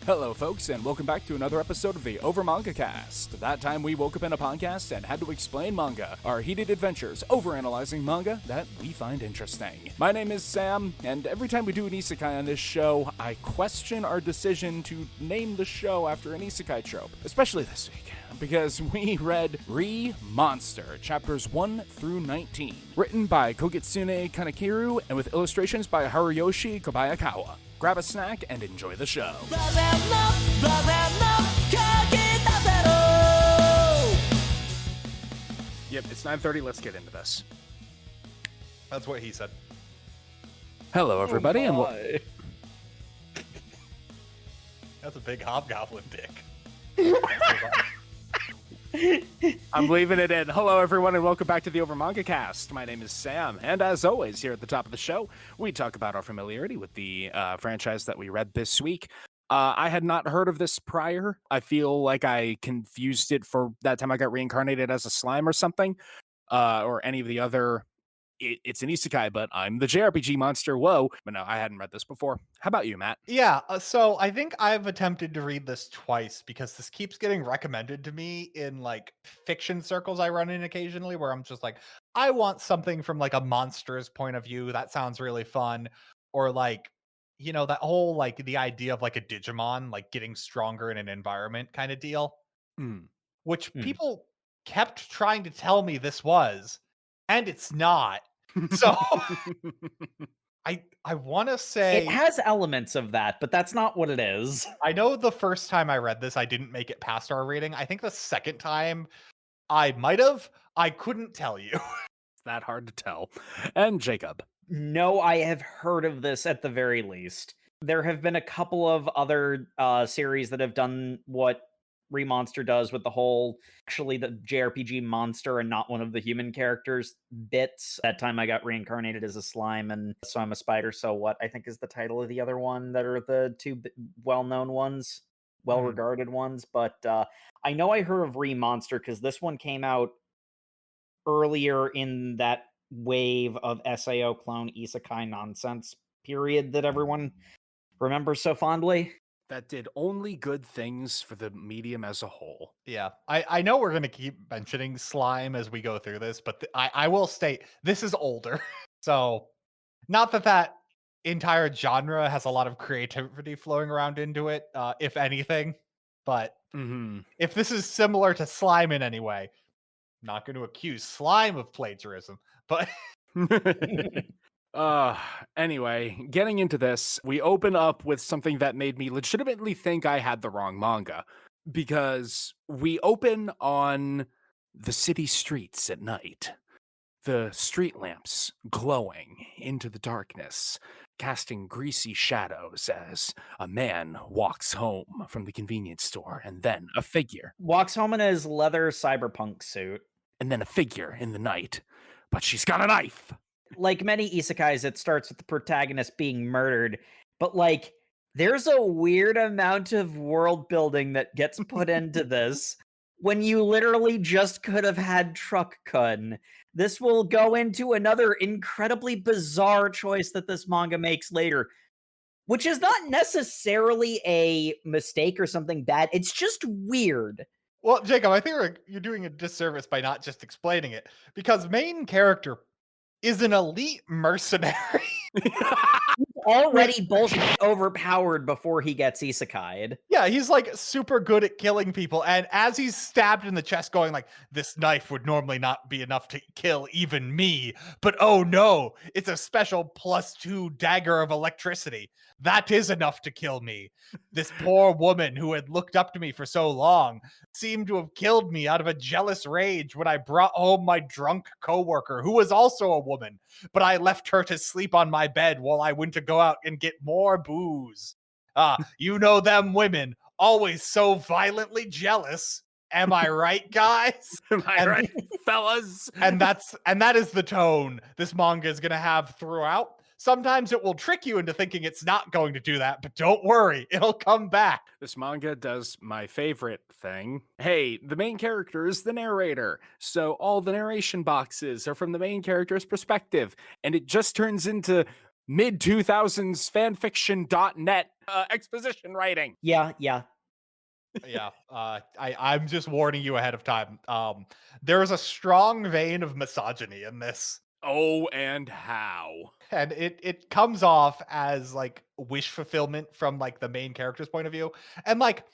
Hello, folks, and welcome back to another episode of the Over Manga Cast. That time we woke up in a podcast and had to explain manga, our heated adventures overanalyzing manga that we find interesting. My name is Sam, and every time we do an Isekai on this show, I question our decision to name the show after an Isekai trope, especially this week, because we read Re-Monster, chapters 1 through 19, written by Kogitsune Kanekiru and with illustrations by Haruyoshi Kobayakawa. Grab a snack and enjoy the show. Yep, it's 9:30. Let's get into this. That's what he said. Hello, everybody, and That's a big hobgoblin dick. I'm leaving it in. Hello, everyone, and welcome back to the Over Manga Cast. My name is Sam, and as always, here at the top of the show, we talk about our familiarity with the franchise that we read this week. I had not heard of this prior. I feel like I confused it for that time I got reincarnated as a slime or something, or any of the other. It's an Isekai, but I'm the JRPG monster. Whoa. But no, I hadn't read this before. How about you, Matt? Yeah, so I think I've attempted to read this twice because this keeps getting recommended to me in like fiction circles I run in occasionally where I'm just like, I want something from like a monster's point of view. That sounds really fun. Or like, that whole like the idea of like a Digimon like getting stronger in an environment kind of deal, which people kept trying to tell me this was, and it's not. So I want to say it has elements of that, but that's not what it is. I know the first time I read this, I didn't make it past our rating. I think the second time I might have. I couldn't tell you. It's that hard to tell. And Jacob. No, I have heard of this at the very least. There have been a couple of other series that have done what Re-Monster does with the whole, actually the JRPG monster and not one of the human characters bits. That time I got reincarnated as a slime, and so I'm a spider, so what, I think is the title of the other one that are the two well-known ones, well-regarded ones. But I know I heard of Re-Monster because this one came out earlier in that wave of SAO clone Isekai nonsense period that everyone remembers so fondly. That did only good things for the medium as a whole. Yeah, I know we're going to keep mentioning slime as we go through this, but I will state this is older. So not that entire genre has a lot of creativity flowing around into it, if anything. But if this is similar to slime in any way, not going to accuse slime of plagiarism, but anyway, getting into this, we open up with something that made me legitimately think I had the wrong manga, because we open on the city streets at night, the street lamps glowing into the darkness, casting greasy shadows as a man walks home from the convenience store, and then a figure walks home in his leather cyberpunk suit, and then a figure in the night, but she's got a knife. Like many isekais, it starts with the protagonist being murdered, but like there's a weird amount of world building that gets put into this when you literally just could have had Truck-kun. This will go into another incredibly bizarre choice that this manga makes later, which is not necessarily a mistake or something bad. It's just weird. Well, Jacob, I think you're doing a disservice by not just explaining it, because main character is an elite mercenary. He's already bullshit overpowered before he gets isekai'd. Yeah, he's like super good at killing people, and as he's stabbed in the chest going like, this knife would normally not be enough to kill even me, but oh no, it's a special +2 dagger of electricity. That is enough to kill me. This poor woman who had looked up to me for so long seemed to have killed me out of a jealous rage when I brought home my drunk coworker, who was also a woman, but I left her to sleep on my bed while I went to go out and get more booze. You know them women, always so violently jealous. Am I right, guys? Am I right, fellas? And that is the tone this manga is going to have throughout. Sometimes it will trick you into thinking it's not going to do that, but don't worry, it'll come back. This manga does my favorite thing. Hey, the main character is the narrator, so all the narration boxes are from the main character's perspective, and it just turns into mid-2000s fanfiction.net exposition writing. Yeah. Yeah, I'm just warning you ahead of time. There is a strong vein of misogyny in this, Oh, and how? and it comes off as like wish fulfillment from like the main character's point of view, and like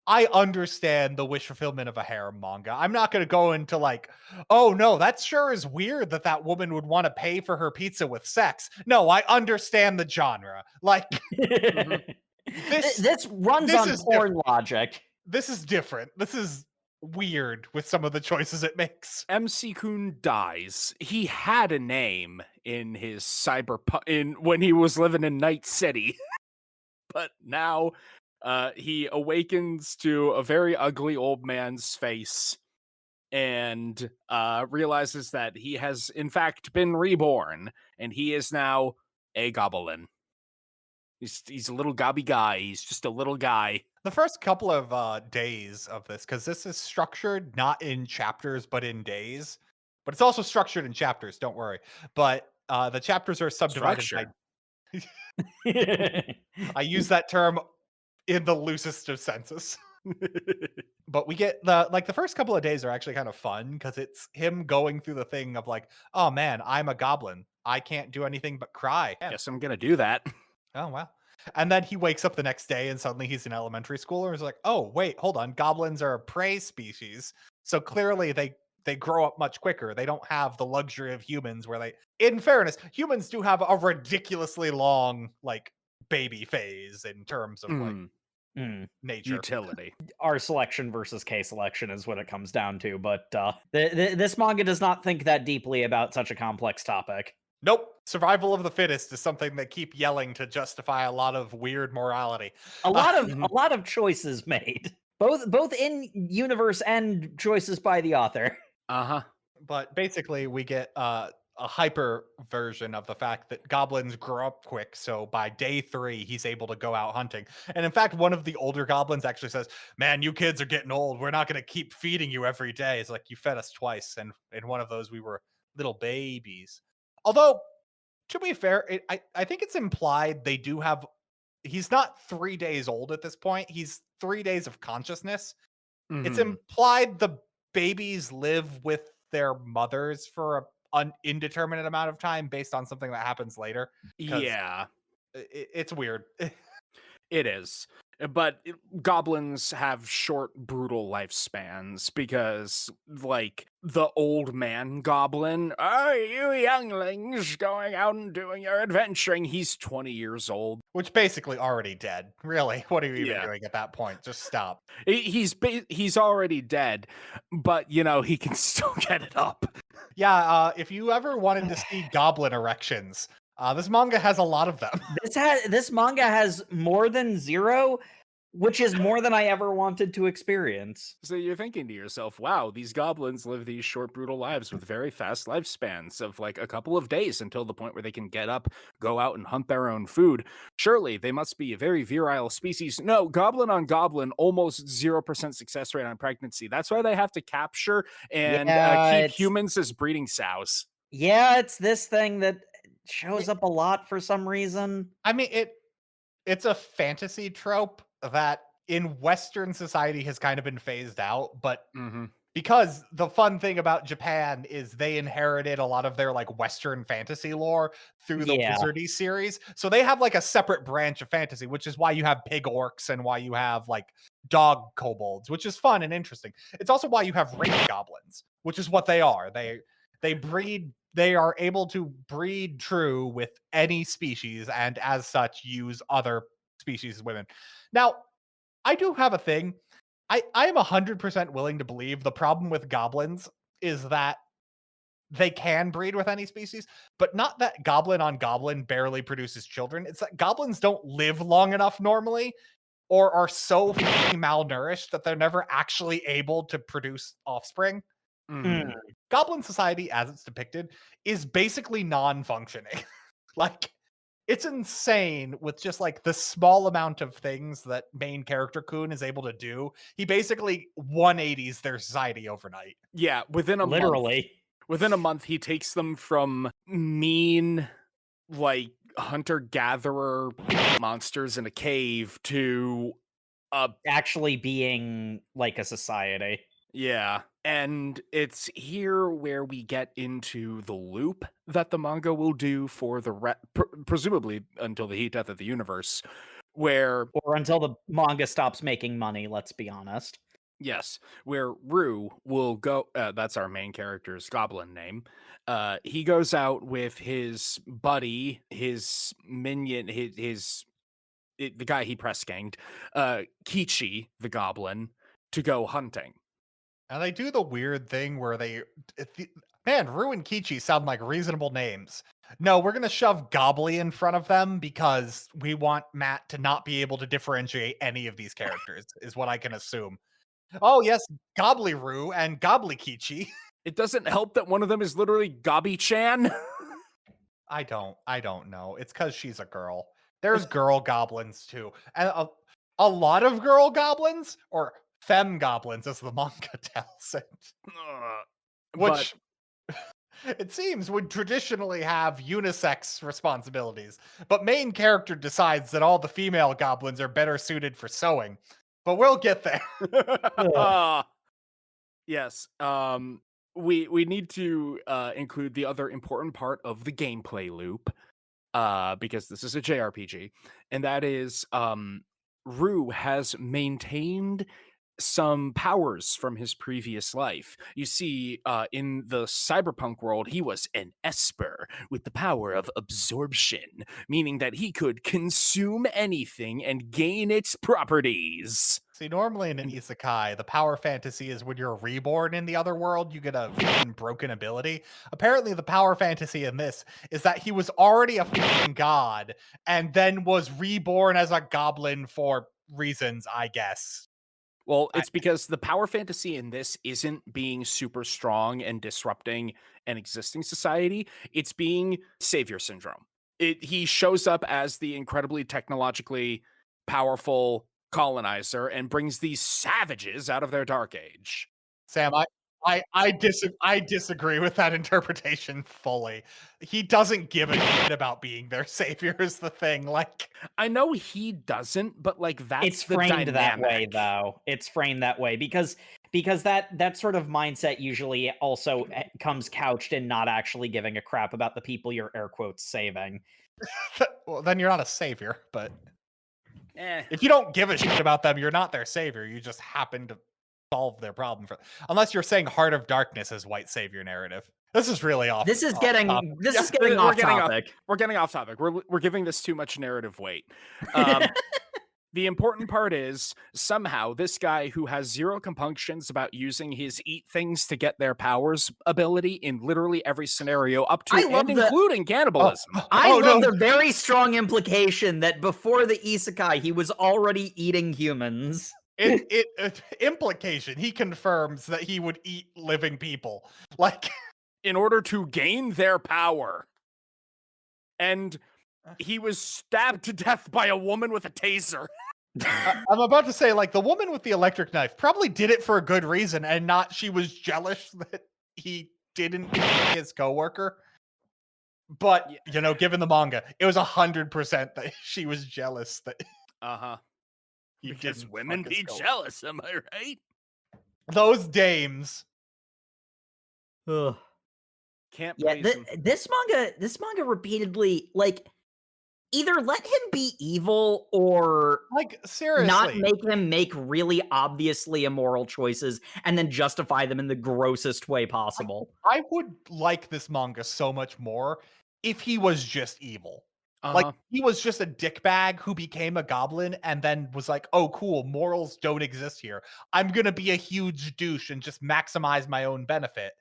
I understand the wish fulfillment of a harem manga. I'm not going to go into like, oh no, that sure is weird that that woman would want to pay for her pizza with sex. No, I understand the genre. Like This runs this on is porn logic. this is different. This is weird with some of the choices it makes. MC Kun dies. He had a name in his when he was living in Night City. But now he awakens to a very ugly old man's face and realizes that he has in fact been reborn, and he is now a goblin. He's a little gobby guy. He's just a little guy. The first couple of days of this, because this is structured not in chapters but in days, but it's also structured in chapters. Don't worry. But the chapters are subdivided. Structure. I use that term in the loosest of senses. But we get the first couple of days are actually kind of fun because it's him going through the thing of like, oh man, I'm a goblin. I can't do anything but cry. Guess I'm gonna do that. Oh wow. And then he wakes up the next day and suddenly he's in elementary school and he's like, oh wait, hold on. Goblins are a prey species. So clearly they grow up much quicker. They don't have the luxury of humans where in fairness, humans do have a ridiculously long like baby phase in terms of like nature. Utility. R selection versus K selection is what it comes down to, but this manga does not think that deeply about such a complex topic. Nope. Survival of the fittest is something they keep yelling to justify a lot of weird morality. A lot of choices made, both in universe and choices by the author. Uh-huh. But basically, we get a hyper version of the fact that goblins grow up quick. So by day 3, he's able to go out hunting. And in fact, one of the older goblins actually says, man, you kids are getting old. We're not going to keep feeding you every day. It's like, you fed us twice. And in one of those, we were little babies. Although, to be fair, I think it's implied they do have... He's not 3 days old at this point. He's 3 days of consciousness. It's implied the babies live with their mothers for an indeterminate amount of time based on something that happens later. Yeah. It's weird. It is. But goblins have short, brutal lifespans because, like, the old man goblin, oh, you younglings going out and doing your adventuring, he's 20 years old. Which basically already dead. Really? What are you even doing at that point? Just stop. He's already dead, but, you know, he can still get it up. Yeah, if you ever wanted to see goblin erections... this manga has a lot of them. This manga has more than 0, which is more than I ever wanted to experience. So you're thinking to yourself, wow, these goblins live these short, brutal lives with very fast lifespans of like a couple of days until the point where they can get up, go out and hunt their own food. Surely they must be a very virile species. No, goblin on goblin, almost 0% success rate on pregnancy. That's why they have to capture and keep humans as breeding sows. Yeah, it's this thing that shows up a lot for some reason. I mean, it's a fantasy trope that in Western society has kind of been phased out, but because the fun thing about Japan is they inherited a lot of their like Western fantasy lore through the Wizardy series. So they have like a separate branch of fantasy, which is why you have pig orcs and why you have like dog kobolds, which is fun and interesting. It's also why you have rape goblins, which is what they are. They breed... They are able to breed true with any species and as such use other species as women. Now, I do have a thing. I am 100% willing to believe the problem with goblins is that they can breed with any species, but not that goblin on goblin barely produces children. It's that goblins don't live long enough normally or are so malnourished that they're never actually able to produce offspring. Goblin society, as it's depicted, is basically non-functioning. Like, it's insane with just like the small amount of things that main character Kun is able to do. He basically 180s their society overnight. Yeah, within a month, he takes them from mean, like hunter-gatherer monsters in a cave to Actually being like a society. yeah, and it's here where we get into the loop that the manga will do for the presumably until the heat death of the universe, where Or until the manga stops making money, let's be honest. yes, where Rue will go. That's our main character's goblin name. He goes out with his buddy, his minion, the guy he press ganged, Kichi the goblin, to go hunting. And they do the weird thing where man, Rue and Kichi sound like reasonable names. No, we're going to shove Gobbly in front of them because we want Matt to not be able to differentiate any of these characters, is what I can assume. Oh, yes, Gobbly Rue and Gobbly Kichi. It doesn't help that one of them is literally Gobby-chan. I don't know. It's because she's a girl. There's girl goblins too. And a lot of girl goblins, or femme goblins, as the manga tells it. Which it seems would traditionally have unisex responsibilities. But main character decides that all the female goblins are better suited for sewing. But we'll get there. Yes. We need to include the other important part of the gameplay loop, because this is a JRPG, and that is Rue has maintained some powers from his previous life. You see, in the cyberpunk world, he was an esper with the power of absorption, meaning that he could consume anything and gain its properties. See, normally in an isekai, the power fantasy is when you're reborn in the other world, you get a fucking broken ability. Apparently, the power fantasy in this is that he was already a fucking god and then was reborn as a goblin for reasons, I guess. Well, it's because the power fantasy in this isn't being super strong and disrupting an existing society. It's being savior syndrome. He shows up as the incredibly technologically powerful colonizer and brings these savages out of their dark age. Sam, I disagree with that interpretation fully. He doesn't give a shit about being their savior is the thing. Like, I know he doesn't, but like that's It's the framed dynamic. that way, though. It's framed that way because that sort of mindset usually also comes couched in not actually giving a crap about the people you're air quotes saving. well, then you're not a savior, but Eh. if you don't give a shit about them, you're not their savior. You just happen to solve their problem unless you're saying Heart of Darkness is white savior narrative. This is really off. This is getting off topic. We're getting off topic. We're giving this too much narrative weight. The important part is somehow this guy who has zero compunctions about using his eat things to get their powers ability in literally every scenario up to and including cannibalism. I love the very strong implication that before the isekai, he was already eating humans. Implication. He confirms that he would eat living people, like in order to gain their power. And he was stabbed to death by a woman with a taser. I'm about to say, like, the woman with the electric knife probably did it for a good reason, and not she was jealous that he didn't kill his coworker. But you know, given the manga, it was 100% that she was jealous that. Because women be jealous, am I right? Those dames. Ugh. Can't praise him. This manga repeatedly, like, either let him be evil or like seriously not make him make really obviously immoral choices and then justify them in the grossest way possible. I would like this manga so much more if he was just evil. Like, he was just a dickbag who became a goblin and then was like, oh, cool, morals don't exist here. I'm going to be a huge douche and just maximize my own benefit.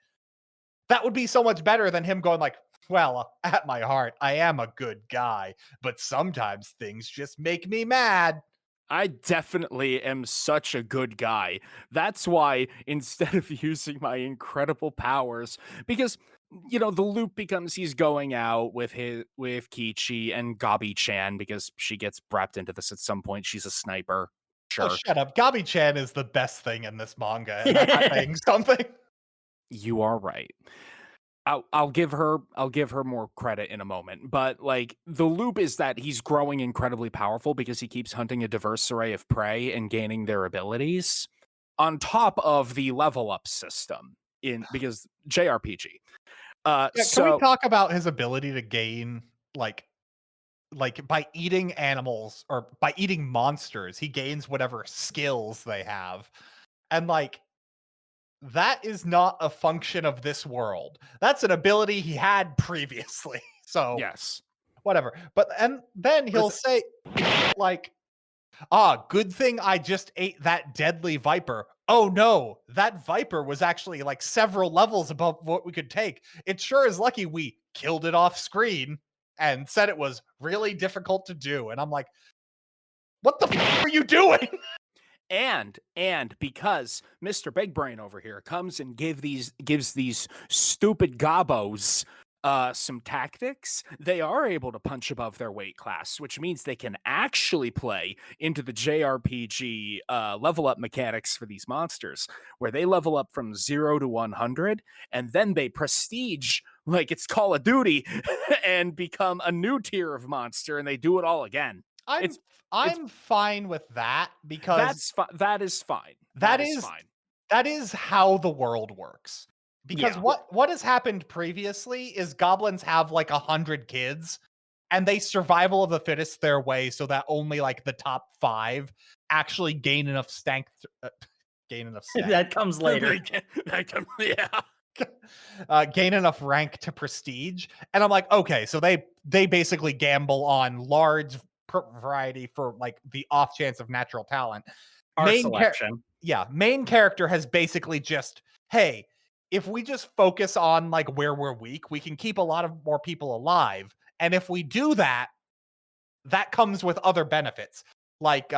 That would be so much better than him going like, well, at my heart, I am a good guy, but sometimes things just make me mad. I definitely am such a good guy. That's why instead of using my incredible powers, because you know the loop becomes he's going out with Kichi and Gabi-chan because she gets wrapped into this at some point. She's a sniper. Sure. Oh, shut up. Gabi-chan is the best thing in this manga, and that's saying something. You are right. I'll give her more credit in a moment, but like the loop is that he's growing incredibly powerful because he keeps hunting a diverse array of prey and gaining their abilities on top of the level up system because JRPG. Yeah, can we talk about his ability to gain like by eating animals or by eating monsters, he gains whatever skills they have. And like that is not a function of this world. That's an ability he had previously. So Yes. whatever. But and then he'll say like, good thing I just ate that deadly viper. Oh no, that viper was actually like several levels above what we could take. It sure is lucky we killed it off screen and said it was really difficult to do. And I'm like, what the are you doing? And because Mr. Big Brain over here comes and gives these stupid gobos some tactics, they are able to punch above their weight class, which means they can actually play into the JRPG level up mechanics for these monsters, where they level up from 0 to 100, and then they prestige like it's Call of Duty and become a new tier of monster, and they do it all again. I'm fine with that because That is fine. that is is fine. that is how the world works. Because Yeah. what has happened previously is goblins have like 100 kids and they survival of the fittest their way so that only like the top 5 actually gain enough gain enough stank. That comes later. Gain enough rank to prestige. And I'm like, okay, so they basically gamble on large variety for like the off chance of natural talent. Our selection. Main character has basically just, hey, if we just focus on like where we're weak, we can keep a lot of more people alive. And if we do that, that comes with other benefits. Like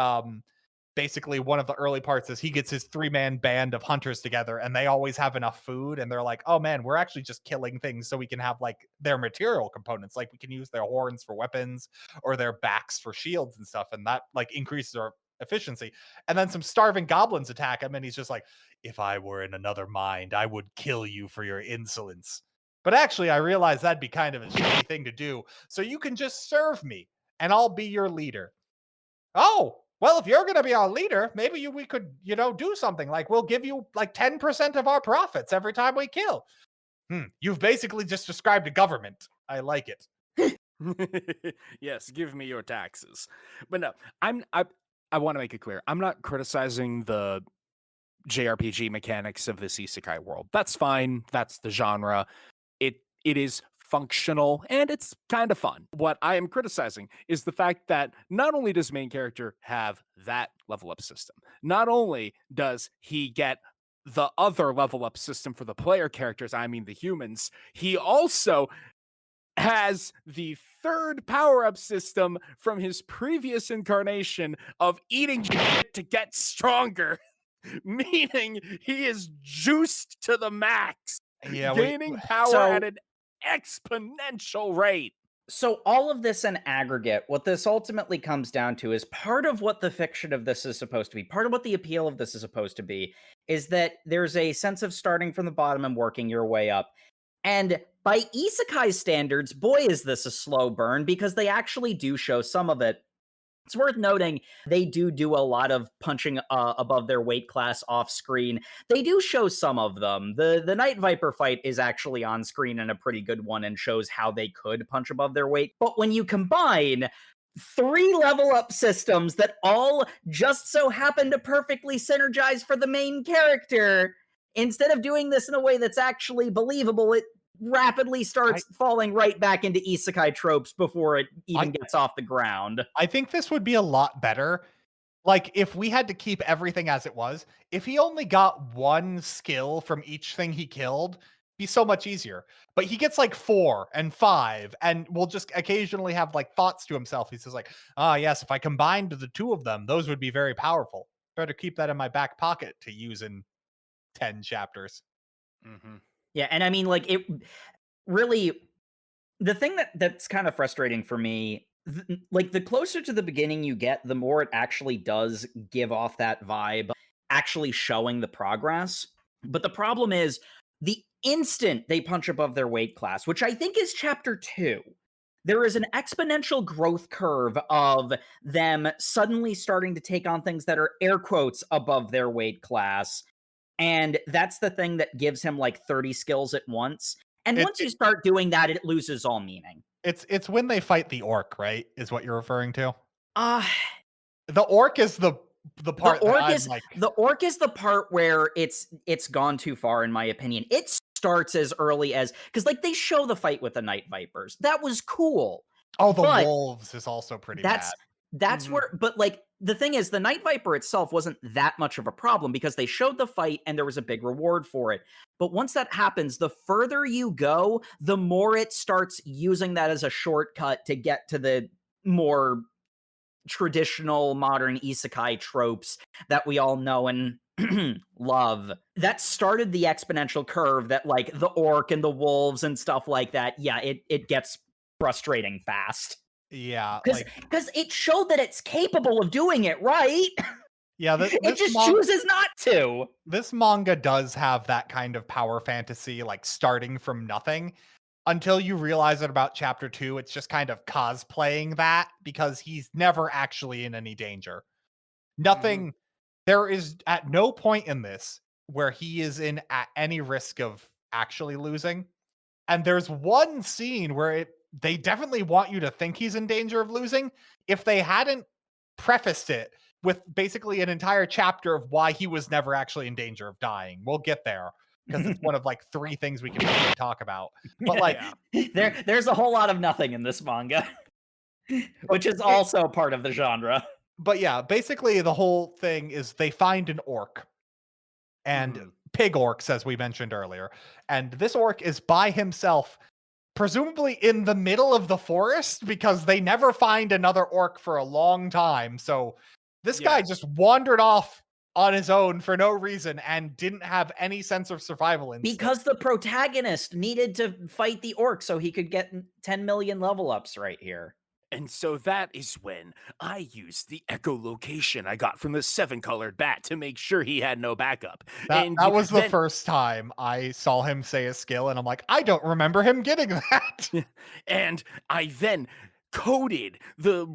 basically one of the early parts is he gets his 3-man band of hunters together and they always have enough food and they're like, oh man, we're actually just killing things so we can have like their material components. Like we can use their horns for weapons or their backs for shields and stuff. And that like increases our efficiency. And then some starving goblins attack him and he's just like, if I were in another mind, I would kill you for your insolence. But actually, I realized that'd be kind of a shitty thing to do. So you can just serve me and I'll be your leader. Oh, well, if you're going to be our leader, maybe we could, do something like we'll give you like 10% of our profits every time we kill. You've basically just described a government. I like it. Yes, give me your taxes. But no, I want to make it clear. I'm not criticizing the JRPG mechanics of this Isekai world. That's fine. That's the genre. It is functional and it's kind of fun. What I am criticizing is the fact that not only does main character have that level up system, not only does he get the other level up system for the player characters, I mean the humans, he also has the third power up system from his previous incarnation of eating shit to get stronger, meaning he is juiced to the max, gaining power at an exponential rate. So all of this in aggregate, what this ultimately comes down to is part of what the fiction of this is supposed to be, part of what the appeal of this is supposed to be, is that there's a sense of starting from the bottom and working your way up. And by Isekai standards, boy, is this a slow burn, because they actually do show some of it. It's worth noting they do a lot of punching above their weight class off screen. They do show some of them. The Night Viper fight is actually on screen and a pretty good one and shows how they could punch above their weight. But when you combine 3 level up systems that all just so happen to perfectly synergize for the main character, instead of doing this in a way that's actually believable, it rapidly starts falling right back into isekai tropes before it even gets off the ground. I think this would be a lot better. Like, if we had to keep everything as it was, if he only got 1 skill from each thing he killed, be so much easier. But he gets like 4 and 5, and will just occasionally have like thoughts to himself. He says like, yes, if I combined the 2 of them, those would be very powerful. Better keep that in my back pocket to use in 10 chapters. Mm-hmm. Yeah, and I mean, like, it really, the thing that's kind of frustrating for me, like, the closer to the beginning you get, the more it actually does give off that vibe, actually showing the progress. But the problem is, the instant they punch above their weight class, which I think is chapter 2. There is an exponential growth curve of them suddenly starting to take on things that are air quotes above their weight class. And that's the thing that gives him like 30 skills at once. And It- once you start doing that, it loses all meaning. It's when they fight the orc, right? Is what you're referring to? Uh The orc is the part that I'm like. the orc is the part where it's gone too far, in my opinion. It starts as early as, because like they show the fight with the night vipers. That was cool. Oh, the but wolves is also pretty bad. That's Mhm. where, but like the thing is, the night viper itself wasn't that much of a problem because they showed the fight and there was a big reward for it. But once that happens, the further you go, the more it starts using that as a shortcut to get to the more traditional modern isekai tropes that we all know and love. That started the exponential curve that like the orc and the wolves and stuff like that. Yeah, it gets frustrating fast. Yeah, Because it showed that it's capable of doing it, right? yeah. It just chooses not to. This manga does have that kind of power fantasy, like starting from nothing. Until you realize at about chapter 2, it's just kind of cosplaying that because he's never actually in any danger. Nothing. There is at no point in this where he is in at any risk of actually losing. And there's one scene where they definitely want you to think he's in danger of losing. If they hadn't prefaced it with basically an entire chapter of why he was never actually in danger of dying. We'll get there because it's one of like 3 things we can really talk about. But like, there's a whole lot of nothing in this manga, which is also part of the genre. But yeah, basically the whole thing is they find an orc and pig orcs, as we mentioned earlier. And this orc is by himself, presumably in the middle of the forest, because they never find another orc for a long time. So this guy just wandered off on his own for no reason and didn't have any sense of survival instinct. Because the protagonist needed to fight the orc so he could get 10 million level ups right here. And so that is when I used the echolocation I got from the 7-colored bat to make sure he had no backup. That was the first time I saw him say a skill, and I'm like, I don't remember him getting that. And I then coated the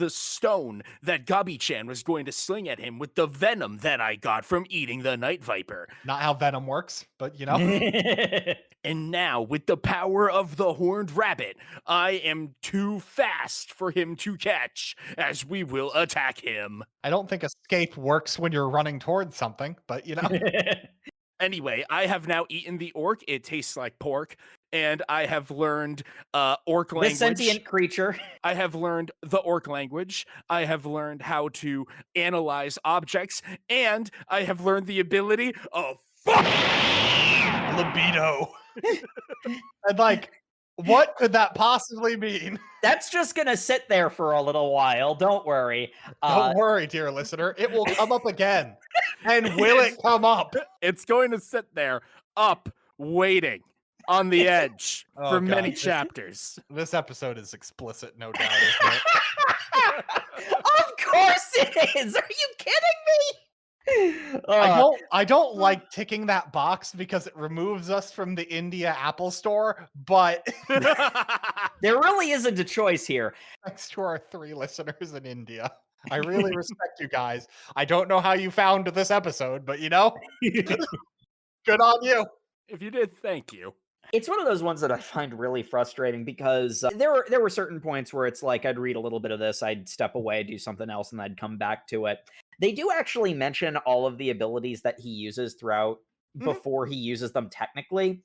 stone that Gabi-chan was going to sling at him with the venom that I got from eating the night viper. Not how venom works, but you know. And now, with the power of the horned rabbit, I am too fast for him to catch, as we will attack him. I don't think escape works when you're running towards something, but you know. Anyway, I have now eaten the orc. It tastes like pork. And I have learned orc language. The sentient creature. I have learned the orc language. I have learned how to analyze objects. And I have learned the ability of libido. And like, what could that possibly mean? That's just gonna sit there for a little while. Don't worry. Don't worry, dear listener. It will come up again. And will it come up? It's going to sit there, up, waiting on the edge for many chapters. This episode is explicit, no doubt, isn't it? Of course it is. Are you kidding me? I don't like ticking that box because it removes us from the India Apple Store, but there really isn't a choice here. Thanks to our 3 listeners in India. I really respect you guys. I don't know how you found this episode, but you know, good on you. If you did, thank you. It's one of those ones that I find really frustrating because there were certain points where it's like I'd read a little bit of this, I'd step away, do something else, and I'd come back to it. They do actually mention all of the abilities that he uses throughout before he uses them technically.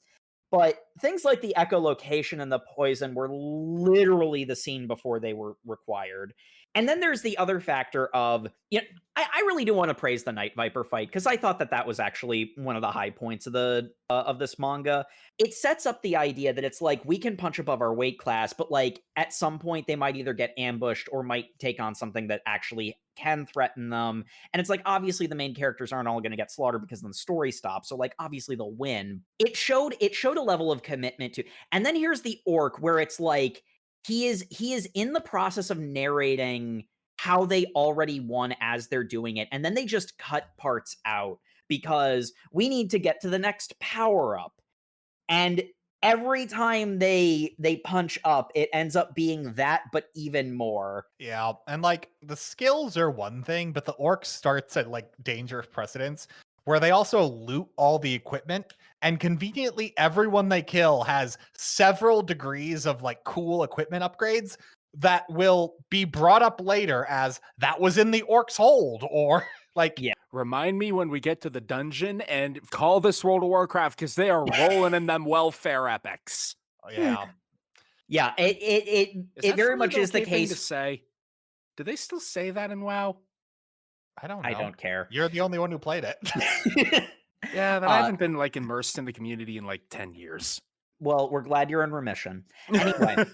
But things like the echolocation and the poison were literally the scene before they were required. And then there's the other factor of, you know, I really do want to praise the Night Viper fight because I thought that was actually one of the high points of the of this manga. It sets up the idea that it's like we can punch above our weight class, but like at some point they might either get ambushed or might take on something that actually can threaten them. And it's like obviously the main characters aren't all going to get slaughtered because then the story stops. So like obviously they'll win. It showed a level of commitment to. And then here's the orc where it's like he is in the process of narrating how they already won as they're doing it. And then they just cut parts out because we need to get to the next power up. And every time they punch up, it ends up being that, but even more. Yeah, and like the skills are one thing, but the orc starts at like dangerous precedence where they also loot all the equipment, and conveniently everyone they kill has several degrees of like cool equipment upgrades that will be brought up later as that was in the orc's hold, or like Yeah. Remind me when we get to the dungeon and call this World of Warcraft because they are rolling in them welfare epics. yeah. Yeah, it that very still much an is the okay thing to case. say? Do they still say that in WoW? I don't know. I don't care. You're the only one who played it. Yeah, but I haven't been like immersed in the community in like 10 years. Well, we're glad you're in remission. Anyway,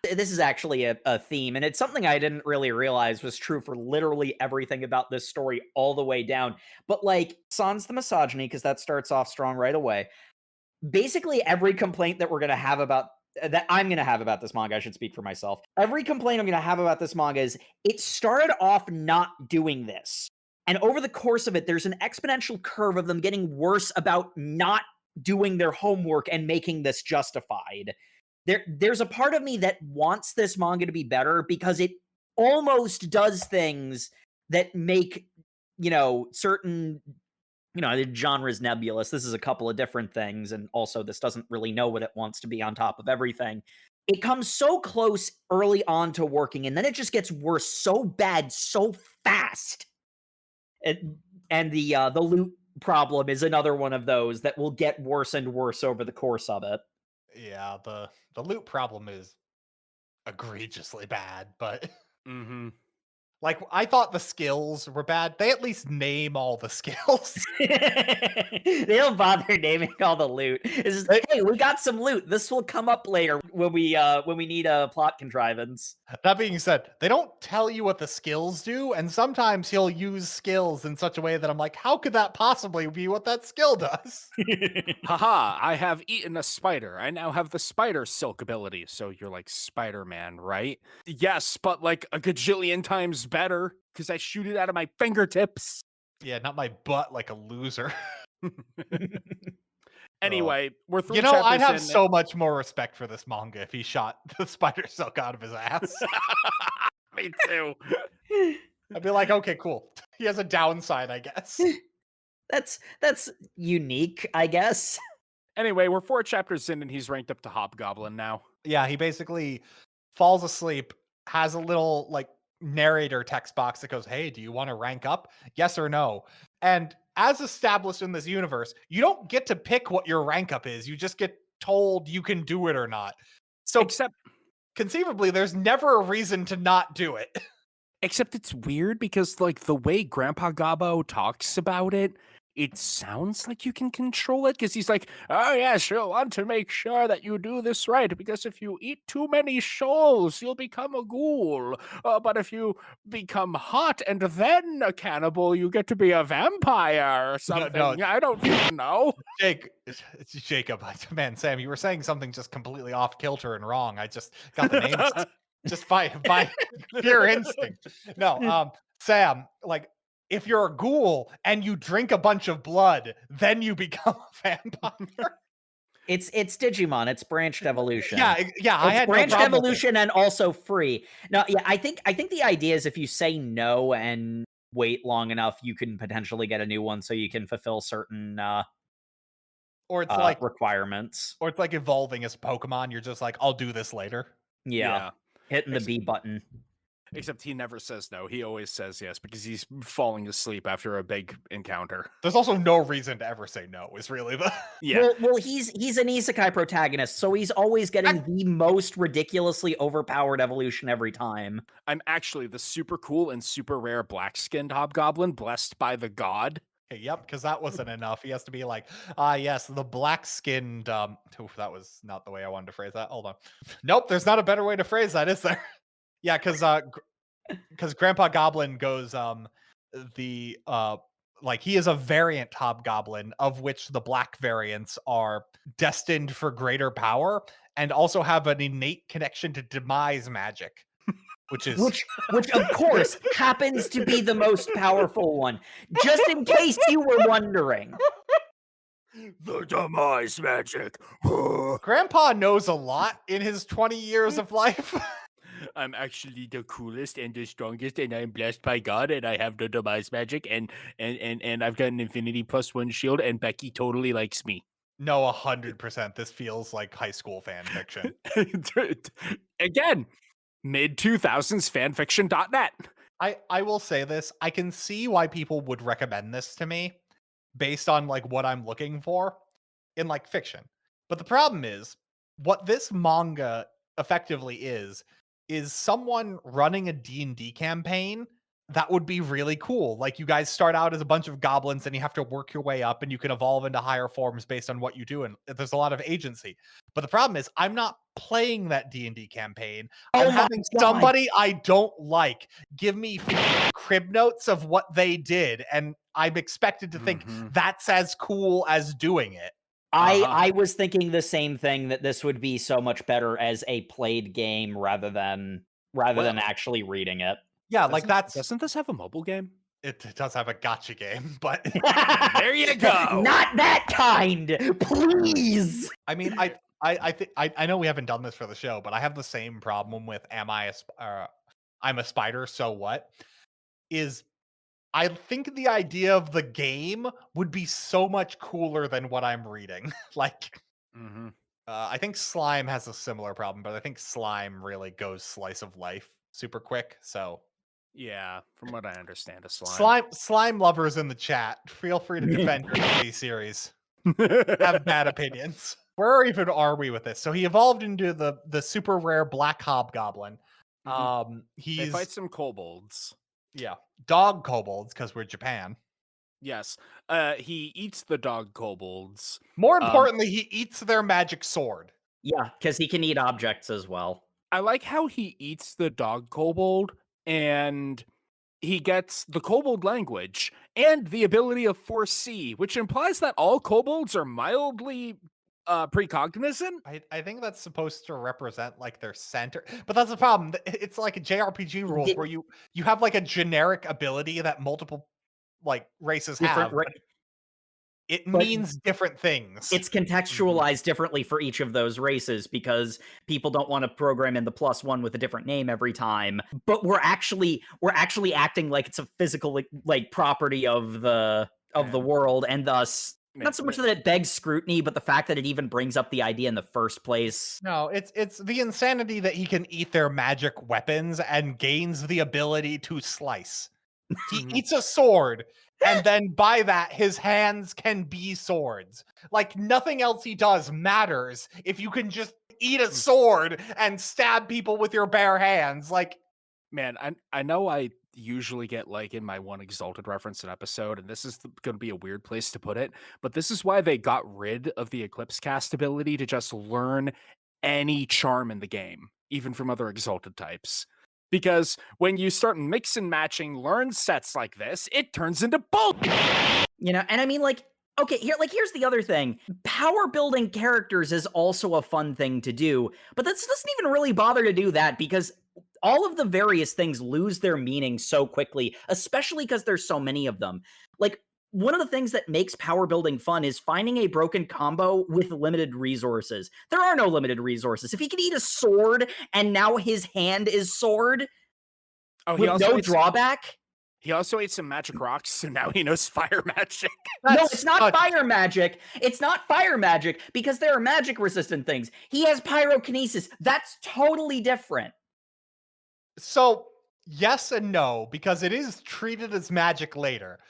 this is actually a theme, and it's something I didn't really realize was true for literally everything about this story all the way down. But like, sans the misogyny, because that starts off strong right away. Basically, every complaint that we're going to have about that I'm going to have about this manga, I should speak for myself. Every complaint I'm going to have about this manga is it started off not doing this. And over the course of it, there's an exponential curve of them getting worse about not doing their homework and making this justified. There's a part of me that wants this manga to be better because it almost does things that make, certain, the genre's nebulous. This is a couple of different things, and also this doesn't really know what it wants to be on top of everything. It comes so close early on to working, and then it just gets worse so bad so fast. And the loot problem is another one of those that will get worse and worse over the course of it. Yeah, the loot problem is egregiously bad, but like I thought the skills were bad. They at least name all the skills. They don't bother naming all the loot. It's just, hey, we got some loot. This will come up later when we need a plot contrivance. That being said, they don't tell you what the skills do, and sometimes he'll use skills in such a way that I'm like, how could that possibly be what that skill does? Haha, I have eaten a spider. I now have the spider silk ability. So you're like Spider-Man, right? Yes, but like a gajillion times better because I shoot it out of my fingertips. Yeah, not my butt like a loser. Anyway, we're 3 I'd have in. so much more respect for this manga if he shot the spider silk out of his ass. Me too. I'd be like, okay, cool. He has a downside, I guess. That's unique, I guess. Anyway, we're 4 chapters in and he's ranked up to Hobgoblin now. Yeah, he basically falls asleep, has a little like narrator text box that goes, hey, do you want to rank up? Yes or no? And as established in this universe, you don't get to pick what your rank up is. You just get told you can do it or not. So Except conceivably, there's never a reason to not do it. Except it's weird because like the way Grandpa Gobbo talks about it, it sounds like you can control it because he's like, oh yes, you'll want to make sure that you do this right because if you eat too many shoals, you'll become a ghoul. But if you become hot and then a cannibal, you get to be a vampire or something. No. I don't know. It's Jacob. Man, Sam, you were saying something just completely off kilter and wrong. I just got the names just by pure instinct. No, Sam, like, if you're a ghoul and you drink a bunch of blood, then you become a vampire. It's Digimon. It's branched evolution. Yeah. I had branched no problem evolution and also free. No, yeah, I think the idea is if you say no and wait long enough, you can potentially get a new one, so you can fulfill certain or it's like requirements. Or it's like evolving as Pokemon. You're just like, I'll do this later. Yeah. Hitting the B button. Except he never says no. He always says yes because he's falling asleep after a big encounter. There's also no reason to ever say no, is really the... Yeah. Well, he's an isekai protagonist, so he's always getting the most ridiculously overpowered evolution every time. I'm actually the super cool and super rare black-skinned hobgoblin blessed by the god. Okay, yep, because that wasn't enough. He has to be like, yes, the black-skinned... Oof, that was not the way I wanted to phrase that. Hold on. Nope, there's not a better way to phrase that, is there? Yeah, because Grandpa Goblin goes, he is a variant hobgoblin, of which the black variants are destined for greater power and also have an innate connection to demise magic. Which of course happens to be the most powerful one. Just in case you were wondering. The demise magic. Grandpa knows a lot in his 20 years of life. I'm actually the coolest and the strongest, and I'm blessed by God, and I have the demise magic, and I've got an infinity +1 shield, and Becky totally likes me. No, 100%. This feels like high school fan fiction. Again, mid-2000s fanfiction.net. I will say this. I can see why people would recommend this to me based on like what I'm looking for in like fiction. But the problem is what this manga effectively is someone running a D&D campaign that would be really cool. Like you guys start out as a bunch of goblins and you have to work your way up and you can evolve into higher forms based on what you do and there's a lot of agency. But the problem is I'm not playing that D&D campaign. I'm Oh my having God. somebody I don't like give me crib notes of what they did and I'm expected to think that's as cool as doing it. I was thinking the same thing, that this would be so much better as a played game rather than actually reading it. Yeah, like Doesn't this have a mobile game? it does have a gotcha game, but There you go. Not that kind, please. I mean, I think I know we haven't done this for the show, but I have the same problem with I'm a spider, so what? I think the idea of the game would be so much cooler than what I'm reading. Like, I think Slime has a similar problem, but I think Slime really goes slice of life super quick. So Yeah, from what I understand, a slime. slime lovers in the chat, feel free to defend your anime series. Have bad opinions. Where even are we with this? So he evolved into the super rare black hobgoblin. They fight some kobolds. Yeah, dog kobolds because we're Japan. Yes. He eats the dog kobolds. More importantly, he eats their magic sword. Yeah, because he can eat objects as well. I like how he eats the dog kobold and he gets the kobold language and the ability of foresee, which implies that all kobolds are mildly precognizant. I think that's supposed to represent like their center, but that's the problem. It's like a JRPG rules where you have like a generic ability that multiple like races have. It means different things. It's contextualized differently for each of those races because people don't want to program in the +1 with a different name every time. But we're actually acting like it's a physical like property of the world, and thus not so much that it begs scrutiny, but the fact that it even brings up the idea in the first place. No, it's the insanity that he can eat their magic weapons and gains the ability to slice. He eats a sword, and then by that, his hands can be swords. Like, nothing else he does matters if you can just eat a sword and stab people with your bare hands. Like, man, I know I usually get like in my one Exalted reference an episode, and this is going to be a weird place to put it, but this is why they got rid of the Eclipse cast ability to just learn any charm in the game, even from other Exalted types. Because when you start mix and matching learn sets like this, it turns into bull. You know, and I mean, like, okay, here's the other thing. Power building characters is also a fun thing to do, but this doesn't even really bother to do that because all of the various things lose their meaning so quickly, especially because there's so many of them. Like, one of the things that makes power building fun is finding a broken combo with limited resources. There are no limited resources. If he can eat a sword and now his hand is sword with no drawback. He also ate some magic rocks, so now he knows fire magic. No, it's not fire magic. It's not fire magic because there are magic resistant things. He has pyrokinesis. That's totally different. So, yes and no, because it is treated as magic later.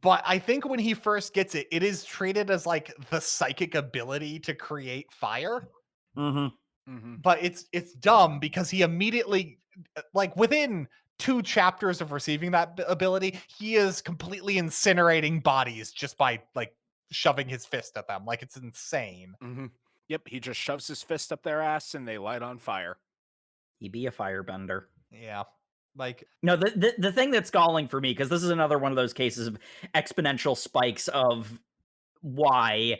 But I think when he first gets it, it is treated as like the psychic ability to create fire. But it's dumb because he immediately, like within 2 chapters of receiving that ability, he is completely incinerating bodies just by like shoving his fist at them. Like, it's insane. Yep, he just shoves his fist up their ass and they light on fire. He be a firebender. Yeah. Like, no, the thing that's galling for me, because this is another one of those cases of exponential spikes of why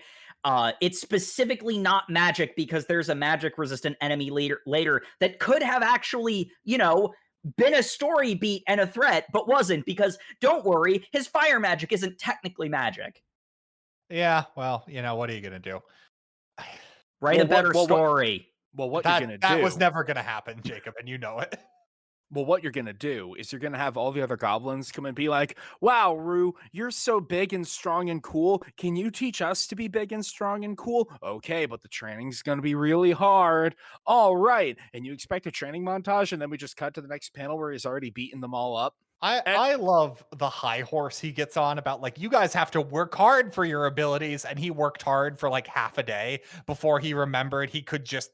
it's specifically not magic, because there's a magic resistant enemy later that could have actually, you know, been a story beat and a threat, but wasn't, because don't worry, his fire magic isn't technically magic. Yeah, well, what are you gonna do? Write a better story. What you're That gonna that was do? never gonna happen, Jacob, and you know it. Well, what you're gonna do is you're gonna have all the other goblins come and be like, "Wow, Rue, you're so big and strong and cool. Can you teach us to be big and strong and cool?" Okay, but the training's gonna be really hard. All right, and you expect a training montage, and then we just cut to the next panel where he's already beaten them all up. And I love the high horse he gets on about like you guys have to work hard for your abilities, and he worked hard for like half a day before he remembered he could just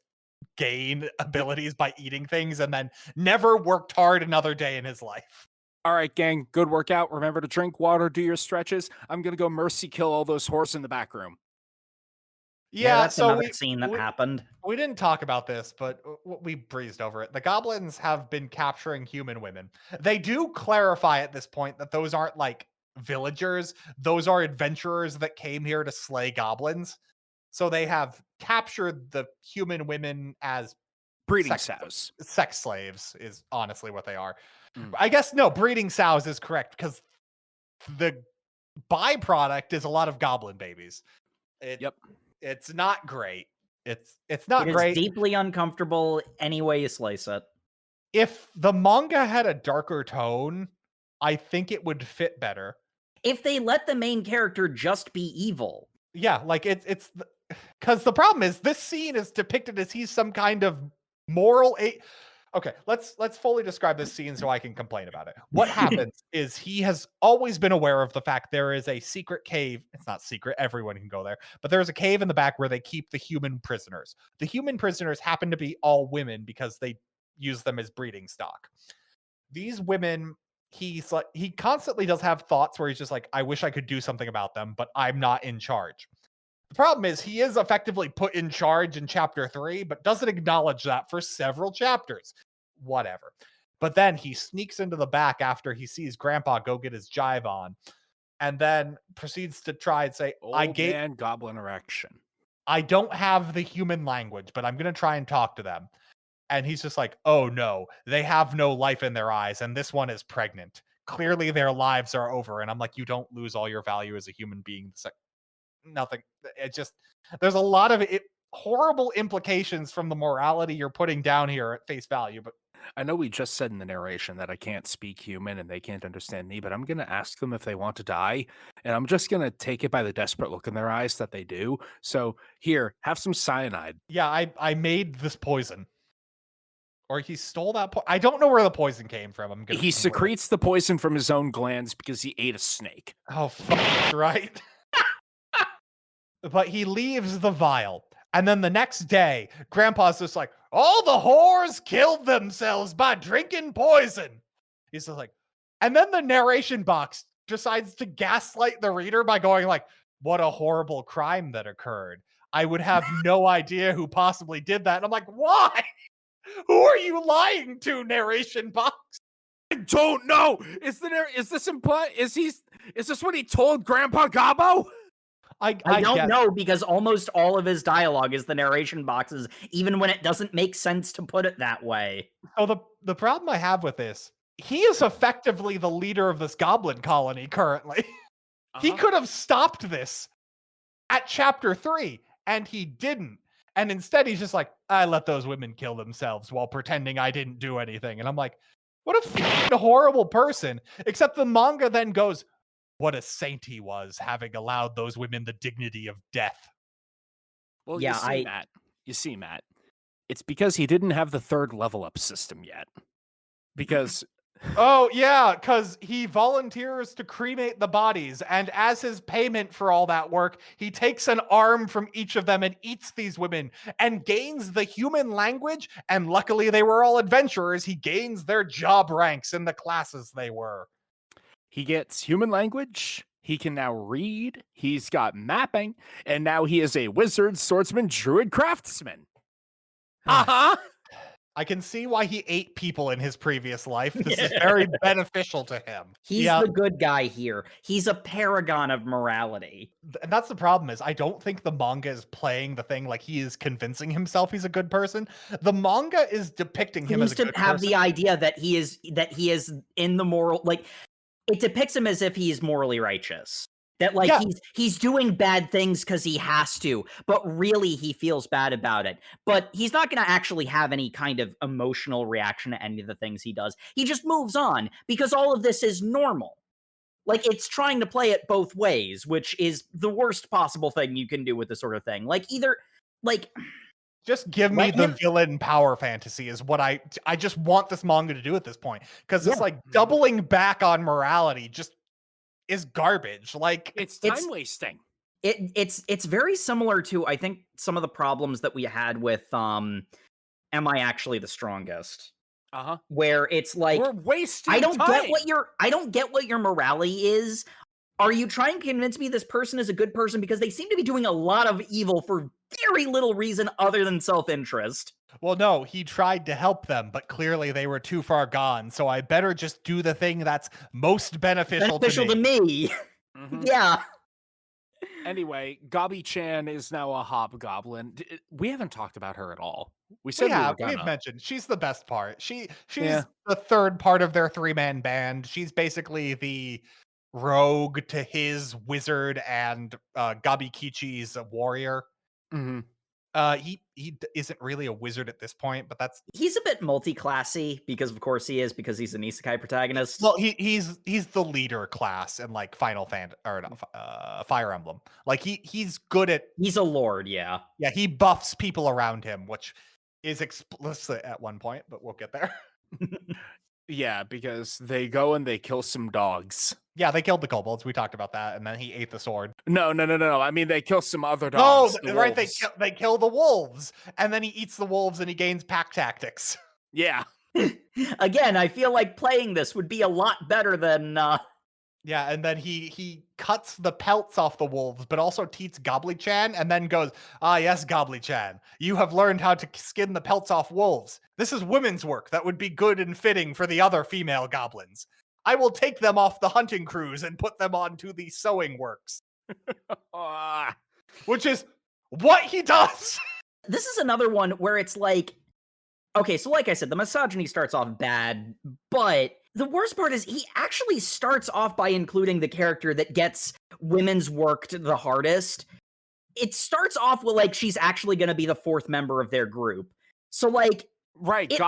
gain abilities by eating things and then never worked hard another day in his life. all right, gang, good workout. Remember to drink water, do your stretches. I'm gonna go mercy kill all those horse in the back room. Yeah, Yeah, that's so another we scene that we, happened. we didn't talk about this, but we breezed over it. The goblins have been capturing human women. They do clarify at this point that those aren't like villagers, those are adventurers that came here to slay goblins. So they have captured the human women as Breeding sex sows. sex slaves is honestly what they are. Mm. I guess no, breeding sows is correct because the byproduct is a lot of goblin babies. It Yep. it's not great. It's It not is great. deeply uncomfortable any way you slice it. If the manga had a darker tone, I think it would fit better. If they let the main character just be evil. Yeah, like it's because the problem is this scene is depicted as he's some kind of moral okay, let's fully describe this scene so I can complain about it. What happens is he has always been aware of the fact there is a secret cave. It's not secret, everyone can go there, but there's a cave in the back where they keep the human prisoners. The human prisoners happen to be all women because they use them as breeding stock. These women, he constantly does have thoughts where he's just like, I wish I could do something about them, but I'm not in charge. The problem is he is effectively put in charge in chapter 3, but doesn't acknowledge that for several chapters. Whatever. But then he sneaks into the back after he sees Grandpa go get his jive on, and then proceeds to try and say, Old man goblin erection. I don't have the human language, but I'm going to try and talk to them. And he's just like, oh no, they have no life in their eyes, and this one is pregnant. Clearly their lives are over. And I'm like, you don't lose all your value as a human being. Nothing. It just there's a lot of horrible implications from the morality you're putting down here at face value. But I know we just said in the narration that I can't speak human and they can't understand me, but I'm going to ask them if they want to die. And I'm just going to take it by the desperate look in their eyes that they do. So here, have some cyanide. yeah, I made this poison. Or he stole that I don't know where the poison came from. He secretes the poison from his own glands because he ate a snake. Oh, fuck, that's right. But he leaves the vial. And then the next day, Grandpa's just like, all the whores killed themselves by drinking poison. He's just like, and then the narration box decides to gaslight the reader by going like, what a horrible crime that occurred. I would have no idea who possibly did that. And I'm like, why? Who are you lying to, narration box? I don't know. Is this what he told Grandpa Gabo? I don't know, because almost all of his dialogue is the narration boxes, even when it doesn't make sense to put it that way. So the problem I have with this, he is effectively the leader of this goblin colony currently. He could have stopped this at chapter 3, and he didn't. And instead, he's just like, I let those women kill themselves while pretending I didn't do anything. And I'm like, what a horrible person. Except the manga then goes, what a saint he was, having allowed those women the dignity of death. Well, yeah, you see, Matt, it's because he didn't have the third level up system yet. Because oh, yeah, because he volunteers to cremate the bodies, and as his payment for all that work, he takes an arm from each of them and eats these women and gains the human language, and luckily they were all adventurers. He gains their job ranks in the classes they were. He gets human language, he can now read, he's got mapping, and now he is a wizard, swordsman, druid, craftsman. I can see why he ate people in his previous life. This is very beneficial to him. He's the good guy here. He's a paragon of morality. And that's the problem is I don't think the manga is playing the thing like he is convincing himself he's a good person. The manga is depicting him as a good person. Have the idea that he is in the moral, like, it depicts him as if he is morally righteous. That like Yeah. he's doing bad things because he has to, but really he feels bad about it. But he's not going to actually have any kind of emotional reaction to any of the things he does. He just moves on because all of this is normal. Like, it's trying to play it both ways, which is the worst possible thing you can do with this sort of thing. Like, either, like, just give me let the him- villain power fantasy is what I just want this manga to do at this point. Because it's Yeah. like doubling back on morality just is garbage. Like, It's time wasting. it's very similar to, I think, some of the problems that we had with Am I Actually the Strongest? Uh-huh. Where it's like, We're wasting I don't time. get what your morality is. Are you trying to convince me this person is a good person? Because they seem to be doing a lot of evil for very little reason other than self-interest. well, no, he tried to help them, but clearly they were too far gone. So I better just do the thing that's most beneficial To me. Mhm. Yeah. Anyway, Gabi-chan is now a hobgoblin. We haven't talked about her at all. We said We've mentioned she's the best part. She's Yeah. the third part of their 3-man band. She's basically the rogue to his wizard and Gabi Kichi's warrior. Mm-hmm. He isn't really a wizard at this point, but that's He's a bit multi-classy because of course he is, because he's an isekai protagonist. well, he's the leader class in like Final Fantasy or not, Fire Emblem. Like he's good at He's a lord, yeah. yeah, he buffs people around him, which is explicit at one point, but we'll get there. Yeah, because they go and they kill some dogs. Yeah, they killed the kobolds. We talked about that, and then he ate the sword. No. I mean, they kill some other dogs. No, right? They kill the wolves, and then he eats the wolves, and he gains pack tactics. Yeah. Again, I feel like playing this would be a lot better than Yeah, and then he cuts the pelts off the wolves, but also teats Gobbly-chan, and then goes, "Ah, yes, Gobbly-chan, you have learned how to skin the pelts off wolves. This is women's work that would be good and fitting for the other female goblins. I will take them off the hunting crews and put them onto the sewing works." Ah. Which is what he does. This is another one where it's like, okay, so like I said, the misogyny starts off bad, but the worst part is he actually starts off by including the character that gets women's worked the hardest. It starts off with like she's actually going to be the fourth member of their group. So like Right. it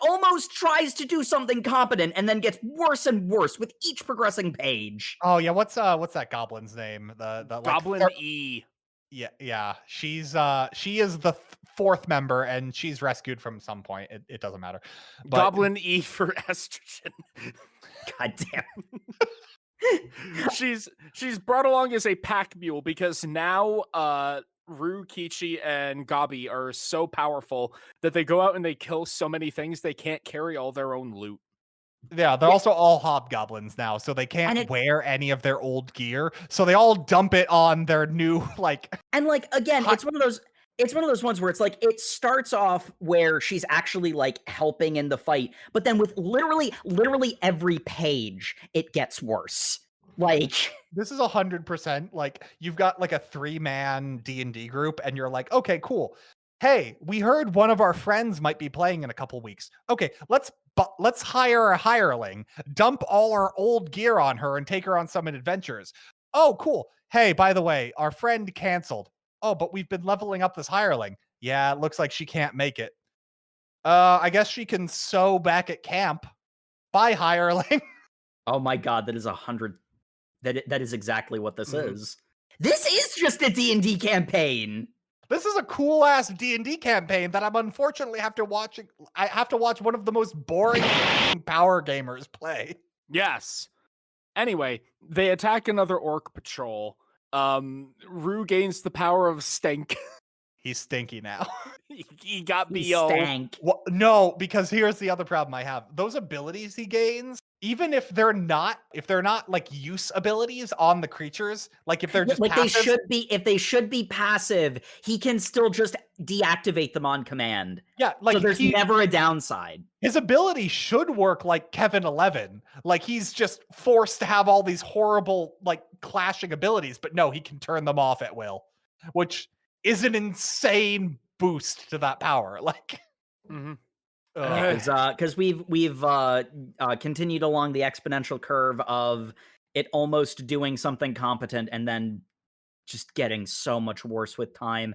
almost tries to do something competent and then gets worse and worse with each progressing page. Oh yeah, what's that goblin's name? The like, Goblin E. Yeah. She is the fourth member, and she's rescued from some point. It doesn't matter. But, Goblin E for estrogen. God damn. She's brought along as a pack mule because now Ru, Kichi, and Gabi are so powerful that they go out and they kill so many things they can't carry all their own loot. yeah, they're also all hobgoblins now, so they can't wear any of their old gear. So they all dump it on their new like. And like again, it's one of those ones where it's like it starts off where she's actually like helping in the fight, but then with literally every page it gets worse. Like This is 100% like you've got like a 3-man D&D group, and you're like, okay, cool. Hey, we heard one of our friends might be playing in a couple weeks. Okay, let's hire a hireling, dump all our old gear on her, and take her on some adventures. Oh, cool. Hey, by the way, our friend canceled. Oh, but we've been leveling up this hireling. Yeah, it looks like she can't make it. I guess she can sew back at camp. Bye, hireling. oh my god, that is 100. That is exactly what this is. This is just a D&D campaign. This is a cool ass D&D campaign that I'm unfortunately have to watch. I have to watch one of the most boring power gamers play. Yes. Anyway, they attack another orc patrol. Ru gains the power of stink. He's stinky now. he got He BO. stank. Well, no, because here's the other problem I have. Those abilities he gains, even if they're not like use abilities on the creatures, like if they're just like passive, if they should be passive, he can still just deactivate them on command. yeah, like So there's never a downside. his ability should work like Kevin 11. Like he's just forced to have all these horrible like clashing abilities, but no, he can turn them off at will, which is an insane boost to that power. Like, Because we've continued along the exponential curve of it almost doing something competent and then just getting so much worse with time.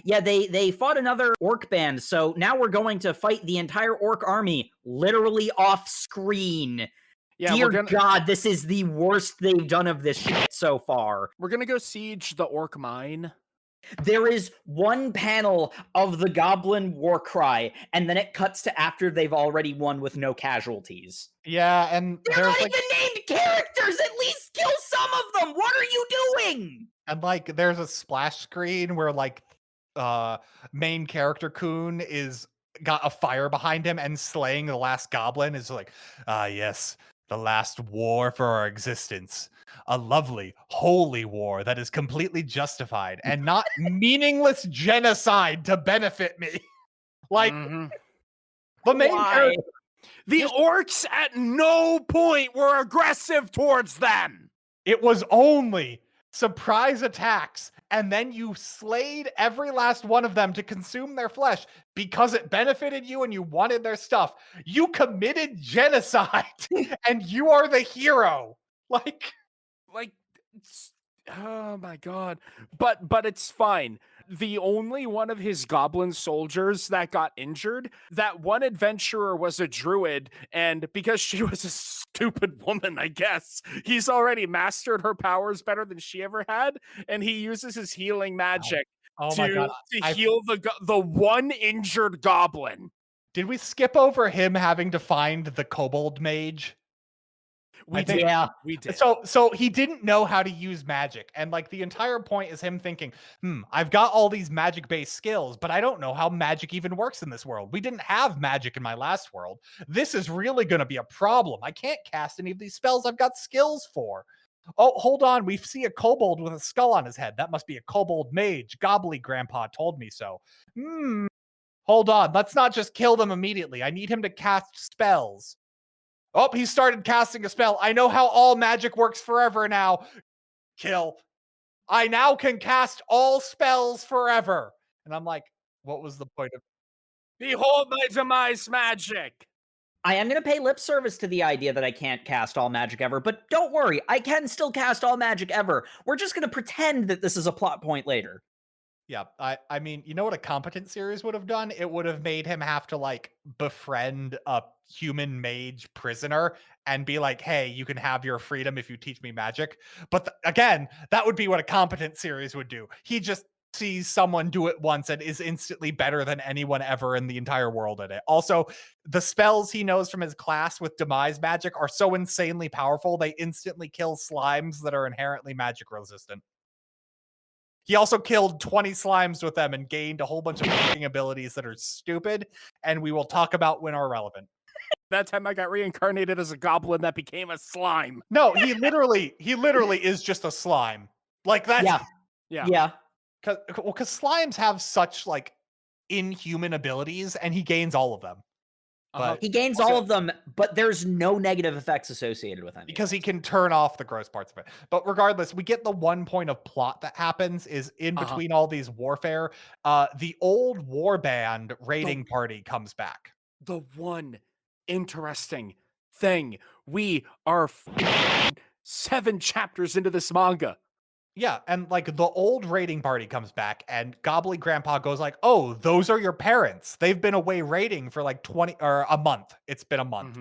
Yeah, they fought another orc band, so now we're going to fight the entire orc army literally off screen. Yeah, Dear God, this is the worst they've done of this shit so far. we're gonna go siege the orc mine. There is one panel of the goblin war cry, and then it cuts to after they've already won with no casualties. Yeah, and They're there's not like, even named characters! At least kill some of them! What are you doing? and like there's a splash screen where like main character Kun is got a fire behind him and slaying the last goblin is like, yes, the last war for our existence. A lovely, holy war that is completely justified and not meaningless genocide to benefit me. Like Mhm. the main Why? character. The orcs at no point were aggressive towards them. It was only surprise attacks, and then you slayed every last one of them to consume their flesh because it benefited you and you wanted their stuff. You committed genocide, and you are the hero. Like, Oh my god. But it's fine. The only one of his goblin soldiers that got injured, that one adventurer was a druid, and because she was a stupid woman, I guess, he's already mastered her powers better than she ever had, and he uses his healing magic oh my god, to heal the one injured goblin. did we skip over him having to find the kobold mage? We think- did. Yeah. We did. So he didn't know how to use magic, and like the entire point is him thinking, I've got all these magic based skills, but I don't know how magic even works in this world. We didn't have magic in my last world. This is really going to be a problem. I can't cast any of these spells I've got skills for. Oh, hold on, we see a kobold with a skull on his head. That must be a kobold mage. Gobbly grandpa told me so. Hold on, let's not just kill them immediately. I need him to cast spells. Oh, he started casting a spell. I know how all magic works forever now. Kill. I now can cast all spells forever. And I'm like, what was the point of... Behold my demise magic. I am going to pay lip service to the idea that I can't cast all magic ever, but don't worry, I can still cast all magic ever. We're just going to pretend that this is a plot point later. Yeah, I mean, you know what a competent series would have done? It would have made him have to like befriend a human mage prisoner and be like, hey, you can have your freedom if you teach me magic. But again, that would be what a competent series would do. He just sees someone do it once and is instantly better than anyone ever in the entire world at it. Also, the spells he knows from his class with demise magic are so insanely powerful, they instantly kill slimes that are inherently magic resistant. He also killed 20 slimes with them and gained a whole bunch of fucking abilities that are stupid, and we will talk about when are relevant. That time I got reincarnated as a goblin that became a slime. No, he literally is just a slime. Like that's Yeah. because slimes have such like inhuman abilities, and he gains all of them. But He gains all of them, but there's no negative effects associated with any. Because he can turn off the gross parts of it. But regardless, we get the one point of plot that happens is in between all these warfare. The old war band raiding party comes back. The one interesting thing, we are 7 chapters into this manga. Yeah, and like the old raiding party comes back, and Gobbly Grandpa goes like, "Oh, those are your parents. They've been away raiding for like 20 or a month. It's been a month."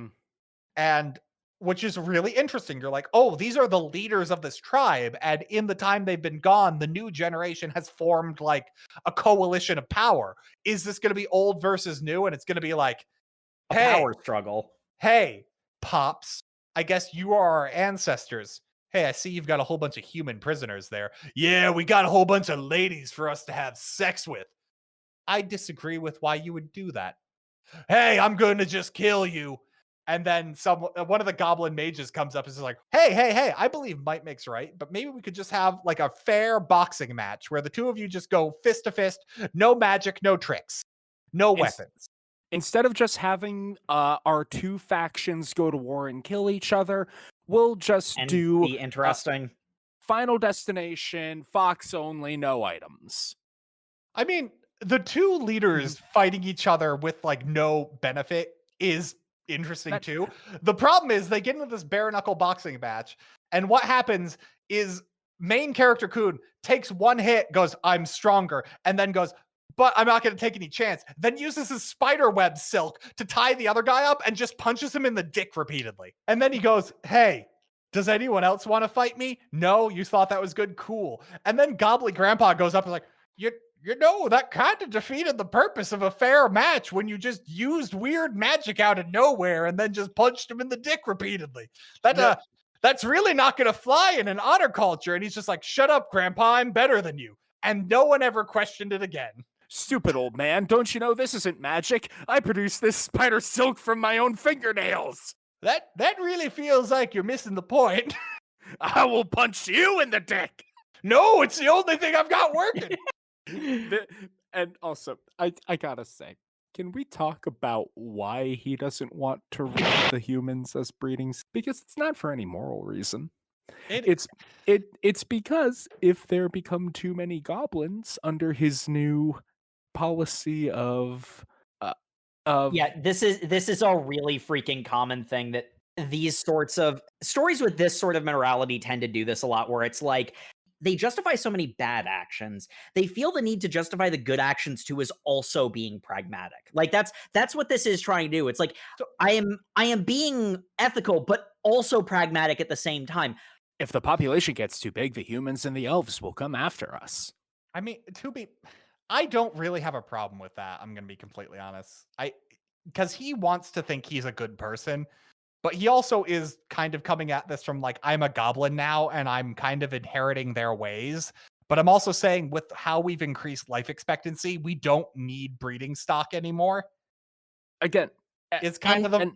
And which is really interesting. You're like, "Oh, these are the leaders of this tribe, and in the time they've been gone, the new generation has formed like a coalition of power. Is this going to be old versus new?" And it's going to be like, A "Hey, power struggle. hey, Pops, I guess you are our ancestors. Hey, I see you've got a whole bunch of human prisoners there. Yeah, we got a whole bunch of ladies for us to have sex with." I disagree with why you would do that. Hey, I'm going to just kill you. And then one of the goblin mages comes up and is like, hey, I believe might makes right, but maybe we could just have like a fair boxing match where the two of you just go fist to fist, no magic, no tricks, no weapons. Instead of just having our 2 factions go to war and kill each other, we'll just do be interesting. Final Destination, Fox only, no items. I mean, the 2 leaders fighting each other with like no benefit is interesting too. The problem is they get into this bare knuckle boxing match, and what happens is main character Kun takes one hit, goes, I'm stronger, and then goes, but I'm not going to take any chance. Then uses his spider web silk to tie the other guy up and just punches him in the dick repeatedly. And then he goes, hey, does anyone else want to fight me? No, you thought that was good? Cool. And then Goblin Grandpa goes up and like, you know, that kind of defeated the purpose of a fair match when you just used weird magic out of nowhere and then just punched him in the dick repeatedly. That's really not going to fly in an honor culture. And he's just like, shut up, Grandpa, I'm better than you. And no one ever questioned it again. Stupid old man, don't you know this isn't magic? I produced this spider silk from my own fingernails. That really feels like you're missing the point. I will punch you in the dick. No, it's the only thing I've got working. And also, I gotta say, can we talk about why he doesn't want to read the humans as breedings? Because it's not for any moral reason. It's because if there become too many goblins under his new policy of this is a really freaking common thing that these sorts of stories with this sort of morality tend to do this a lot, where it's like they justify so many bad actions. They feel the need to justify the good actions too as also being pragmatic. Like that's what this is trying to do. It's like I am being ethical, but also pragmatic at the same time. If the population gets too big, the humans and the elves will come after us. I mean, I don't really have a problem with that. I'm going to be completely honest. Because he wants to think he's a good person, but he also is kind of coming at this from like, I'm a goblin now and I'm kind of inheriting their ways. But I'm also saying with how we've increased life expectancy, we don't need breeding stock anymore. Again, it's kind of the...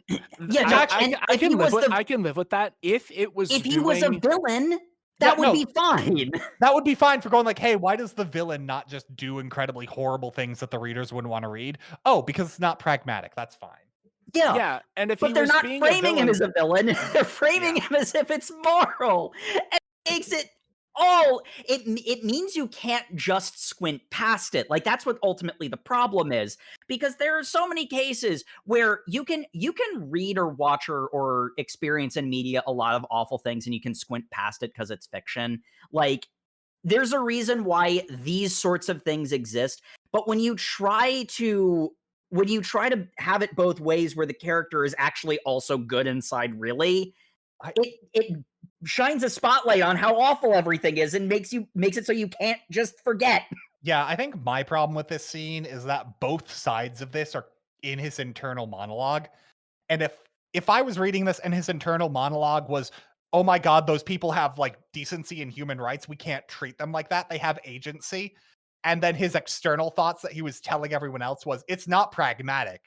I can live with that if he was a villain. That would be fine. That would be fine for going like, hey, why does the villain not just do incredibly horrible things that the readers wouldn't want to read? Oh, because it's not pragmatic. That's fine. Yeah. And but they're not framing him as a villain. They're framing him as if it's moral. And it makes it it means you can't just squint past it. Like that's what ultimately the problem is, because there are so many cases where you can read or watch or experience in media a lot of awful things and you can squint past it because it's fiction. Like there's a reason why these sorts of things exist, but when you try to have it both ways where the character is actually also good inside, really, it shines a spotlight on how awful everything is and makes it so you can't just forget. Yeah, I think my problem with this scene is that both sides of this are in his internal monologue. And if I was reading this and his internal monologue was, oh my God, those people have like decency and human rights, we can't treat them like that, they have agency. And then his external thoughts that he was telling everyone else was, it's not pragmatic.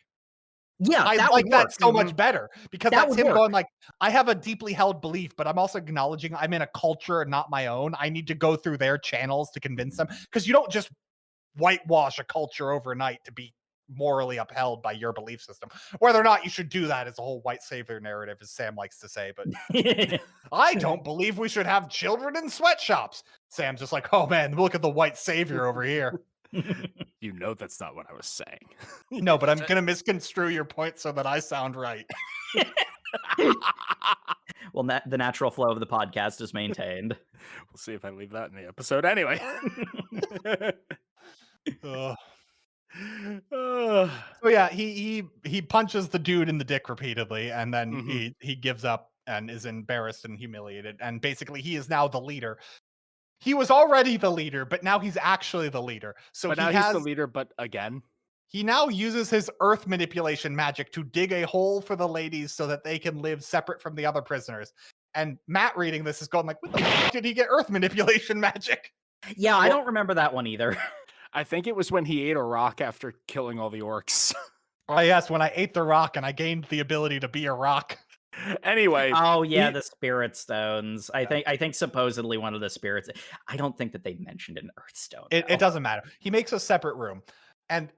Yeah, I like that so much better, because that's him going like, I have a deeply held belief, but I'm also acknowledging I'm in a culture and not my own. I need to go through their channels to convince them, because you don't just whitewash a culture overnight to be morally upheld by your belief system. Whether or not you should do that is a whole white savior narrative, as Sam likes to say, but I don't believe we should have children in sweatshops. Sam's just like, oh man, look at the white savior over here. You know that's not what I was saying. No, but I'm going to misconstrue your point so that I sound right. Well, the natural flow of the podcast is maintained. We'll see if I leave that in the episode anyway. So yeah, he punches the dude in the dick repeatedly, and then he gives up and is embarrassed and humiliated. And basically he is now the leader. He was already the leader, but now he's actually the leader. So but now he's the leader, but again. He now uses his earth manipulation magic to dig a hole for the ladies so that they can live separate from the other prisoners. And Matt reading this is going like, what the fuck did he get earth manipulation magic? Yeah, I don't remember that one either. I think it was when he ate a rock after killing all the orcs. Oh yes, when I ate the rock and I gained the ability to be a rock. Anyway. Oh yeah, the spirit stones. I think supposedly one of the spirits. I don't think that they mentioned an earth stone. It doesn't matter. He makes a separate room, and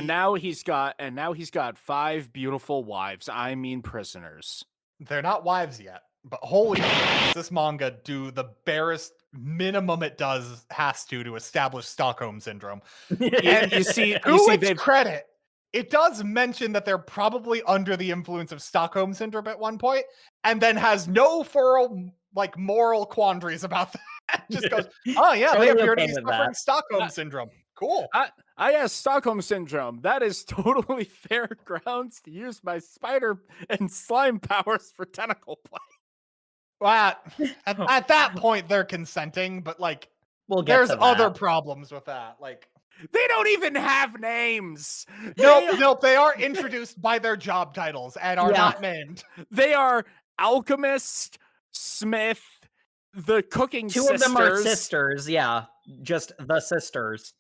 now he's got 5 beautiful wives. I mean prisoners. They're not wives yet, but holy does this manga do the barest minimum it has to establish Stockholm syndrome. And you see credit. it does mention that they're probably under the influence of Stockholm Syndrome at one point, and then has no moral quandaries about that. Just goes, oh yeah, they Totally appear to okay be with suffering that. Stockholm Syndrome. Cool. I have Stockholm Syndrome. That is totally fair grounds to use my spider and slime powers for tentacle play. Well, at that point, they're consenting, but like, We'll get there's to other that. problems with that. Like, They don't even have names. nope, they are introduced by their job titles and are Yeah. not named. They are alchemist, smith, the cooking Two sisters, of them are sisters, yeah. Just the sisters.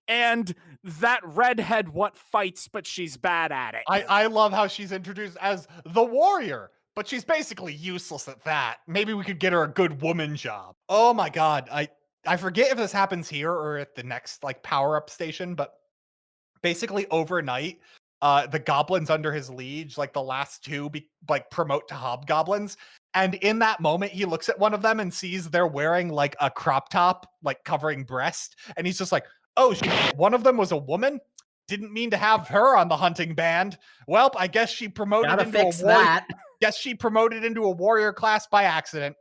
and that redhead what fights, but she's bad at it. I love how she's introduced as the warrior, but she's basically useless at that. Maybe we could get her a good woman job. Oh my god, I forget if this happens here or at the next like power-up station, but basically overnight, the goblins under his liege, like the last two, promote to hobgoblins. And in that moment, he looks at one of them and sees they're wearing like a crop top, like covering breast, and he's just like, "Oh, one of them was a woman. Didn't mean to have her on the hunting band. Well, I guess she promoted Gotta into fix a warrior. that. Guess she promoted into a warrior class by accident.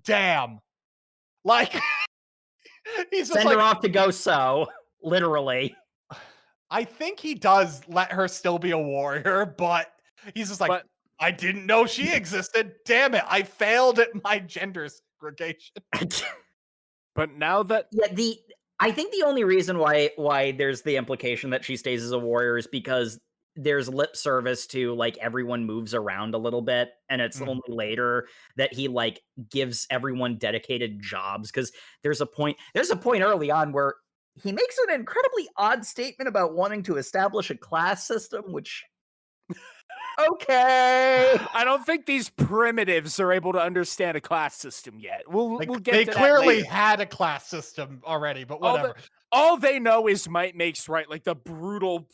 Damn." Like, he's just Send like, her off to go sew. Literally. I think he does let her still be a warrior, but he's just like, But I didn't know she existed. Damn it. I failed at my gender segregation. but now that Yeah, I think the only reason why there's the implication that she stays as a warrior is because there's lip service to like everyone moves around a little bit, and it's only later that he like gives everyone dedicated jobs, because there's a point early on where he makes an incredibly odd statement about wanting to establish a class system, which okay. I don't think these primitives are able to understand a class system yet. We'll get They to that clearly later. had a class system already, but whatever. All they know is might makes right, like the brutal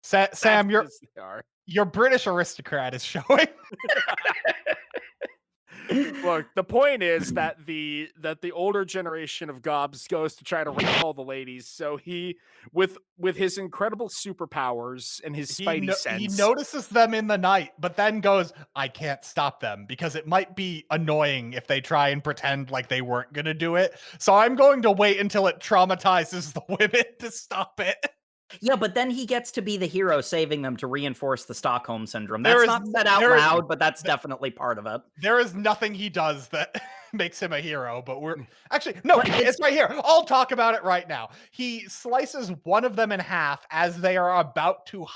Sam, savages they are. your British aristocrat is showing. Look, the point is that the older generation of gobs goes to try to rape all the ladies. So he, with his incredible superpowers and his spidey sense, he notices them in the night, but then goes, I can't stop them because it might be annoying if they try and pretend like they weren't going to do it. So I'm going to wait until it traumatizes the women to stop it. Yeah, but then he gets to be the hero saving them to reinforce the Stockholm Syndrome. That's not said out loud, but that's definitely part of it. There is nothing he does that makes him a hero, but we're actually, no, it's right here. I'll talk about it right now. He slices one of them in half as they are about to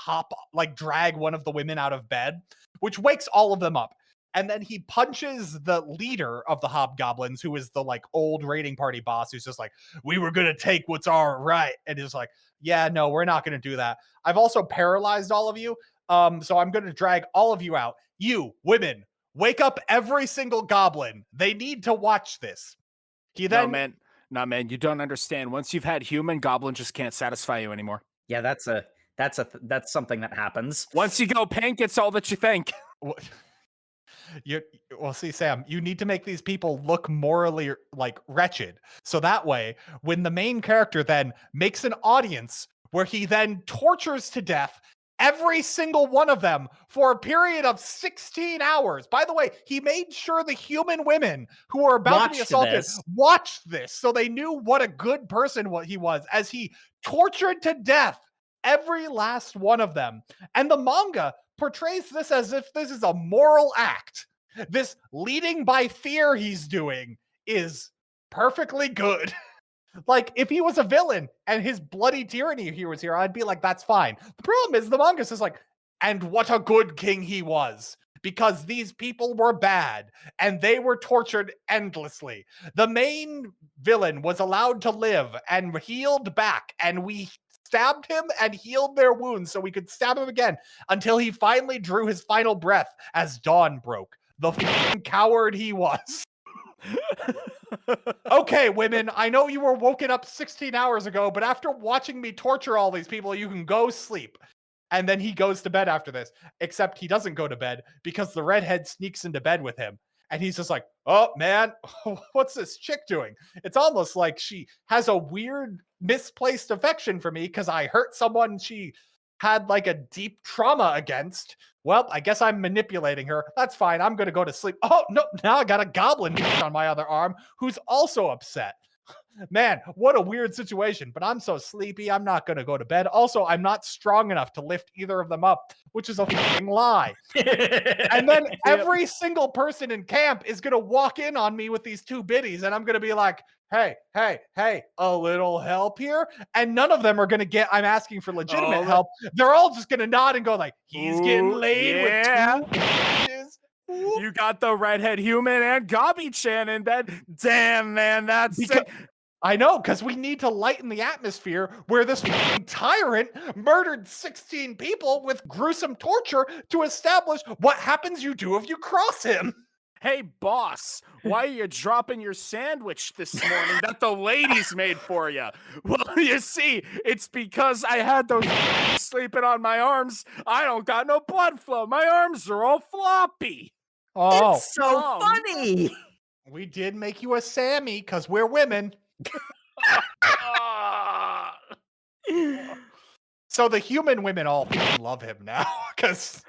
drag one of the women out of bed, which wakes all of them up. And then he punches the leader of the hobgoblins, who is the like old raiding party boss, who's just like, we were going to take what's our right. And is like, yeah, no, we're not going to do that. I've also paralyzed all of you. So I'm going to drag all of you out. You, women, wake up every single goblin. They need to watch this. No, man, you don't understand. Once you've had human, goblin just can't satisfy you anymore. Yeah, that's something that happens. Once you go pink, it's all that you think. Well, see, Sam, you need to make these people look morally like wretched. So that way, when the main character then makes an audience where he then tortures to death every single one of them for a period of 16 hours. By the way, he made sure the human women who were about to be assaulted watched this, so they knew what a good person he was, as he tortured to death every last one of them. And the manga portrays this as if this is a moral act. This leading by fear he's doing is perfectly good. Like, if he was a villain and his bloody tyranny here was here, I'd be like, that's fine. The problem is the manga says like, and what a good king he was, because these people were bad and they were tortured endlessly. The main villain was allowed to live and healed back, and we stabbed him and healed their wounds so we could stab him again until he finally drew his final breath as dawn broke. The f***ing coward he was. Okay, women, I know you were woken up 16 hours ago, but after watching me torture all these people, you can go sleep. And then he goes to bed after this, except he doesn't go to bed because the redhead sneaks into bed with him. And he's just like, oh, man, what's this chick doing? It's almost like she has a weird misplaced affection for me because I hurt someone she had like a deep trauma against. Well, I guess I'm manipulating her. That's fine. I'm going to go to sleep. Oh, no, now I got a goblin on my other arm who's also upset. Man, what a weird situation, but I'm so sleepy, I'm not going to go to bed. Also, I'm not strong enough to lift either of them up, which is a fucking lie. And then every single person in camp is going to walk in on me with these two biddies, and I'm going to be like, hey, a little help here? And none of them are going to get, I'm asking for legitimate help. They're all just going to nod and go like, he's getting laid with two bitches. You got the redhead human and Gobby-chan in bed. Damn, man, that's sick. I know, because we need to lighten the atmosphere where this tyrant murdered 16 people with gruesome torture to establish what happens you do if you cross him. Hey, boss, why are you dropping your sandwich this morning that the ladies made for you? Well, you see, it's because I had those sleeping on my arms. I don't got no blood flow. My arms are all floppy. Oh, it's so funny. We did make you a Sammy because we're women. So the human women all love him now because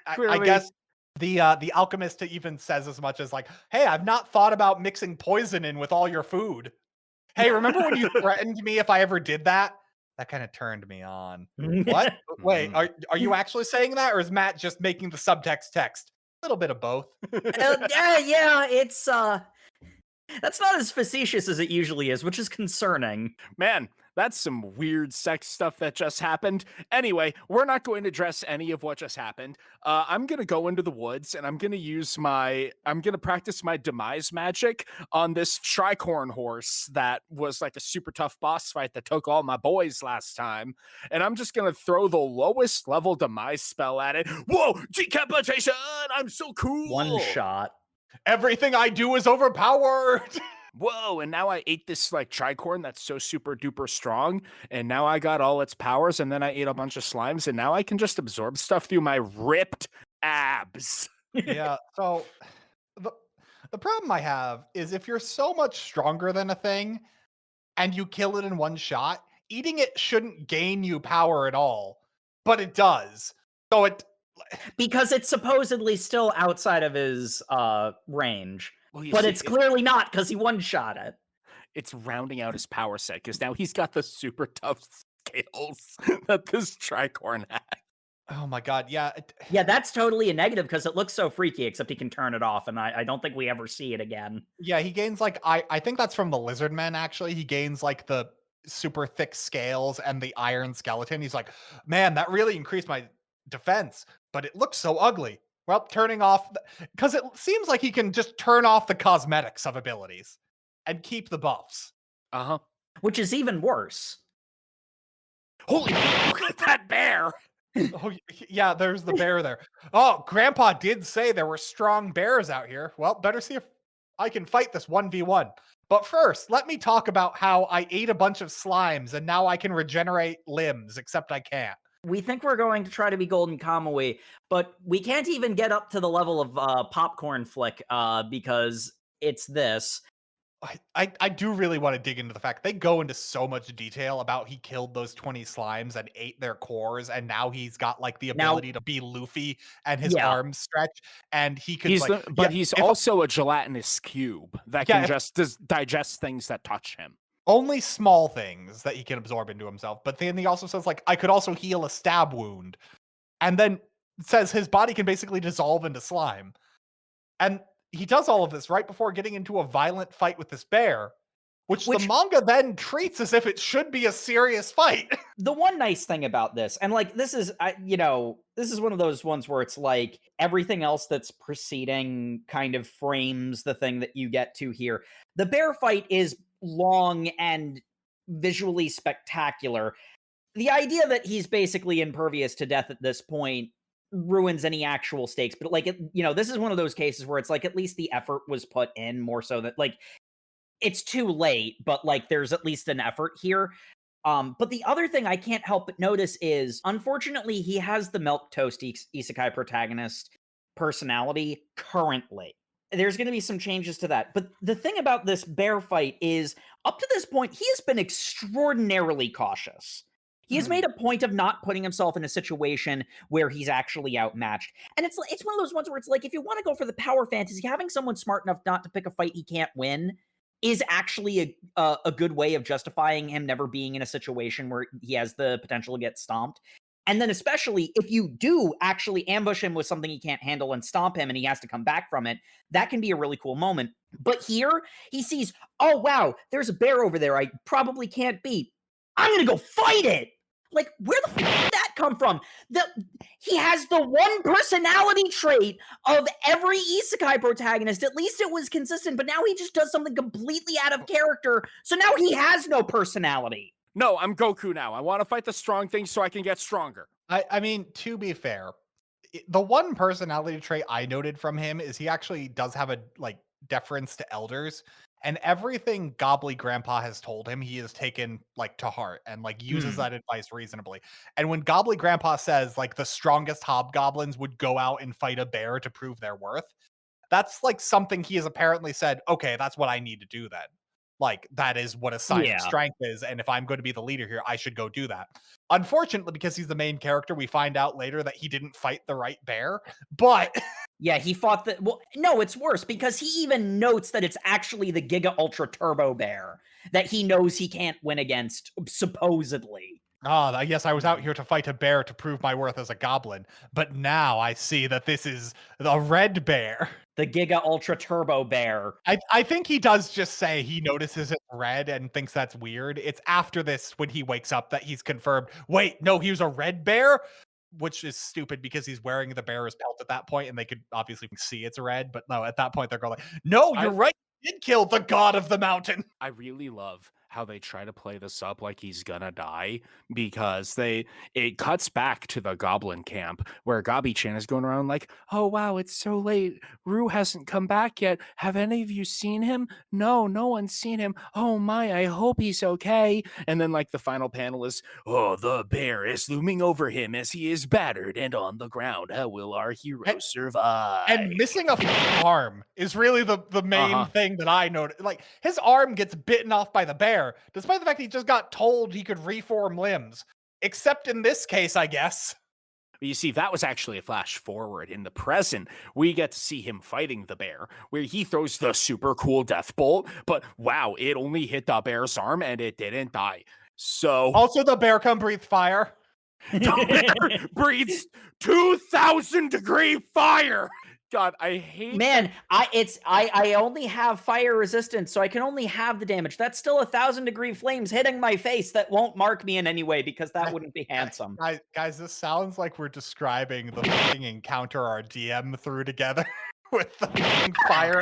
I guess the alchemist even says as much as like, hey, I've not thought about mixing poison in with all your food. Hey, remember when you threatened me if I ever did that? That kind of turned me on. What? Wait, are you actually saying that, or is Matt just making the subtext text? A little bit of both. Yeah, it's that's not as facetious as it usually is, which is concerning. Man, that's some weird sex stuff that just happened. Anyway, we're not going to address any of what just happened. I'm going to go into the woods and I'm going to practice my demise magic on this tricorn horse that was like a super tough boss fight that took all my boys last time. And I'm just going to throw the lowest level demise spell at it. Whoa, decapitation! I'm so cool! One shot. Everything I do is overpowered. Whoa, and now I ate this like tricorn that's so super duper strong, and now I got all its powers, and then I ate a bunch of slimes, and now I can just absorb stuff through my ripped abs. Yeah, so the problem I have is if you're so much stronger than a thing and you kill it in one shot, eating it shouldn't gain you power at all, but it does. So because it's supposedly still outside of his range. Well, but it's clearly not because he one-shot it. It's rounding out his power set because now he's got the super tough scales that this tricorn has. Oh my god, yeah. Yeah, that's totally a negative because it looks so freaky, except he can turn it off, and I don't think we ever see it again. Yeah, he gains like, I think that's from the lizard men, actually. He gains like the super thick scales and the iron skeleton. He's like, man, that really increased my defense, but it looks so ugly. Well, turning off, because it seems like he can just turn off the cosmetics of abilities and keep the buffs. Uh-huh. Which is even worse. Holy, look at that bear! Oh, yeah, there's the bear there. Oh, Grandpa did say there were strong bears out here. Well, better see if I can fight this 1v1. But first, let me talk about how I ate a bunch of slimes and now I can regenerate limbs, except I can't. We think we're going to try to be Golden Kamui, but we can't even get up to the level of Popcorn Flick because it's this. I do really want to dig into the fact they go into so much detail about he killed those 20 slimes and ate their cores, and now he's got like the ability to be Luffy and his arms stretch, and he could. He's also a gelatinous cube that can just digest things that touch him. Only small things that he can absorb into himself. But then he also says, like, I could also heal a stab wound. And then says his body can basically dissolve into slime. And he does all of this right before getting into a violent fight with this bear, which the manga then treats as if it should be a serious fight. The one nice thing about this, and like this is, this is one of those ones where it's like everything else that's preceding kind of frames the thing that you get to here. The bear fight is long and visually spectacular. The idea that he's basically impervious to death at this point ruins any actual stakes, but like this is one of those cases where it's like at least the effort was put in, more so that like it's too late, but like there's at least an effort here. But the other thing I can't help but notice is, unfortunately, he has the milquetoast isekai protagonist personality currently. There's going to be some changes to that. But the thing about this bear fight is, up to this point, he has been extraordinarily cautious. He has made a point of not putting himself in a situation where he's actually outmatched. And it's one of those ones where it's like, if you want to go for the power fantasy, having someone smart enough not to pick a fight he can't win is actually a good way of justifying him never being in a situation where he has the potential to get stomped. And then especially if you do actually ambush him with something he can't handle and stomp him and he has to come back from it, that can be a really cool moment. But here, he sees, oh wow, there's a bear over there I probably can't beat. I'm gonna go fight it! Like, where the fuck did that come from? He has the one personality trait of every isekai protagonist. At least it was consistent, but now he just does something completely out of character, so now he has no personality. No, I'm Goku now. I want to fight the strong thing so I can get stronger. I mean, to be fair, the one personality trait I noted from him is he actually does have a deference to elders, and everything Gobbly Grandpa has told him, he has taken to heart and uses that advice reasonably. And when Gobbly Grandpa says the strongest hobgoblins would go out and fight a bear to prove their worth, that's something he has apparently said, okay, that's what I need to do then. That is what a sign of strength is, and if I'm going to be the leader here, I should go do that. Unfortunately, because he's the main character, we find out later that he didn't fight the right bear, but... Yeah, he fought the... Well, no, it's worse, because he even notes that it's actually the Giga Ultra Turbo Bear that he knows he can't win against, supposedly. I guess I was out here to fight a bear to prove my worth as a goblin, but now I see that this is the red bear. The Giga Ultra Turbo Bear. I think he does just say he notices it's red and thinks that's weird. It's after this, when he wakes up, that he's confirmed, wait, no, he was a red bear? Which is stupid because he's wearing the bear's pelt at that point, and they could obviously see it's red, but no, at that point they're going no, you're right, he did kill the god of the mountain. I really love how they try to play this up like he's gonna die, because it cuts back to the goblin camp where Gabi-chan is going around like, oh wow, it's so late, Rue hasn't come back yet, have any of you seen him? No one's seen him. Oh my, I hope he's okay. And then the final panel is, oh, the bear is looming over him as he is battered and on the ground. How will our hero survive? And missing a arm is really the main thing that I noticed. His arm gets bitten off by the bear, despite the fact he just got told he could reform limbs. Except in this case, I guess. You see, that was actually a flash forward. In the present, we get to see him fighting the bear, where he throws the super cool death bolt, but wow, it only hit the bear's arm and it didn't die. So also, the bear can breathe fire. The bear breathes 2,000-degree fire. God, I hate. Man, I only have fire resistance, so I can only have the damage. That's still 1,000-degree flames hitting my face that won't mark me in any way, because that wouldn't be handsome. Guys, this sounds like we're describing the encounter our DM threw together with the fire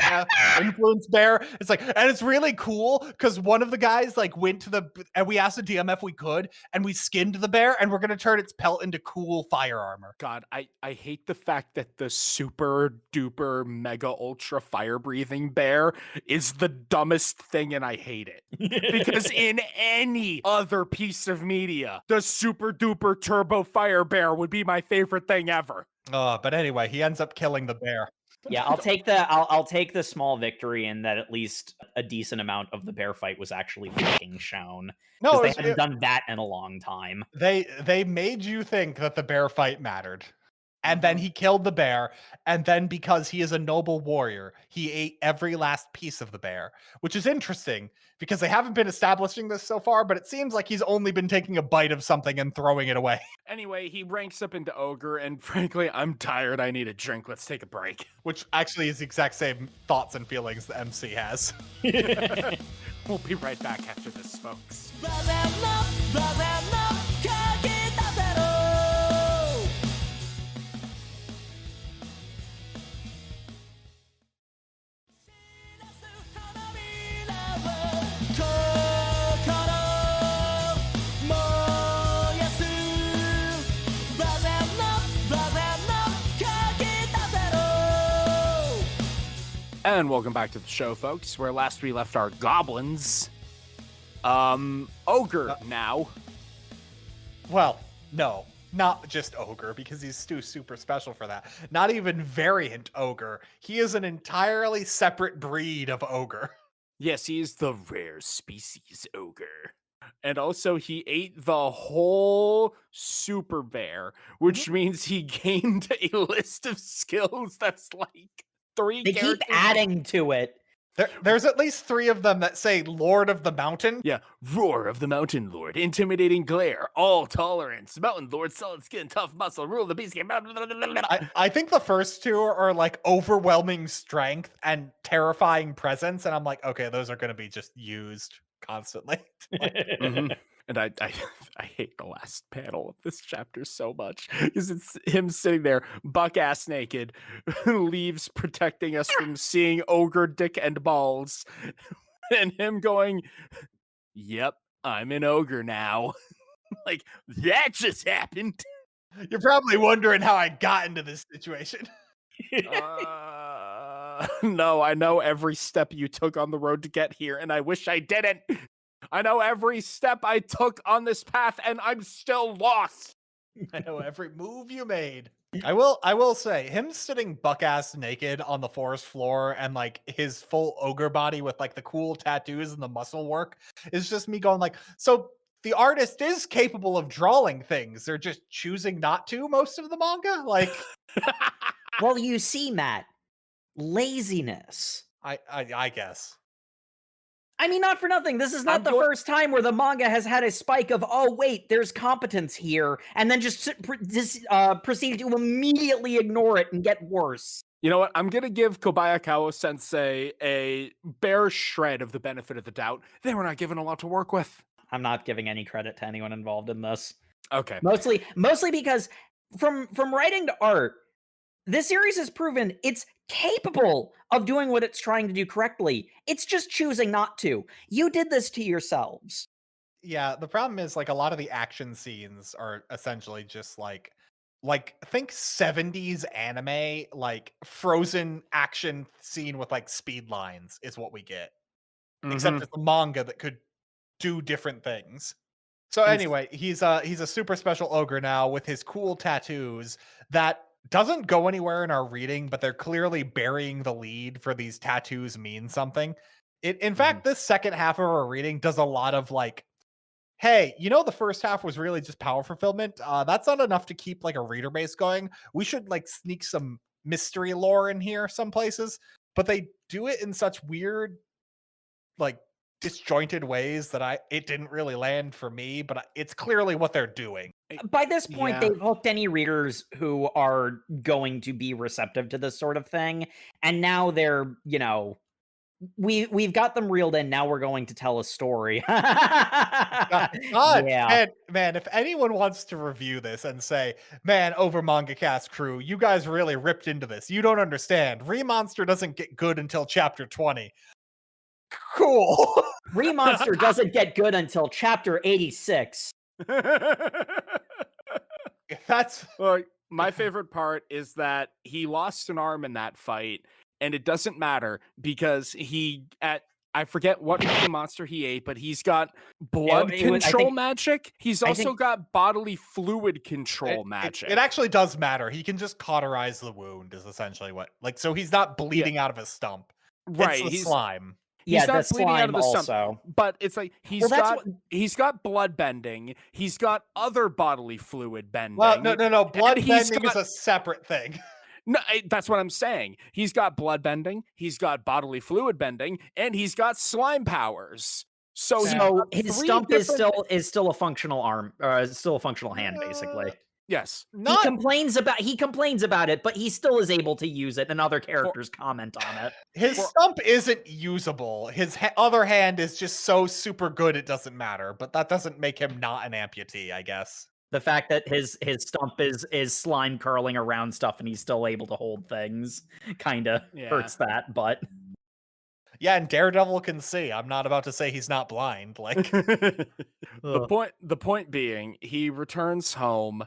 influence bear. It's and it's really cool because one of the guys went to and we asked the DM if we could, and we skinned the bear, and we're gonna turn its pelt into cool fire armor. God, I hate the fact that the super duper mega ultra fire breathing bear is the dumbest thing, and I hate it. Because in any other piece of media, the super duper turbo fire bear would be my favorite thing ever. But anyway, he ends up killing the bear. Yeah, I'll take the small victory in that at least a decent amount of the bear fight was actually fucking shown. No, they hadn't done that in a long time. They made you think that the bear fight mattered. And then he killed the bear, and then because he is a noble warrior, he ate every last piece of the bear, which is interesting because they haven't been establishing this so far, but it seems like he's only been taking a bite of something and throwing it away. Anyway, he ranks up into ogre, and frankly, I'm tired. I need a drink. Let's take a break. Which actually is the exact same thoughts and feelings the MC has. We'll be right back after this, folks. And welcome back to the show, folks, where last we left our goblins. Ogre now. Well, no, not just ogre, because he's too super special for that. Not even variant ogre. He is an entirely separate breed of ogre. Yes, he is the rare species ogre. And also, he ate the whole super bear, which means he gained a list of skills that's like 3 They keep characters. adding to it. There's at least 3 of them that say Lord of the Mountain. Yeah, Roar of the Mountain Lord, Intimidating Glare, All Tolerance, Mountain Lord, Solid Skin, Tough Muscle, Rule the Beast Game. I think the first 2 are like overwhelming strength and terrifying presence, and I'm like, okay, those are going to be just used constantly. Like, And I I hate the last panel of this chapter so much because it's him sitting there, buck ass naked, leaves protecting us from seeing ogre dick and balls, and him going, "Yep, I'm an ogre now." Like that just happened. you're probably wondering how I got into this situation. No, I know every step you took on the road to get here, and I wish I didn't. I know every step I took on this path, and I'm still lost. I know every move you made. I will say, him sitting buck ass naked on the forest floor and like his full ogre body with like the cool tattoos and the muscle work is just me going like, so the artist is capable of drawing things. They're just choosing not to most of the manga. Like, Well, you see, Matt, laziness. I guess. I mean, not for nothing. This is not I'm the first time where the manga has had a spike of, oh, wait, there's competence here, and then just proceed to immediately ignore it and get worse. You know what? I'm going to give Kobayakawa Sensei a bare shred of the benefit of the doubt. They were not given a lot to work with. I'm not giving any credit to anyone involved in this. Okay. Mostly because from writing to art, this series has proven it's capable of doing what it's trying to do correctly. It's just choosing not to. You did this to yourselves. Yeah, the problem is like a lot of the action scenes are essentially just like think 70s anime, like frozen action scene with like speed lines is what we get. Except it's a manga that could do different things. So anyway, he's a super special ogre now with his cool tattoos that doesn't go anywhere in our reading, but they're clearly burying the lead for these tattoos mean something. In fact, this second half of our reading does a lot of like, hey, you know, the first half was really just power fulfillment. That's not enough to keep like a reader base going. We should like sneak some mystery lore in here some places, but they do it in such weird, like disjointed ways that it didn't really land for me, but it's clearly what they're doing. By this point, Yeah. they've hooked any readers who are going to be receptive to this sort of thing, and now they're, you know, we've got them reeled in. Now we're going to tell a story. God, Yeah. man, if anyone wants to review this and say, man, over Manga Cast crew, you guys really ripped into this. You don't understand. Remonster doesn't get good until chapter 20. Cool. Remonster doesn't get good until chapter 86. That's Well, my favorite part is that he lost an arm in that fight, and it doesn't matter because I forget what monster he ate, but he's got blood control magic. He's also got bodily fluid control magic. It actually does matter. He can just cauterize the wound is essentially what, like, so he's not bleeding out of his stump. Right. It's the slime. He's not the bleeding out of the slime stump, but it's like he's got blood bending. He's got other bodily fluid bending. Well, no. Blood bending is a separate thing. No, that's what I'm saying. He's got blood bending, he's got bodily fluid bending, and he's got slime powers. So his stump is still a functional arm, or still a functional hand, basically. Yes. He complains about it, but he still is able to use it, and other characters comment on it. His stump isn't usable. His other hand is just so super good it doesn't matter, but that doesn't make him not an amputee, I guess. The fact that his stump is slime curling around stuff and he's still able to hold things kind of hurts that, but yeah, and Daredevil can see. I'm not about to say he's not blind. Like the point being, he returns home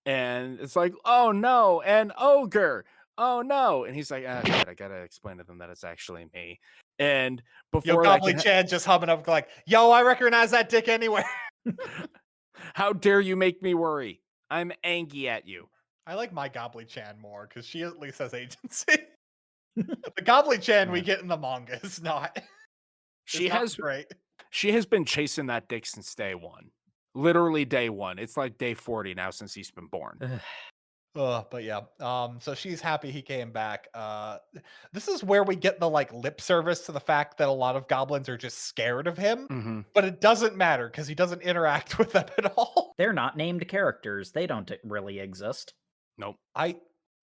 and it's like, oh no, an ogre. Oh no. And he's like, God, I gotta explain to them that it's actually me. And before Goblin Chan just humming up like, yo, I recognize that dick anywhere. How dare you make me worry? I'm angry at you. I like my Goblin Chan more because she at least has agency. The Goblin Chan we get in the manga is not. She has great. She has been chasing that dick since day one. Literally day one. It's like day 40 now since he's been born. But yeah, so she's happy he came back. This is where we get the like lip service to the fact that a lot of goblins are just scared of him, Mhm. but it doesn't matter because he doesn't interact with them at all. They're not named characters. They don't really exist. Nope.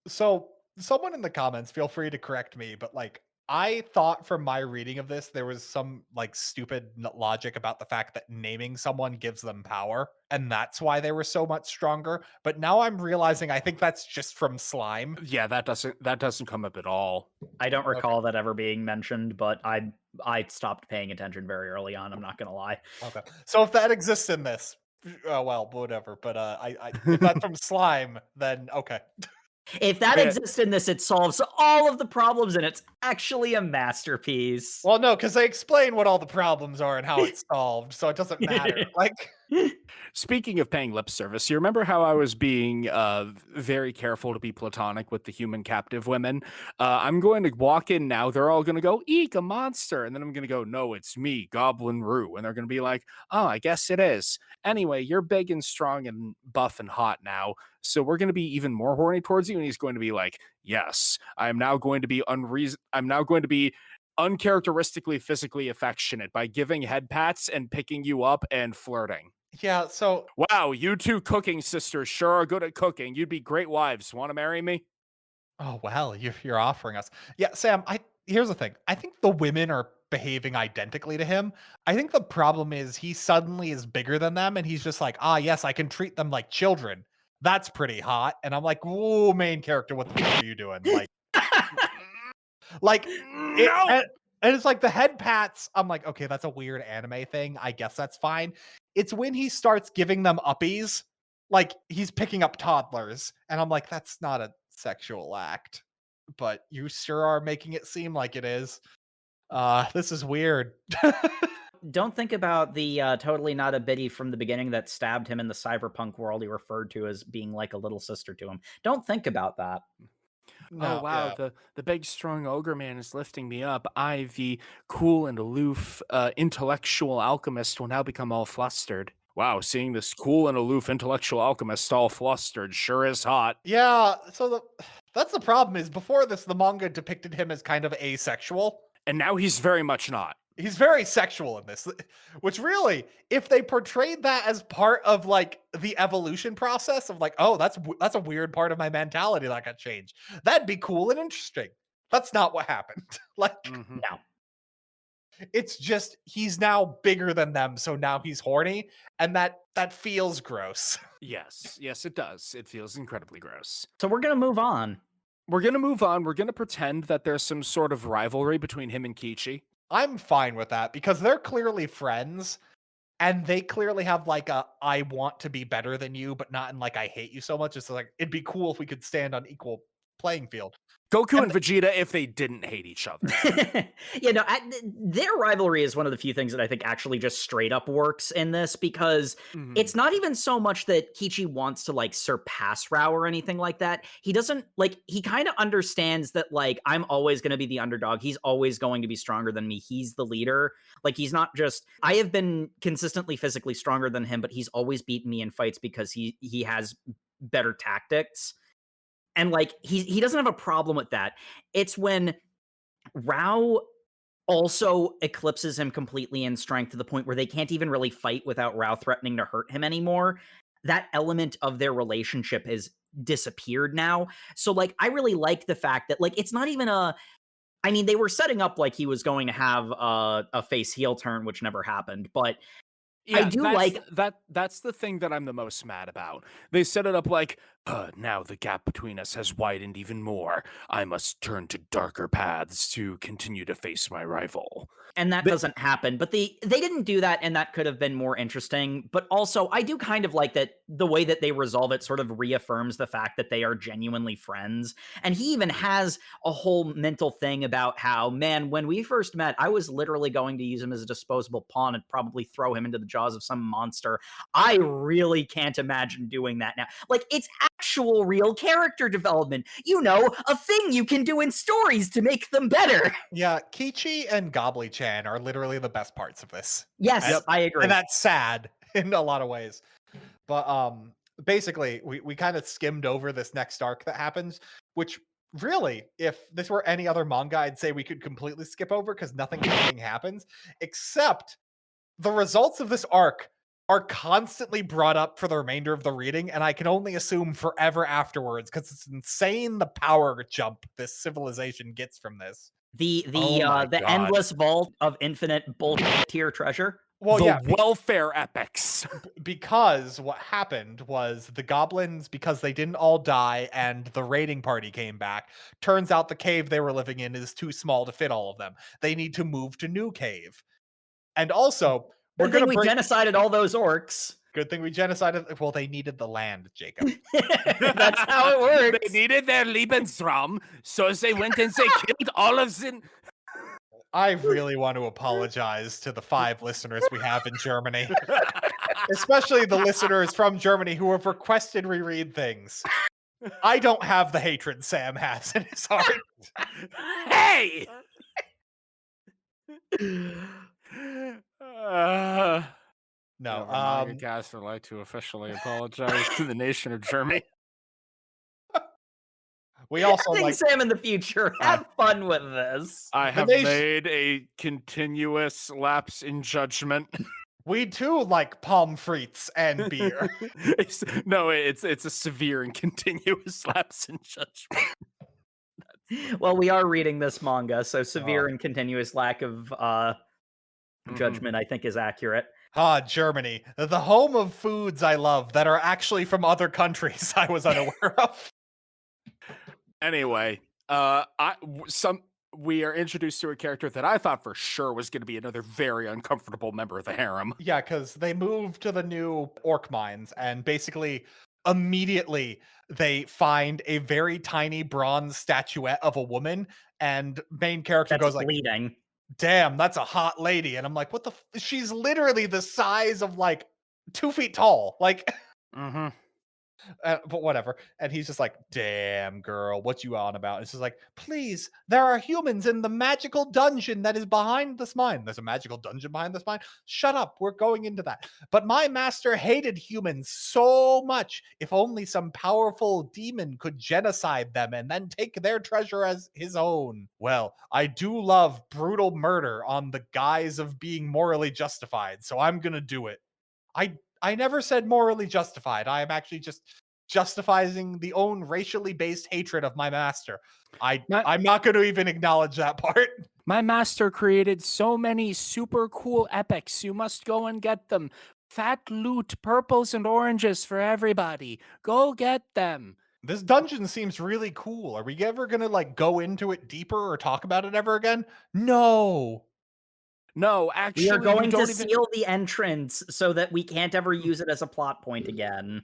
So someone in the comments, feel free to correct me, but like I thought from my reading of this, there was some like stupid logic about the fact that naming someone gives them power, and that's why they were so much stronger. But now I'm realizing I think that's just from slime. Yeah, that doesn't come up at all. I don't Okay. recall that ever being mentioned, but I stopped paying attention very early on. I'm not gonna lie. Okay. So if that exists in this, well, whatever. But I if that's from slime, then okay. If that Yeah. exists in this, it solves all of the problems, and it's actually a masterpiece. Well, no, because they explain what all the problems are and how it's solved, so it doesn't matter. Like, Speaking of paying lip service, you remember how I was being very careful to be platonic with the human captive women? I'm going to walk in now. They're all going to go, eek, a monster. And then I'm going to go, no, it's me, Goblin Roo. And they're going to be like, oh, I guess it is. Anyway, you're big and strong and buff and hot now. So we're going to be even more horny towards you. And he's going to be like, yes, I'm now going to be uncharacteristically physically affectionate by giving head pats and picking you up and flirting. yeah, so Wow, you two cooking sisters sure are good at cooking. You'd be great wives. Want to marry me? oh well, you're offering us. Yeah, Sam, here's the thing. I think the women are behaving identically to him. I think the problem is he suddenly is bigger than them and he's just like, "Ah, yes, I can treat them like children. That's pretty hot." And I'm like, "Whoa, main character, what the fuck are you doing?" Like it, No. and it's like the head pats. I'm like, okay, that's a weird anime thing. I guess that's fine. It's when he starts giving them uppies, like he's picking up toddlers, and I'm like, that's not a sexual act, but you sure are making it seem like it is. This is weird. Don't think about the totally not a biddy from the beginning that stabbed him in the cyberpunk world he referred to as being like a little sister to him. Don't think about that. Oh No, wow, yeah. the big strong ogre man is lifting me up. I, the cool and aloof intellectual alchemist, will now become all flustered. Wow, seeing this cool and aloof intellectual alchemist all flustered sure is hot. Yeah, so that's the problem is before this, the manga depicted him as kind of asexual. And now he's very much not. He's very sexual in this, which really, if they portrayed that as part of like the evolution process of like, oh, that's a weird part of my mentality that got changed, that'd be cool and interesting. That's not what happened. Like, Mhm. No. it's just he's now bigger than them, so now he's horny, and that feels gross. Yes, it does. It feels incredibly gross. So we're gonna move on. We're gonna move on. We're gonna pretend that there's some sort of rivalry between him and Kichi. I'm fine with that because they're clearly friends. And they clearly have like a I want to be better than you, but not in like I hate you so much. It's like it'd be cool if we could stand on equal playing field. Goku and And Vegeta if they didn't hate each other. Yeah, no, their rivalry is one of the few things that I think actually just straight up works in this because Mhm. it's not even so much that Kichi wants to like surpass Rao or anything like that. He doesn't like, he kind of understands that like I'm always going to be the underdog. He's always going to be stronger than me. He's the leader. Like he's not just, I have been consistently physically stronger than him, but he's always beaten me in fights because he has better tactics. And like he doesn't have a problem with that. It's when Rao also eclipses him completely in strength to the point where they can't even really fight without Rao threatening to hurt him anymore. That element of their relationship has disappeared now. So like I really like the fact that like it's not even I mean, they were setting up like he was going to have a face heel turn, which never happened, but I do like that's the thing that I'm the most mad about. They set it up like, now the gap between us has widened even more. I must turn to darker paths to continue to face my rival. and that But- doesn't happen. But they didn't do that, and that could have been more interesting. But also, I do kind of like that the way that they resolve it sort of reaffirms the fact that they are genuinely friends. And he even has a whole mental thing about how, man, when we first met, I was literally going to use him as a disposable pawn and probably throw him into the jaws of some monster. I really can't imagine doing that now. Like, it's actual real character development. You know, a thing you can do in stories to make them better. Yeah, Kichi and Gobli-chan are literally the best parts of this. Yes, And, I agree. and that's sad in a lot of ways. But basically, we kind of skimmed over this next arc that happens, which really, if this were any other manga, I'd say we could completely skip over because nothing happens, except the results of this arc are constantly brought up for the remainder of the reading, and I can only assume forever afterwards because it's insane the power jump this civilization gets from this. The endless vault of infinite bullshit tier treasure. Well, the yeah, welfare epics. because what happened was the goblins, because they didn't all die and the raiding party came back, turns out the cave they were living in is too small to fit all of them. They need to move to new cave. And also, Good thing we genocided all those orcs. Good thing we genocided. Well, they needed the land, Jacob. That's how it works. They needed their Lebensraum, so they went and they killed all of them. I really want to apologize to the 5 listeners we have in Germany, especially the listeners from Germany who have requested we read things. I don't have the hatred Sam has in his heart. Hey! No, Mangacast would like to officially apologize to the nation of Germany. We also like Sam in the future. Have fun with this. I have made a continuous lapse in judgment. We too like palm frites and beer. It's a severe and continuous lapse in judgment. Well, we are reading this manga, so severe and continuous lack of judgment, I think, is accurate. Germany, the home of foods I love that are actually from other countries I was unaware of. Anyway, we are introduced to a character that I thought for sure was going to be another very uncomfortable member of the harem. Yeah, because they moved to the new orc mines, and basically immediately they find a very tiny bronze statuette of a woman, and main character goes like, bleeding. Damn, that's a hot lady. And I'm like, what the? She's literally the size of like 2 feet tall. Like, but whatever. And he's just like, damn, girl, what you on about? It's just like, please, there are humans in the magical dungeon that is behind this mine. There's a magical dungeon behind this mine? Shut up, we're going into that. But my master hated humans so much. If only some powerful demon could genocide them and then take their treasure as his own. Well, I do love brutal murder on the guise of being morally justified, so I'm gonna do it. I never said morally justified. I am actually just justifying the own racially based hatred of my master. I'm not going to even acknowledge that part. My master created so many super cool epics. You must go and get them. Fat loot, purples and oranges for everybody. Go get them. This dungeon seems really cool. Are we ever going to like go into it deeper or talk about it ever again? No. No, actually, we are going to seal the entrance so that we can't ever use it as a plot point again,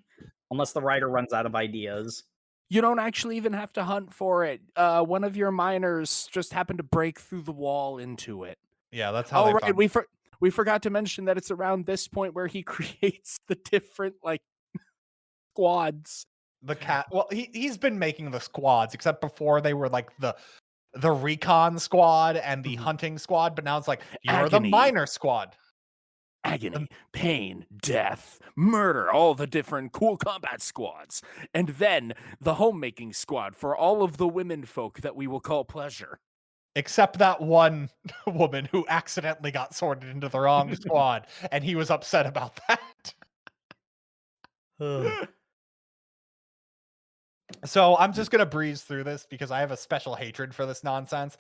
unless the writer runs out of ideas. You don't actually even have to hunt for it. One of your miners just happened to break through the wall into it. Yeah, that's how. Oh, right. We forgot to mention that it's around this point where he creates the different like squads. The cat. Well, he's been making the squads, except before they were like the recon squad and the hunting squad, but now it's like you're the miner squad. Agony, pain, death, murder, all the different cool combat squads. And then the homemaking squad for all of the women folk that we will call pleasure. Except that one woman who accidentally got sorted into the wrong squad, and he was upset about that. So I'm just going to breeze through this because I have a special hatred for this nonsense.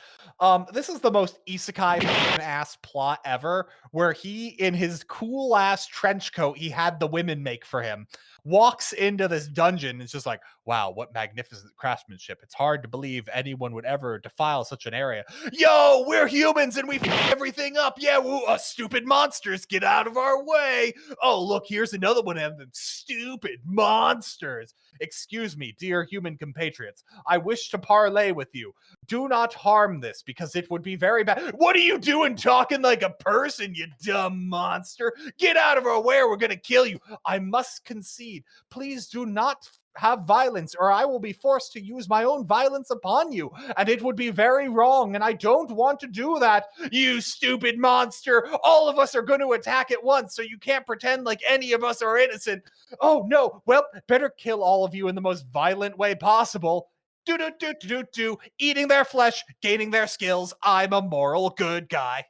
This is the most isekai ass plot ever, where he, in his cool ass trench coat he had the women make for him, walks into this dungeon and it's just like, wow, what magnificent craftsmanship. It's hard to believe anyone would ever defile such an area. Yo, we're humans and we f everything up. Yeah, stupid monsters, get out of our way. Oh, look, here's another one of them stupid monsters. Excuse me, dear human compatriots. I wish to parley with you. Do not harm this because it would be very bad. What are you doing talking like a person, you dumb monster? Get out of our way or we're going to kill you. I must concede. Please do not have violence, or I will be forced to use my own violence upon you, and it would be very wrong, and I don't want to do that. You stupid monster! All of us are going to attack at once, so you can't pretend like any of us are innocent. Oh no, well, better kill all of you in the most violent way possible. Do, eating their flesh, gaining their skills. I'm a moral good guy.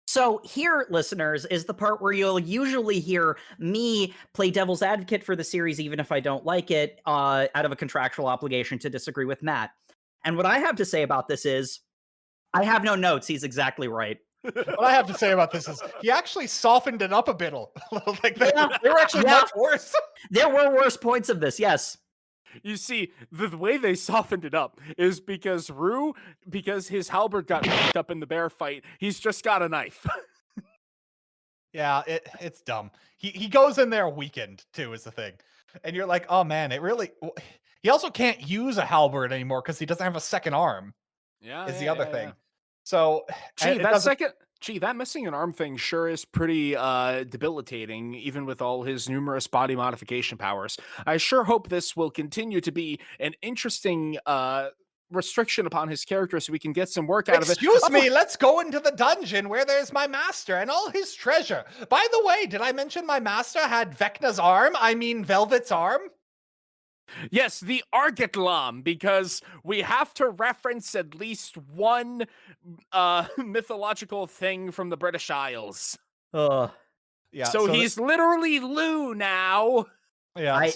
So here, listeners, is the part where you'll usually hear me play devil's advocate for the series, even if I don't like it, out of a contractual obligation to disagree with Matt. And what I have to say about this is, I have no notes. He's exactly right. What I have to say about this is he actually softened it up a bit. Like they were actually Yeah. much worse. There were worse points of this, yes. You see, the way they softened it up is because because his halberd got picked up in the bear fight, he's just got a knife. Yeah, it's dumb. He goes in there weakened too, is the thing. And you're like, oh man, he also can't use a halberd anymore because he doesn't have a second arm. Yeah, is the other thing. So that missing an arm thing sure is pretty debilitating, even with all his numerous body modification powers. I sure hope this will continue to be an interesting restriction upon his character so we can get some work out of it. Excuse me, let's go into the dungeon where there's my master and all his treasure. By the way, did I mention my master had Vecna's arm? I mean Velvet's arm? Yes, the Argitlam, because we have to reference at least one mythological thing from the British Isles. Yeah. So he's literally Lou now. Yeah. I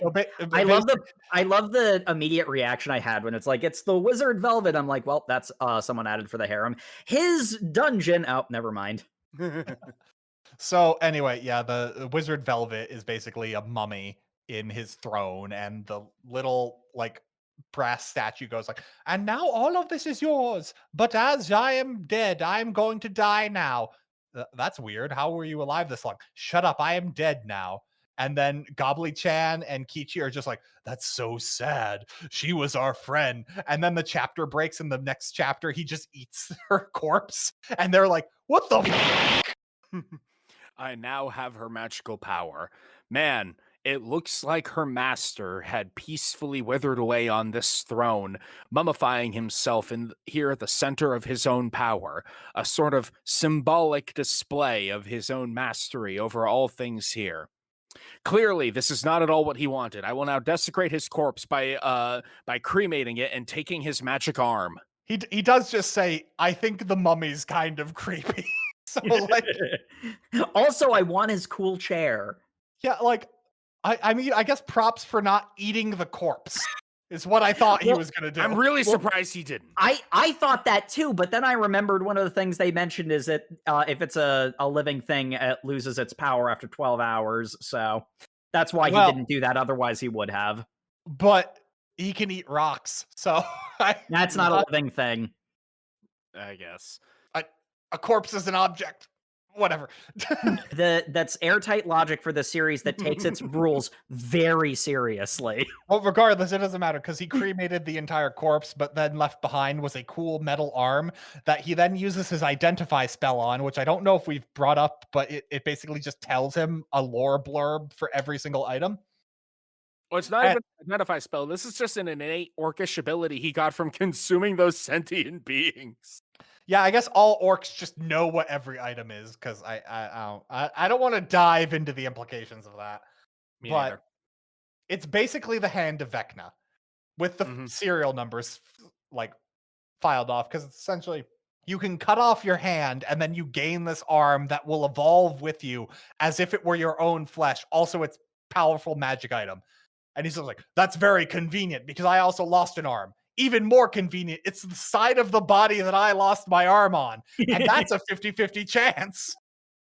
love the immediate reaction I had when it's like, it's the wizard Velvet. I'm like, well, that's someone added for the harem. His dungeon. Oh, never mind. So anyway, yeah, the wizard Velvet is basically a mummy in his throne, and the little like brass statue goes like, and now all of this is yours, but as I am dead, I am going to die now. That's weird. How were you alive this long? Shut up, I am dead now. And then Gobbly-chan and Kichi are just like, that's so sad. She was our friend. And then the chapter breaks, and the next chapter, he just eats her corpse. And they're like, what the f-? I now have her magical power. Man, it looks like her master had peacefully withered away on this throne, mummifying himself here at the center of his own power, a sort of symbolic display of his own mastery over all things here. Clearly, this is not at all what he wanted. I will now desecrate his corpse by cremating it and taking his magic arm. He does just say, I think the mummy's kind of creepy. So like, also, I want his cool chair. Yeah, like, I mean, I guess props for not eating the corpse is what I thought he was going to do. I'm really surprised he didn't. I thought that too, but then I remembered one of the things they mentioned is that if it's a living thing, it loses its power after 12 hours. So that's why he didn't do that. Otherwise, he would have. But he can eat rocks, so that's not a living thing. I guess a corpse is an object. Whatever. That's airtight logic for the series that takes its rules very seriously. Well, regardless, it doesn't matter because he cremated the entire corpse, but then left behind was a cool metal arm that he then uses his identify spell on, which I don't know if we've brought up, but it basically just tells him a lore blurb for every single item. Well, it's not even an identify spell. This is just an innate orcish ability he got from consuming those sentient beings. Yeah, I guess all orcs just know what every item is because I don't want to dive into the implications of that. Me neither. It's basically the hand of Vecna with the serial numbers like filed off, because essentially you can cut off your hand and then you gain this arm that will evolve with you as if it were your own flesh. Also, it's powerful magic item. And he's just like, that's very convenient because I also lost an arm. Even more convenient, it's the side of the body that I lost my arm on. And that's a 50-50 chance.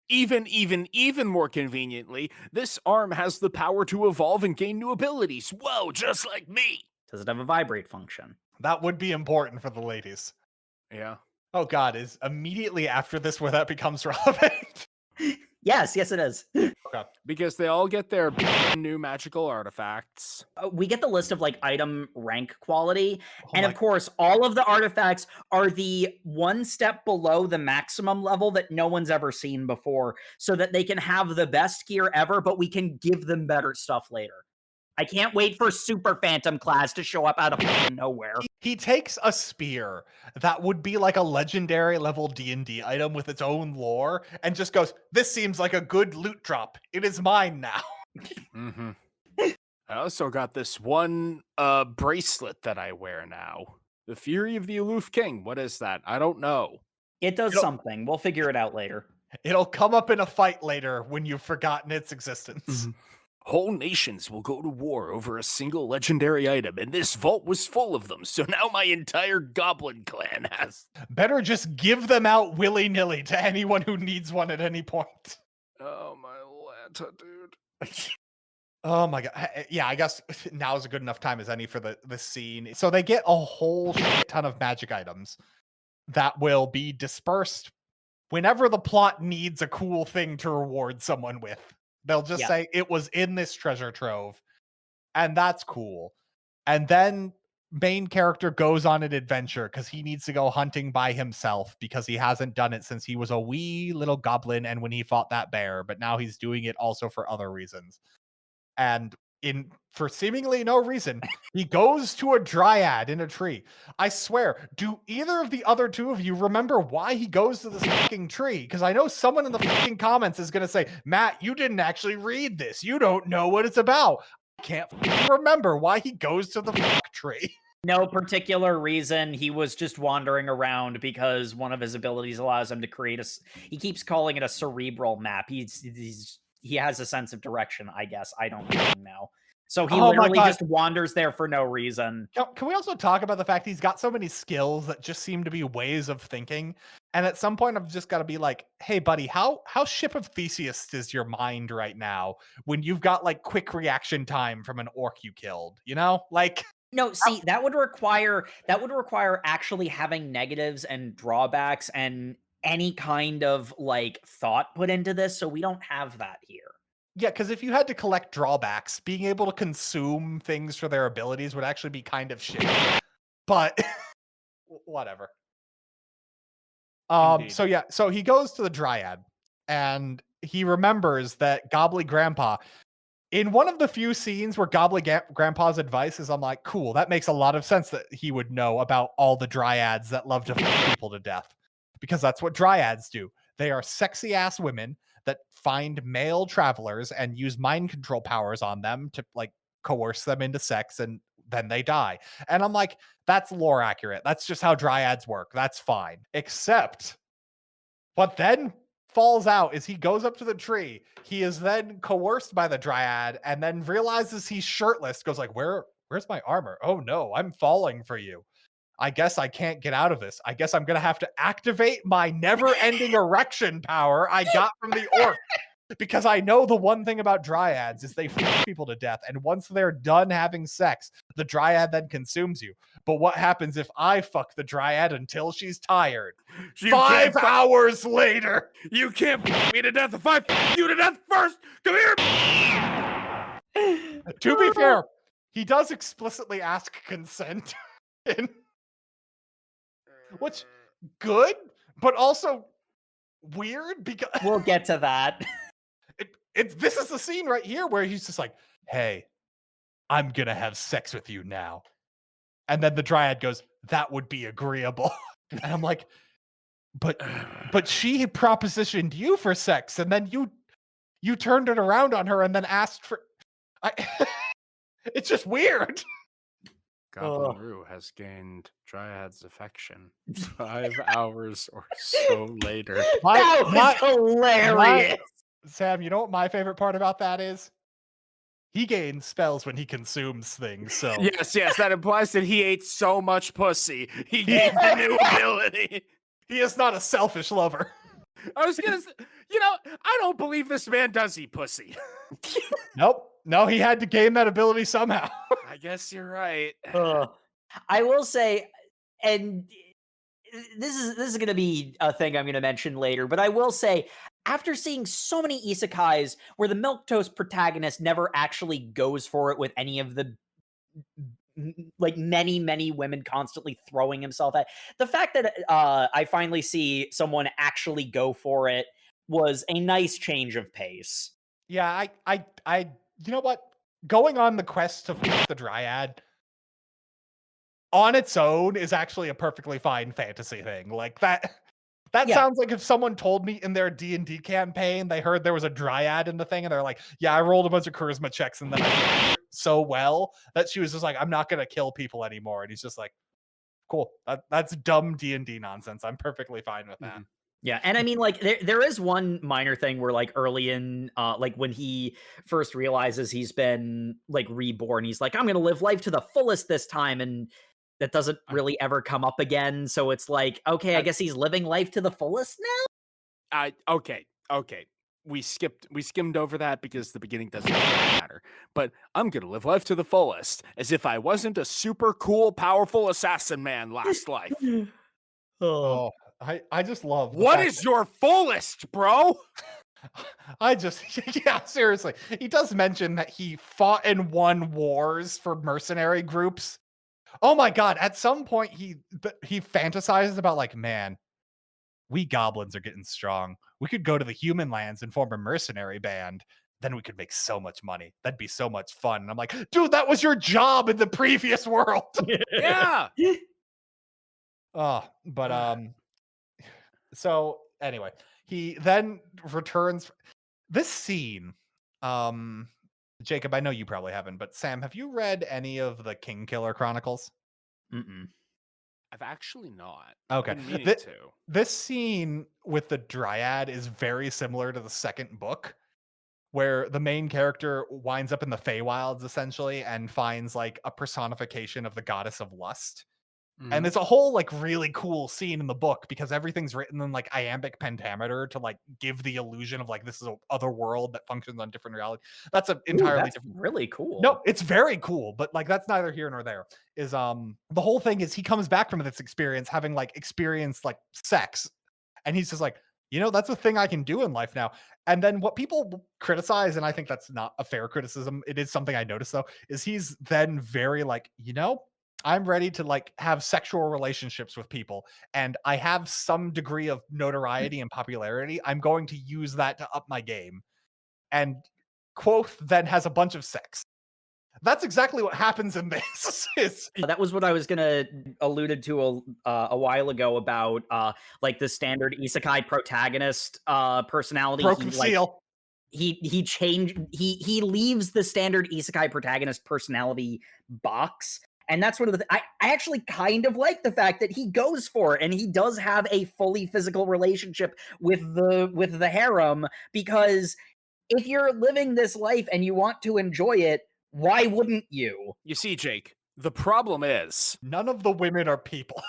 Even more conveniently, this arm has the power to evolve and gain new abilities. Whoa, just like me. Does it have a vibrate function? That would be important for the ladies. Yeah. Oh God, is immediately after this where that becomes relevant? Yes, it is. Okay. Because they all get their new magical artifacts. We get the list of like item rank quality. And of course, all of the artifacts are the one step below the maximum level that no one's ever seen before, so that they can have the best gear ever, but we can give them better stuff later. I can't wait for Super Phantom Class to show up out of nowhere. He takes a spear that would be like a legendary level D&D item with its own lore and just goes, this seems like a good loot drop. It is mine now. Mm-hmm. I also got this one bracelet that I wear now. The Fury of the Aloof King. What is that? I don't know. It does something. We'll figure it out later. It'll come up in a fight later when you've forgotten its existence. Mm-hmm. Whole nations will go to war over a single legendary item, and this vault was full of them, so now my entire goblin clan has. Better just give them out willy-nilly to anyone who needs one at any point. Oh, my Lanta, dude. Oh my god. Yeah, I guess now is a good enough time as any for the scene. So they get a whole shit ton of magic items that will be dispersed whenever the plot needs a cool thing to reward someone with. They'll just say it was in this treasure trove, and that's cool. And then main character goes on an adventure because he needs to go hunting by himself because he hasn't done it since he was a wee little goblin and when he fought that bear, but now he's doing it also for other reasons. And for seemingly no reason, he goes to a dryad in a tree. I swear, do either of the other two of you remember why he goes to this fucking tree? Because I know someone in the fucking comments is going to say, Matt, you didn't actually read this. You don't know what it's about. I can't remember why he goes to the fuck tree. No particular reason. He was just wandering around because one of his abilities allows him to create he keeps calling it a cerebral map. He has a sense of direction, I guess. I don't know. So he literally just wanders there for no reason. Can we also talk about the fact he's got so many skills that just seem to be ways of thinking? And at some point, I've just got to be like, hey, buddy, how ship of Theseus is your mind right now when you've got like quick reaction time from an orc you killed? You know, like. No, see, that would require actually having negatives and drawbacks and any kind of like thought put into this. So we don't have that here. Yeah, because if you had to collect drawbacks, being able to consume things for their abilities would actually be kind of shitty. But whatever. So he goes to the dryad and he remembers that Gobbly Grandpa, in one of the few scenes where Gobbly Grandpa's advice is, I'm like, cool, that makes a lot of sense that he would know about all the dryads that love to fuck people to death. Because that's what dryads do. They are sexy ass women that find male travelers and use mind control powers on them to like coerce them into sex, and then they die. And I'm like, that's lore accurate. That's just how dryads work. That's fine. Except what then falls out is he goes up to the tree. He is then coerced by the dryad and then realizes he's shirtless, goes like, where's my armor? Oh no, I'm falling for you. I guess I can't get out of this. I guess I'm going to have to activate my never-ending erection power I got from the orc. Because I know the one thing about dryads is they fuck people to death. And once they're done having sex, the dryad then consumes you. But what happens if I fuck the dryad until she's tired? 5 hours later! You can't fuck me to death if I fuck you to death first! Come here! To be fair, he does explicitly ask consent. Which, good, but also weird because we'll get to that. This is the scene right here where he's just like, hey, I'm gonna have sex with you now. And then the dryad goes, that would be agreeable. And I'm like, but she propositioned you for sex, and then you turned it around on her and then asked for it's just weird. Goblin Roo has gained Dryad's affection 5 hours or so later. That was hilarious. Sam, you know what my favorite part about that is? He gains spells when he consumes things, so... Yes, that implies that he ate so much pussy. He gained a new ability. He is not a selfish lover. I was gonna say, I don't believe this man does eat pussy. Nope. No, he had to gain that ability somehow. I guess you're right. I will say, and this is going to be a thing I'm going to mention later, but I will say, after seeing so many isekais where the milquetoast protagonist never actually goes for it with any of the like many women constantly throwing himself at, the fact that I finally see someone actually go for it was a nice change of pace. Yeah, I you know what? going on the quest to fight the Dryad on its own is actually a perfectly fine fantasy thing. Like that Yeah. sounds like if someone told me in their D&D campaign they heard there was a Dryad in the thing and they're like, yeah, I rolled a bunch of charisma checks and then I did it so well that she was just like, I'm not gonna kill people anymore. And he's just like, cool. That's dumb D&D nonsense. I'm perfectly fine with that. Yeah, and I mean, like, there is one minor thing where, like, early in, like, when he first realizes he's been, like, reborn, he's like, "I'm gonna live life to the fullest this time," and that doesn't really ever come up again, so it's like, okay, I guess he's living life to the fullest now? Okay. We skimmed over that because the beginning doesn't really matter. But I'm gonna live life to the fullest, as if I wasn't a super cool, powerful assassin man last life. Oh, I just love the What fact is your fullest, bro? I just, yeah, seriously. He does mention that he fought and won wars for mercenary groups. Oh my god! At some point, he fantasizes about like, man, we goblins are getting strong. We could go to the human lands and form a mercenary band. Then we could make so much money. That'd be so much fun. And I'm like, dude, that was your job in the previous world. Yeah. Oh, but so anyway, he then returns. This scene, Jacob, I know you probably haven't, but Sam, have you read any of the King Killer Chronicles? Mm-mm. I've actually not. Okay. I've been meaning to. This scene with the Dryad is very similar to the second book, where the main character winds up in the Feywilds essentially and finds like a personification of the goddess of lust. And Mhm. it's a whole like really cool scene in the book because everything's written in like iambic pentameter to like give the illusion of like this is a other world that functions on different reality. That's an Ooh, entirely that's different. really cool. No, it's very cool, but like that's neither here nor there. Is the whole thing is he comes back from this experience having like experienced like sex, and he's just like, you know, that's a thing I can do in life now. And then what people criticize, and I think that's not a fair criticism, it is something I noticed though, is he's then very like, you know, I'm ready to like have sexual relationships with people, and I have some degree of notoriety and popularity. I'm going to use that to up my game. And Quoth then has a bunch of sex. That's exactly what happens in this. That was what I was gonna alluded to a while ago about like the standard isekai protagonist personality. Broke the seal. He changed he leaves the standard isekai protagonist personality box, and that's one of the I actually kind of like the fact that he goes for it and he does have a fully physical relationship with the harem, because if you're living this life and you want to enjoy it, why wouldn't you? You see, Jake, the problem is None of the women are people.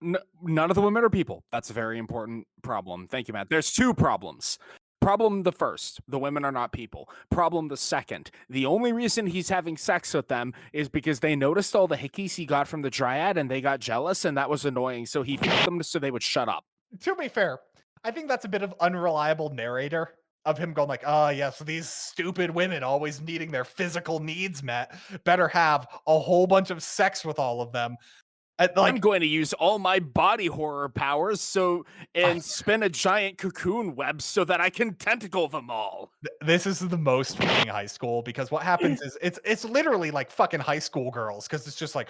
none of the women are people. That's a very important problem. Thank you, Matt. There's two problems. Problem the first, the women are not people. Problem the second, the only reason he's having sex with them is because they noticed all the hickeys he got from the Dryad and they got jealous, and that was annoying, so he fucked them so they would shut up. To be fair, I think that's a bit of unreliable narrator of him going like, oh yes, these stupid women always needing their physical needs met. Better have a whole bunch of sex with all of them. I'm going to use all my body horror powers and spin a giant cocoon web so that I can tentacle them all. This is the most fucking high school, because what happens is it's literally like fucking high school girls, because it's just like,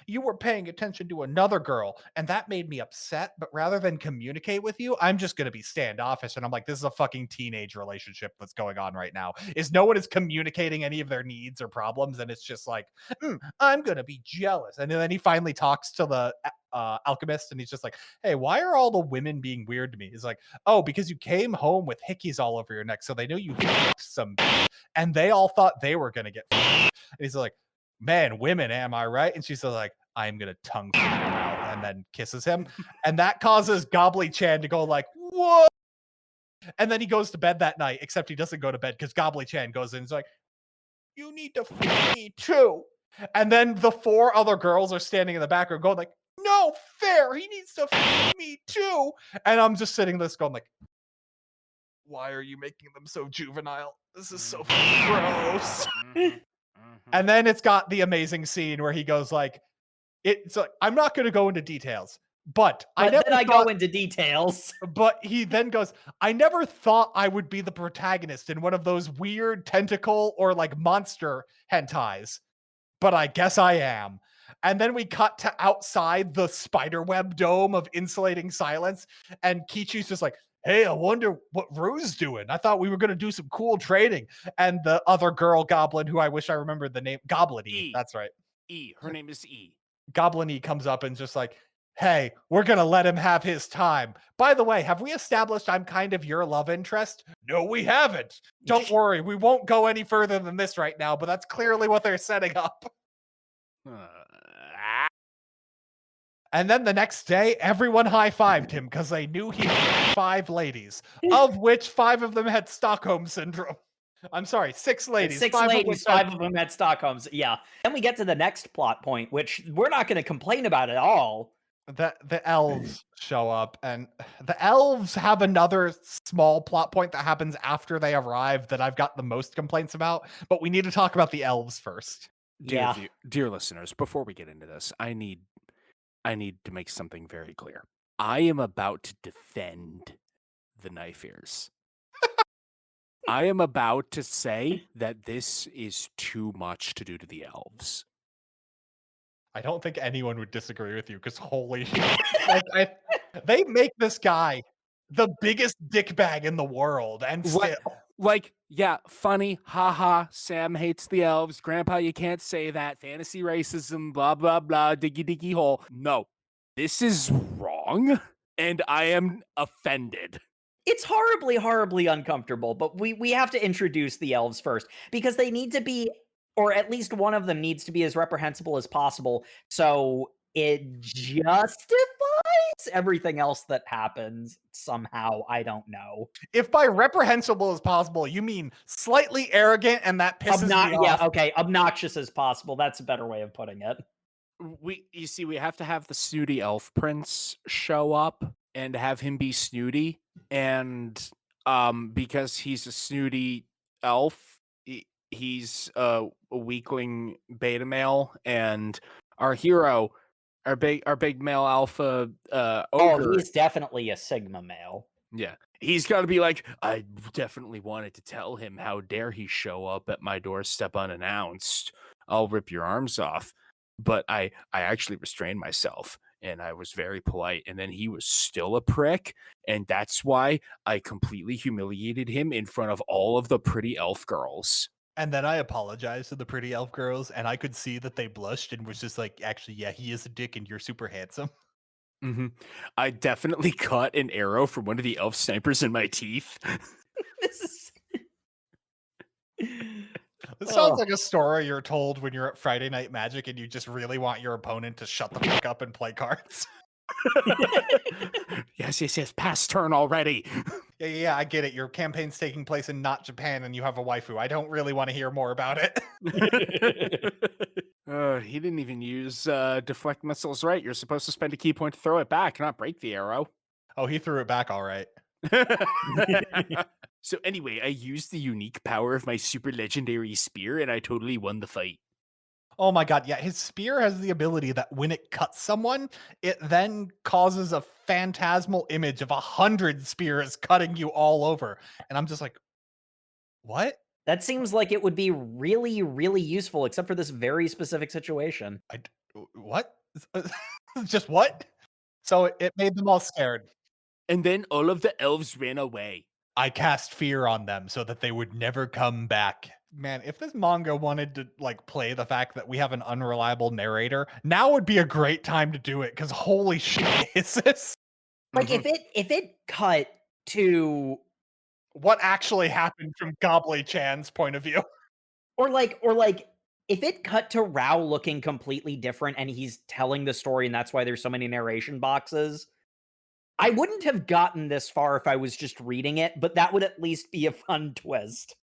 you were paying attention to another girl and that made me upset, but rather than communicate with you, I'm just going to be standoffish. And I'm like, this is a fucking teenage relationship that's going on right now. Is no one is communicating any of their needs or problems, and it's just like, I'm going to be jealous. And then he finally talks to the alchemist, and he's just like, hey, why are all the women being weird to me? He's like, oh, because you came home with hickeys all over your neck, so they know you fucked some, and they all thought they were gonna get fucked. And he's like, man, women, am I right? And she's like, I'm gonna tongue your mouth, and then kisses him, and that causes Goblin Chan to go like, what? And then he goes to bed that night, except he doesn't go to bed because Goblin Chan goes in and is like, you need to fuck me too. And then the four other girls are standing in the background going like, no fair, he needs to fuck me too. And I'm just sitting there going like, why are you making them so juvenile? This is so fucking gross. And then it's got the amazing scene where he goes like, it's like, I'm not going to go into details, But I But never then I thought, go into details. but he then goes, I never thought I would be the protagonist in one of those weird tentacle or like monster hentais, but I guess I am. And then we cut to outside the spiderweb dome of insulating silence, and Kichi's just like, hey, I wonder what Rue's doing. I thought we were going to do some cool trading. And the other girl goblin, who I wish I remembered the name, Goblin-y, E. that's right. E. Her name is E. Goblin-y comes up and just like, hey, we're going to let him have his time. By the way, have we established I'm kind of your love interest? No, we haven't. Don't worry, we won't go any further than this right now, but that's clearly what they're setting up. And then the next day, everyone high-fived him because they knew he had 5 ladies, of which 5 of them had Stockholm Syndrome. I'm sorry, 6 ladies. 6 ladies, 5 of them had Stockholm's. Yeah. Then we get to the next plot point, which we're not going to complain about at all. The elves show up, and the elves have another small plot point that happens after they arrive that I've got the most complaints about, but we need to talk about the elves first. Dear listeners, before we get into this, I need to make something very clear. I am about to defend the knife ears. I am about to say that this is too much to do to the elves. I don't think anyone would disagree with you, because holy shit. Like, they make this guy the biggest dickbag in the world, and still. Like, yeah, funny, haha, Sam hates the elves, Grandpa, you can't say that, fantasy racism, blah, blah, blah, diggy hole. No, this is wrong, and I am offended. It's horribly, horribly uncomfortable, but we have to introduce the elves first, because they need to be, or at least one of them needs to be as reprehensible as possible, so it justifies everything else that happens somehow. I don't know. If by reprehensible as possible, you mean slightly arrogant and that pisses me off. Yeah, okay, obnoxious as possible. That's a better way of putting it. You see, we have to have the snooty elf prince show up and have him be snooty, and because he's a snooty elf, he's a weakling beta male, and our hero, our big male alpha ogre, he's definitely a sigma male. Yeah, he's got to be like, I definitely wanted to tell him, how dare he show up at my doorstep unannounced, I'll rip your arms off. But I actually restrained myself, and I was very polite, and then he was still a prick, and that's why I completely humiliated him in front of all of the pretty elf girls. And then I apologized to the pretty elf girls, and I could see that they blushed and was just like, actually, yeah, he is a dick and you're super handsome. Mm-hmm. I definitely caught an arrow from one of the elf snipers in my teeth. This sounds like a story you're told when you're at Friday Night Magic and you just really want your opponent to shut the fuck up and play cards. Yes, past turn already. Yeah, I get it. Your campaign's taking place in not Japan and you have a waifu. I don't really want to hear more about it. He didn't even use deflect missiles right. You're supposed to spend a key point to throw it back, not break the arrow. Oh, he threw it back all right. So anyway, I used the unique power of my super legendary spear, and I totally won the fight. Oh my god, yeah, his spear has the ability that when it cuts someone, it then causes a phantasmal image of 100 spears cutting you all over. And I'm just like, what? That seems like it would be really, really useful, except for this very specific situation. What? Just what? So it made them all scared. And then all of the elves ran away. I cast fear on them so that they would never come back. Man, if this manga wanted to like play the fact that we have an unreliable narrator, now would be a great time to do it, because holy shit is this? Like if it cut to what actually happened from Goblin-chan's point of view. Or like if it cut to Rao looking completely different and he's telling the story and that's why there's so many narration boxes, I wouldn't have gotten this far if I was just reading it, but that would at least be a fun twist.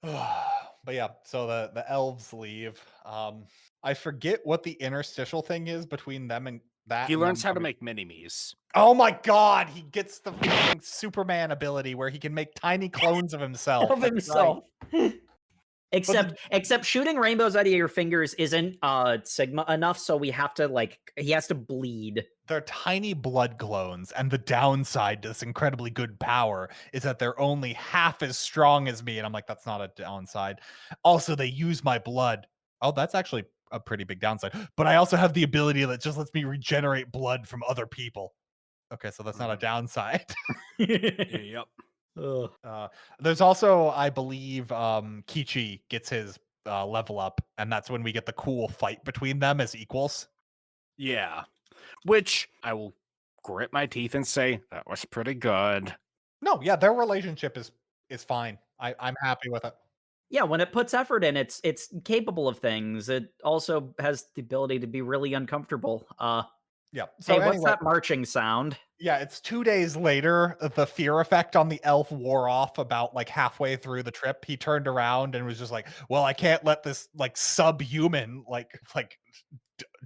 But yeah, so the elves leave. I forget what the interstitial thing is between them and that. He learns how to make mini-me's. Oh my god, he gets the Superman ability where he can make tiny clones of himself. Of himself. Right. Except shooting rainbows out of your fingers isn't Sigma enough, so we have to he has to bleed. They're tiny blood clones, and the downside to this incredibly good power is that they're only half as strong as me. And I'm like, that's not a downside. Also, they use my blood. Oh, that's actually a pretty big downside. But I also have the ability that just lets me regenerate blood from other people. Okay, so that's not a downside. Yep. There's also, I believe, Kichi gets his level up, and that's when we get the cool fight between them as equals. Yeah. Which I will grit my teeth and say that was pretty good. No, yeah, their relationship is fine. I'm happy with it. Yeah, when it puts effort in, it's capable of things. It also has the ability to be really uncomfortable. Yeah. So Hey, what's anyway, that marching sound? yeah, it's 2 days later. The fear effect on the elf wore off about like halfway through the trip. He turned around and was just like, "Well, I can't let this like subhuman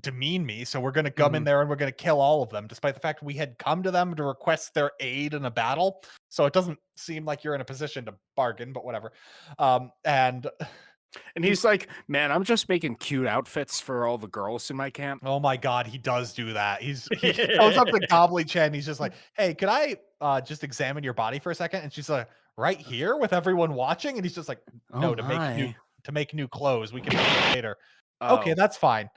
demean me. So we're going to come in there and we're going to kill all of them, despite the fact we had come to them to request their aid in a battle. So it doesn't seem like you're in a position to bargain, but whatever." And he's like, man, I'm just making cute outfits for all the girls in my camp. Oh my god, he does do that. He goes up to Goblin Chen. He's just like, "Hey, could I just examine your body for a second?" And she's like, "Right here with everyone watching?" And he's just like, "No, Oh to make new clothes. We can do it later." Okay, Oh. that's fine.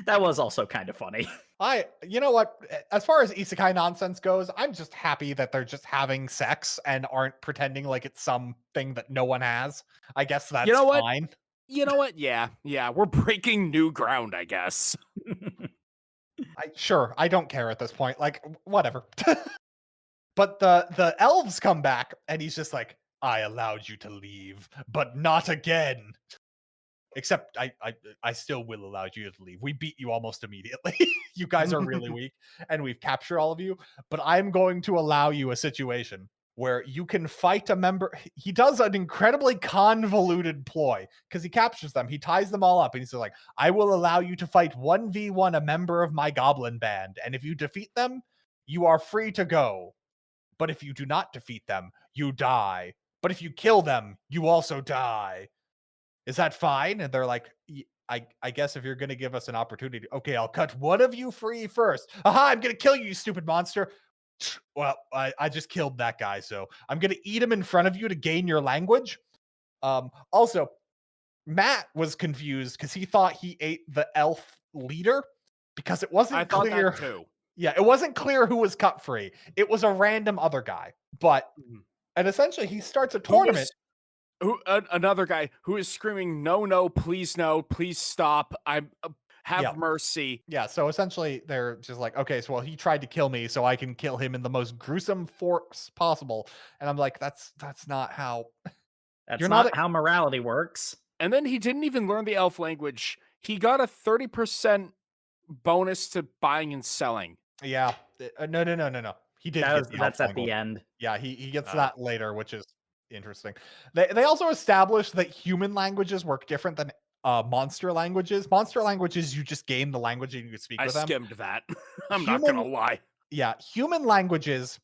That was also kind of funny. You know what? As far as isekai nonsense goes, I'm just happy that they're just having sex and aren't pretending like it's something that no one has. I guess that's You know what? fine. You know what? Yeah, we're breaking new ground, I guess. Sure, I don't care at this point. Like, whatever. But the elves come back, and he's just like, "I allowed you to leave, but not again. Except I still will allow you to leave. We beat you almost immediately. You guys are really weak, and we've captured all of you. But I'm going to allow you a situation where you can fight a member." He does an incredibly convoluted ploy because he captures them. He ties them all up, and he's like, "I will allow you to fight 1v1 a member of my goblin band, and if you defeat them, you are free to go. But if you do not defeat them, you die. But if you kill them, you also die. Is that fine?" And they're like, I guess if you're going to give us an opportunity, okay, I'll cut one of you free first. Aha, I'm going to kill you stupid monster. Well, I just killed that guy, so I'm going to eat him in front of you to gain your language. Also, Matt was confused because he thought he ate the elf leader because it wasn't I thought clear. that too. Yeah, it wasn't clear who was cut free. It was a random other guy. But, and essentially he starts a tournament. Another guy who is screaming, no, please stop. Have mercy. Yeah, so essentially they're just like, okay, so well, he tried to kill me, so I can kill him in the most gruesome force possible. And I'm like, that's not how. That's not how morality works. And then he didn't even learn the elf language. He got a 30% bonus to buying and selling. Yeah. No. He did get the That's elf at the end. Yeah, he gets that later, which is interesting. They also established that human languages work different than monster languages. Monster languages, you just gain the language and you can speak with them. I skimmed that. I'm not gonna lie. Yeah, human languages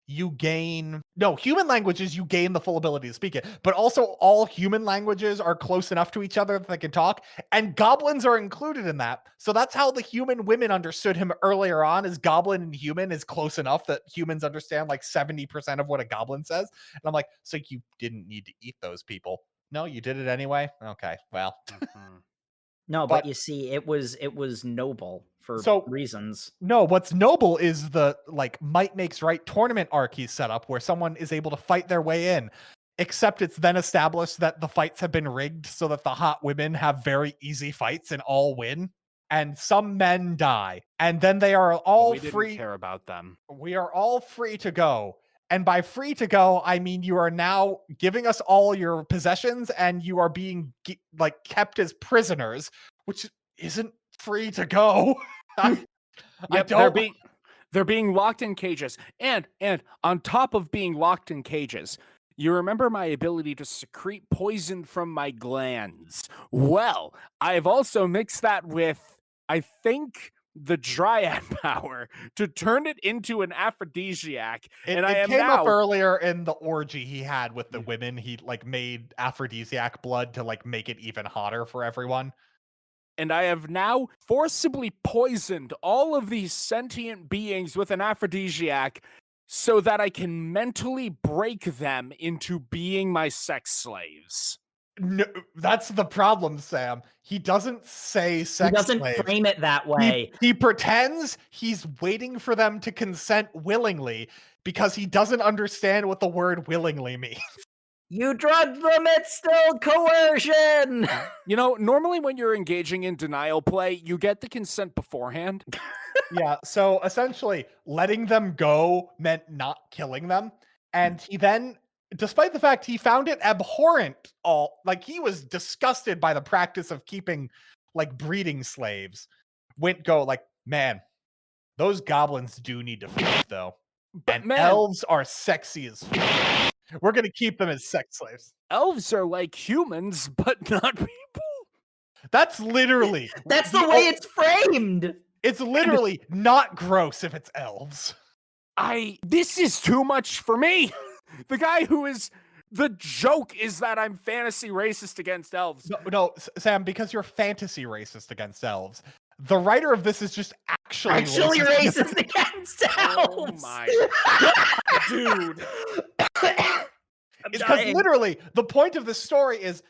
you gain the full ability to speak it, but also all human languages are close enough to each other that they can talk, and goblins are included in that. So that's how the human women understood him earlier on, is goblin and human is close enough that humans understand like 70% of what a goblin says. And I'm like, so you didn't need to eat those people? No, you did it anyway? Okay, well. No, but you see, it was noble for reasons. No, what's noble is the like might makes right tournament arc he's set up where someone is able to fight their way in. Except it's then established that the fights have been rigged so that the hot women have very easy fights and all win. And some men die. And then they are all we free. Didn't care about them. We are all free to go. And by free to go, I mean you are now giving us all your possessions and you are being like kept as prisoners, which isn't free to go. They're being locked in cages. And on top of being locked in cages, you remember my ability to secrete poison from my glands. Well, I've also mixed that with, I think, the dryad power to turn it into an aphrodisiac. It came up earlier in the orgy he had with the women. He like made aphrodisiac blood to like make it even hotter for everyone. And I have now forcibly poisoned all of these sentient beings with an aphrodisiac so that I can mentally break them into being my sex slaves. No, that's the problem, Sam. He doesn't say sex He doesn't slaves. frame it that way. He pretends he's waiting for them to consent willingly because he doesn't understand what the word willingly means. You drugged them, it's still coercion! You know, normally when you're engaging in denial play, you get the consent beforehand. Yeah, so essentially, letting them go meant not killing them. And he then, despite the fact he found it abhorrent, he was disgusted by the practice of keeping like breeding slaves, man, those goblins do need to fuck though. But And man, elves are sexy as fuck. We're gonna keep them as sex slaves. elves are like humans, but not people. That's literally That's the way it's framed! It's literally not gross if it's elves. This is too much for me. The guy the joke is that I'm fantasy racist against elves. No, Sam, because you're fantasy racist against elves. The writer of this is just actually racist against elves! Oh my god, dude. Because literally, the point of this story is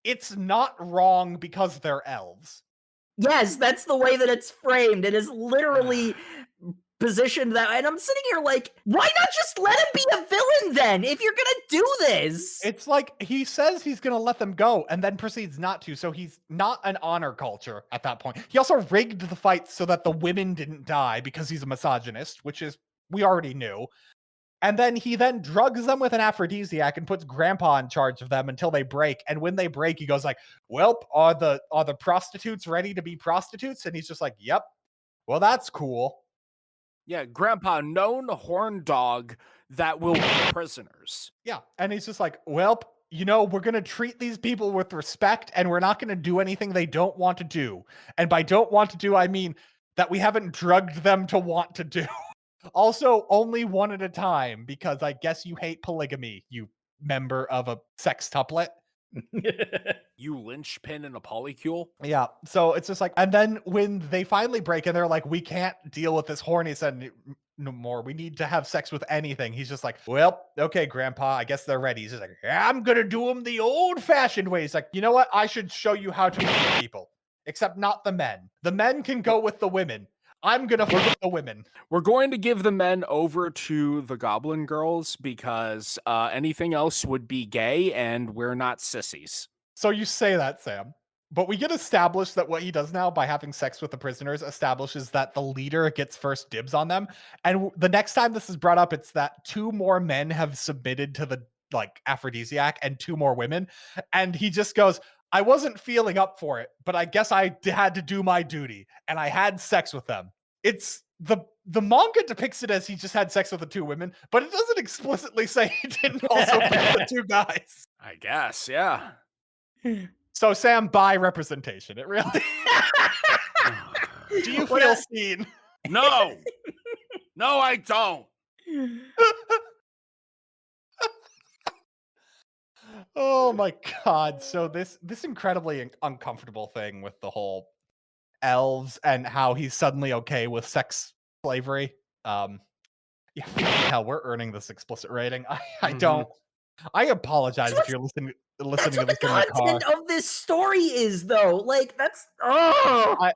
it's not wrong because they're elves. Yes, that's the way that it's framed. It is literally positioned that, and I'm sitting here like, why not just let him be a villain then? If you're gonna do this, it's like he says he's gonna let them go and then proceeds not to. So he's not an honor culture at that point. He also rigged the fight so that the women didn't die because he's a misogynist, which is we already knew. And then he drugs them with an aphrodisiac and puts Grandpa in charge of them until they break. And when they break, he goes like, "Well, are the prostitutes ready to be prostitutes?" And he's just like, "Yep." Well, that's cool. Yeah, Grandpa, known horn dog that will be prisoners. Yeah, and he's just like, "Well, we're going to treat these people with respect and we're not going to do anything they don't want to do." And by don't want to do, I mean that we haven't drugged them to want to do. Also, only one at a time, because I guess you hate polygamy, you member of a sextuplet. You linchpin in a polycule? Yeah, so it's just like, and then when they finally break and they're like, "We can't deal with this horny son no more. We need to have sex with anything." He's just like, "Well, okay, Grandpa, I guess they're ready." He's just like, "I'm gonna do them the old-fashioned way." He's like, "You know what? I should show you how to fuck people, except not the men. The men can go with the women. I'm gonna fuck the women." We're going to give the men over to the goblin girls because anything else would be gay and we're not sissies. So you say that, Sam. But we get established that what he does now by having sex with the prisoners establishes that the leader gets first dibs on them. And the next time this is brought up, it's that 2 more men have submitted to the aphrodisiac and 2 more women. And he just goes, "I wasn't feeling up for it, but I guess I had to do my duty. And I had sex with them." It's the manga depicts it as he just had sex with the 2 women, but it doesn't explicitly say he didn't also fuck the 2 guys. I guess, yeah. So Sam, by representation, it really. Do you feel seen? No. No, I don't. Oh my god. So this incredibly uncomfortable thing with the whole elves and how he's suddenly okay with sex slavery. Yeah, hell, we're earning this explicit rating. I don't. I apologize if you're listening That's to what this the in the car. content of this story is, though. Like, that's I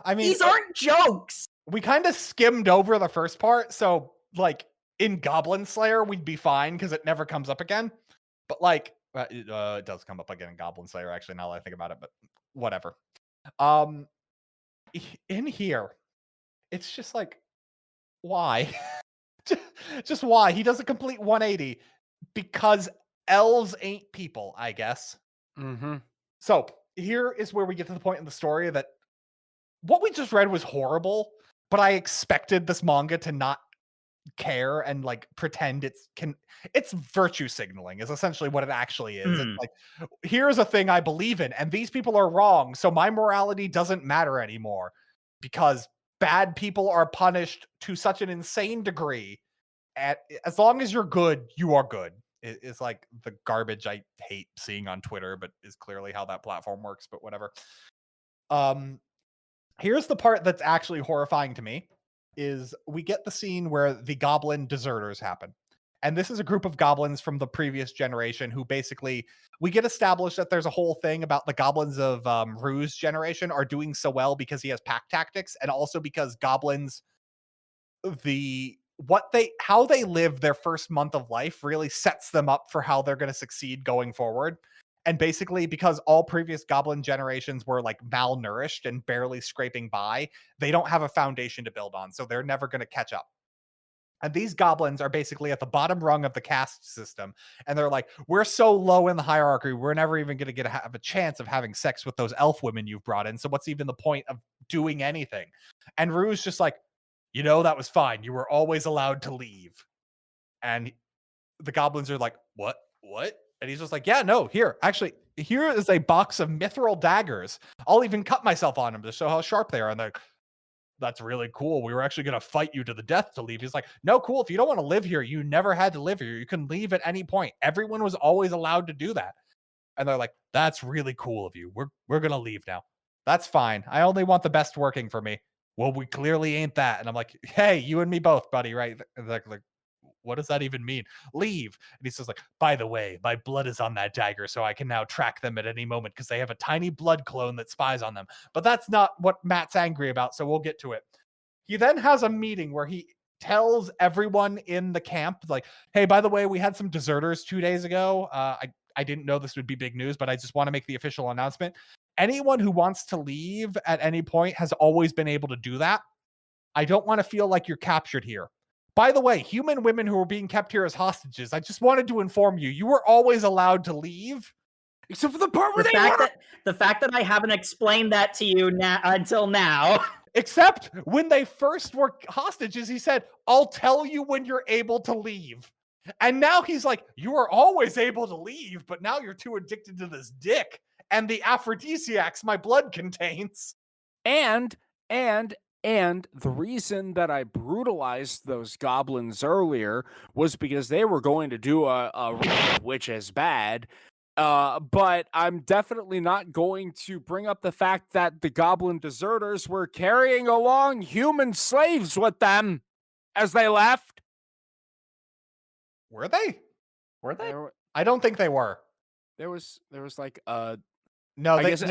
mean, these aren't jokes. we kind of skimmed over the first part, so like in Goblin Slayer, we'd be fine because it never comes up again. But like, it does come up again in Goblin Slayer, actually. Now that I think about it, but whatever. In here, it's just like, why? Just why? He does a complete 180 because elves ain't people, I guess. So here is where we get to the point in the story that what we just read was horrible, but I expected this manga to not care and like pretend it's virtue signaling is essentially what it actually is. It's like, here's a thing I believe in, and these people are wrong, so my morality doesn't matter anymore because bad people are punished to such an insane degree. As long as you're good, you are good. It's like the garbage I hate seeing on Twitter, but is clearly how that platform works, but whatever. Here's the part that's actually horrifying to me is we get the scene where the goblin deserters happen. And this is a group of goblins from the previous generation who basically, we get established that there's a whole thing about the goblins of Rue's generation are doing so well because he has pack tactics, and also because goblins, how they live their first month of life really sets them up for how they're going to succeed going forward. And basically, because all previous goblin generations were like malnourished and barely scraping by, they don't have a foundation to build on, so they're never going to catch up. And these goblins are basically at the bottom rung of the caste system. And they're like, we're so low in the hierarchy, we're never even going to have a chance of having sex with those elf women you've brought in. So what's even the point of doing anything? And Rue's just like, that was fine. You were always allowed to leave. And the goblins are like, what? And he's just like, yeah, no, here is a box of mithril daggers. I'll even cut myself on them to show how sharp they are. And they're like, that's really cool. We were actually going to fight you to the death to leave. He's like, no, cool. If you don't want to live here, you never had to live here. You can leave at any point. Everyone was always allowed to do that. And they're like, that's really cool of you. We're going to leave now. That's fine. I only want the best working for me. Well, we clearly ain't that. And I'm like, hey, you and me both, buddy, right? Like, what does that even mean? Leave. And he says, like, by the way, my blood is on that dagger, so I can now track them at any moment because they have a tiny blood clone that spies on them. But that's not what Matt's angry about, so we'll get to it. He then has a meeting where he tells everyone in the camp, like, hey, by the way, we had some deserters 2 days ago. I didn't know this would be big news, but I just want to make the official announcement. Anyone who wants to leave at any point has always been able to do that. I don't want to feel like you're captured here. By the way, human women who are being kept here as hostages, I just wanted to inform you, you were always allowed to leave. Except for the part where the fact that I haven't explained that to you until now. Except when they first were hostages, he said, I'll tell you when you're able to leave. And now he's like, you were always able to leave, but now you're too addicted to this dick and the aphrodisiacs my blood contains. And the reason that I brutalized those goblins earlier was because they were going to do a which is bad. But I'm definitely not going to bring up the fact that the goblin deserters were carrying along human slaves with them as they left. Were they? Were I don't think they were. There was like no, I guess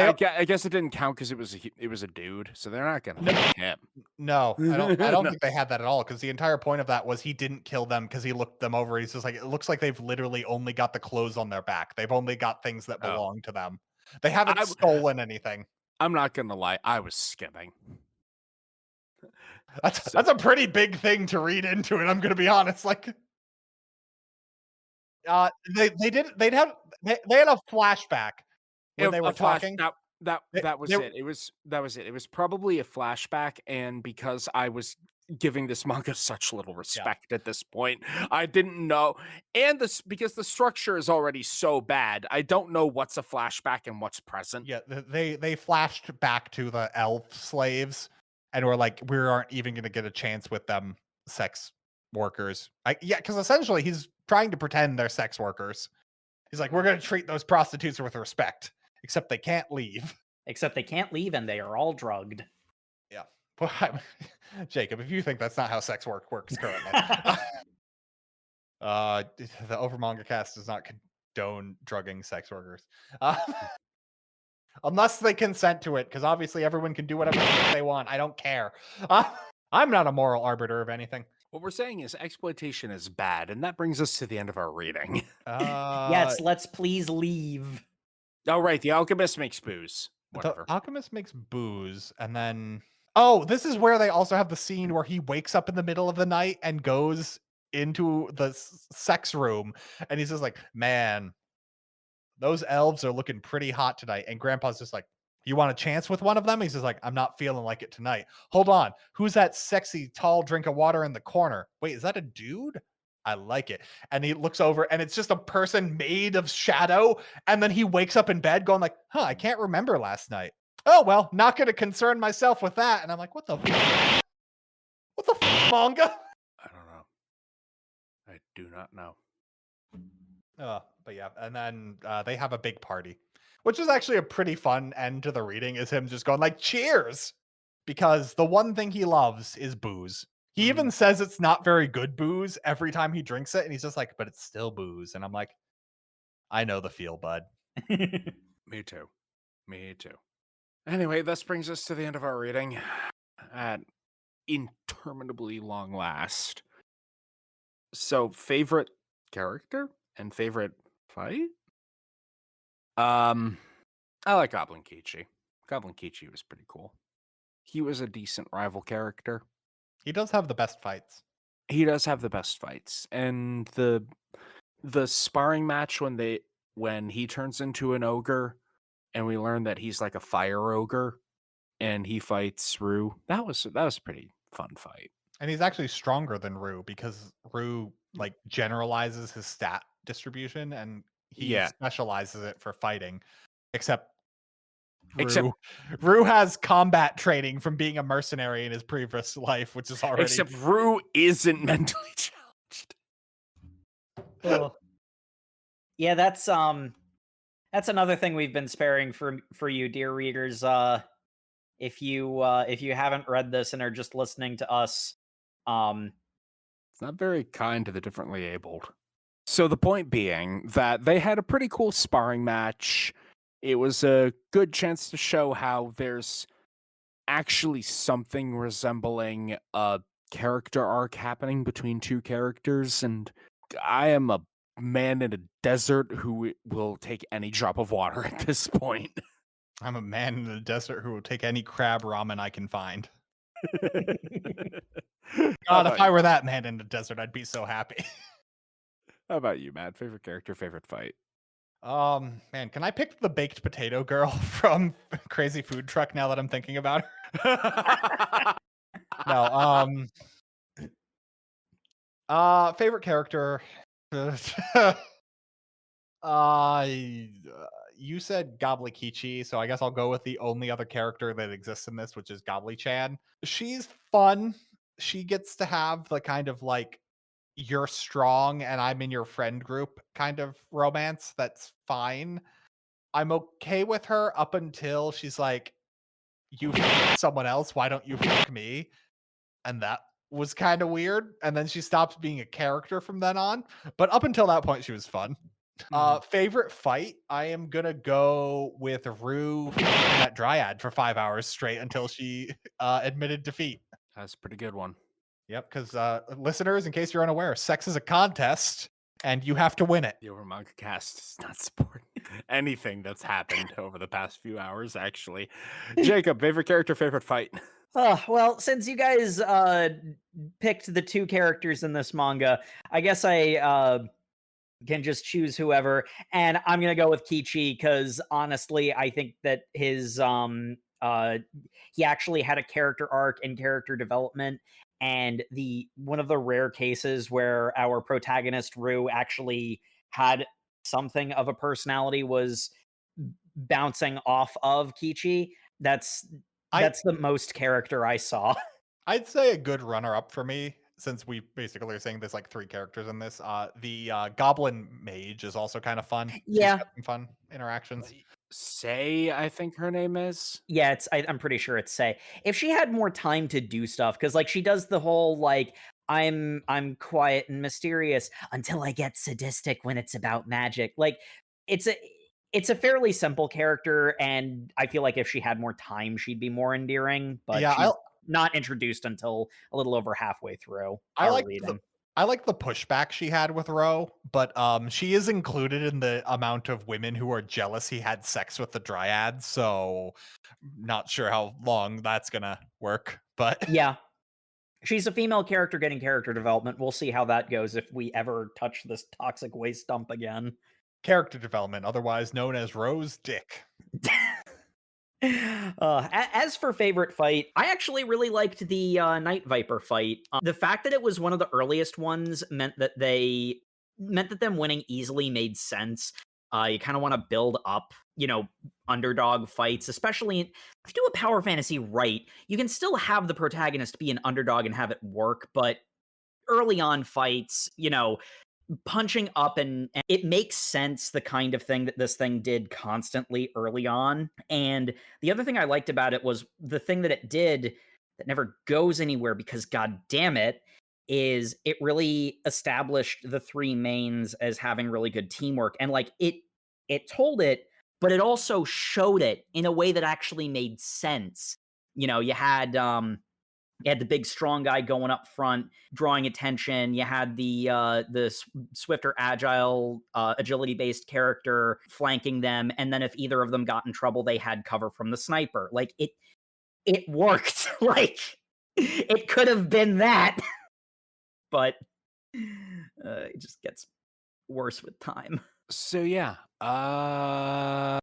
it didn't count because it was a dude, so they're not gonna like him. No, I don't think they had that at all, because the entire point of that was he didn't kill them because he looked them over. He's just like, it looks like they've literally only got the clothes on their back. They've only got things that belong to them. They haven't stolen anything. I'm not gonna lie, I was skimming. That's a pretty big thing to read into it. I'm gonna be honest. Like, they had a flashback when they were talking. That was it. That was it. It was probably a flashback, and because I was giving this manga such little respect at this point, I didn't know. And because the structure is already so bad, I don't know what's a flashback and what's present. Yeah, they flashed back to the elf slaves, and were like, we aren't even going to get a chance with them sex workers. Because essentially he's trying to pretend they're sex workers. He's like, we're going to treat those prostitutes with respect. Except they can't leave. And they are all drugged. Yeah. Jacob, if you think that's not how sex work works currently. The Over Manga Cast does not condone drugging sex workers. Unless they consent to it, because obviously everyone can do whatever they want. I don't care. I'm not a moral arbiter of anything. What we're saying is exploitation is bad, and that brings us to the end of our reading. Yes, let's please leave. Oh, right. The alchemist makes booze. Whatever. The alchemist makes booze, and then... Oh, this is where they also have the scene where he wakes up in the middle of the night and goes into the sex room, and he's just like, man, those elves are looking pretty hot tonight. And Grandpa's just like, you want a chance with one of them? He's just like, I'm not feeling like it tonight. Hold on. Who's that sexy, tall drink of water in the corner? Wait, is that a dude? I like it. And he looks over, and it's just a person made of shadow. And then he wakes up in bed going like, I can't remember last night. oh, well, not going to concern myself with that. And I'm like, what the manga? I don't know. I do not know. But yeah, and then they have a big party, which is actually a pretty fun end to the reading, is him just going like, cheers! Because the one thing he loves is booze. He even says it's not very good booze every time he drinks it, and he's just like, but it's still booze. And I'm like, I know the feel, bud. Me too. Me too. Anyway, this brings us to the end of our reading at interminably long last. So, favorite character and favorite fight? I like Goblin Kichi. Goblin Kichi was pretty cool. He was a decent rival character. He does have the best fights. He does have the best fights. And the sparring match when he turns into an ogre and we learn that he's like a fire ogre and he fights Rue, that was a pretty fun fight. And he's actually stronger than Rue because Rue like generalizes his stat distribution and he specializes it for fighting. Except Rue has combat training from being a mercenary in his previous life, which is already. Except Rue isn't mentally challenged. Oh. Yeah, that's another thing we've been sparing for you, dear readers. If you haven't read this and are just listening to us, it's not very kind to the differently abled. So the point being that they had a pretty cool sparring match. It was a good chance to show how there's actually something resembling a character arc happening between two characters, and I am a man in a desert who will take any drop of water at this point. I'm a man in the desert who will take any crab ramen I can find. God, if I were that man in the desert, I'd be so happy. How about you, Matt? Favorite character, favorite fight? Man, can I pick the baked potato girl from Crazy Food Truck now that I'm thinking about her? No, favorite character. You said Goblikichi, so I guess I'll go with the only other character that exists in this, which is Gobli-chan. She's fun. She gets to have the kind of like, you're strong and I'm in your friend group kind of romance. That's fine. I'm okay with her up until she's like, you f someone else, why don't you fuck me? And that was kind of weird. And then she stops being a character from then on. But up until that point, she was fun. Favorite fight? I am gonna go with Rue that Dryad for 5 hours straight until she admitted defeat. That's a pretty good one. Yep, because listeners, in case you're unaware, sex is a contest, and you have to win it. The Over Manga Cast does not support anything that's happened over the past few hours, actually. Jacob, favorite character, favorite fight? Well, since you guys picked the two characters in this manga, I guess I can just choose whoever, and I'm gonna go with Kichi because honestly, I think that his he actually had a character arc and character development, and one of the rare cases where our protagonist Rue actually had something of a personality was bouncing off of Kichi. That's the most character I saw. I'd say a good runner-up for me, since we basically are saying there's like 3 characters in this. The Goblin Mage is also kind of fun. Yeah. She's got some fun interactions. Sei, I think her name is. Yeah, I'm pretty sure it's Sei. If she had more time to do stuff, because like she does the whole like I'm quiet and mysterious until I get sadistic when it's about magic. Like it's a fairly simple character, and I feel like if she had more time, she'd be more endearing. But Yeah, she's not introduced until a little over halfway through. I like the pushback she had with Ro, but she is included in the amount of women who are jealous he had sex with the Dryad, so not sure how long that's gonna work. But yeah, she's a female character getting character development. We'll see how that goes if we ever touch this toxic waste dump again. Character development, otherwise known as Rose Dick. As for favorite fight, I actually really liked the Night Viper fight. The fact that it was one of the earliest ones meant that them winning easily made sense. You kind of want to build up, underdog fights, especially if you do a power fantasy right. You can still have the protagonist be an underdog and have it work, but early on fights, punching up and it makes sense the kind of thing that this thing did constantly early on. And the other thing I liked about it was the thing that it did that never goes anywhere because god damn it is it really established the three mains as having really good teamwork, and like it told it, but it also showed it in a way that actually made sense. You had the big strong guy going up front, drawing attention. You had the swifter, agile, agility-based character flanking them, and then if either of them got in trouble, they had cover from the sniper. Like it worked. Like it could have been that, but it just gets worse with time. So yeah, are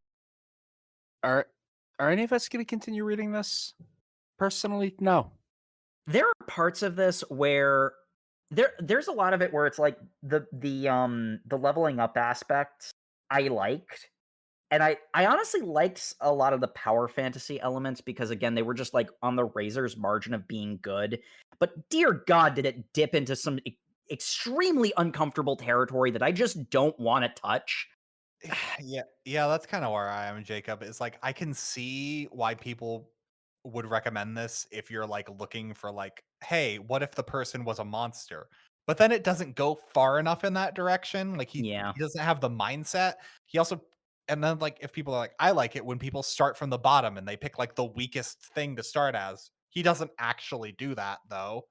any of us going to continue reading this? Personally, no. There are parts of this where there's a lot of it where it's like the leveling up aspect I liked. And I honestly liked a lot of the power fantasy elements because again, they were just like on the razor's margin of being good. But dear God, did it dip into some extremely uncomfortable territory that I just don't want to touch. Yeah, that's kind of where I am, Jacob. It's like I can see why people would recommend this if you're like looking for like, hey, what if the person was a monster? But then it doesn't go far enough in that direction. Like Yeah. he doesn't have the mindset. He also and then like if people are like, I like it when people start from the bottom and they pick like the weakest thing to start as. He doesn't actually do that though.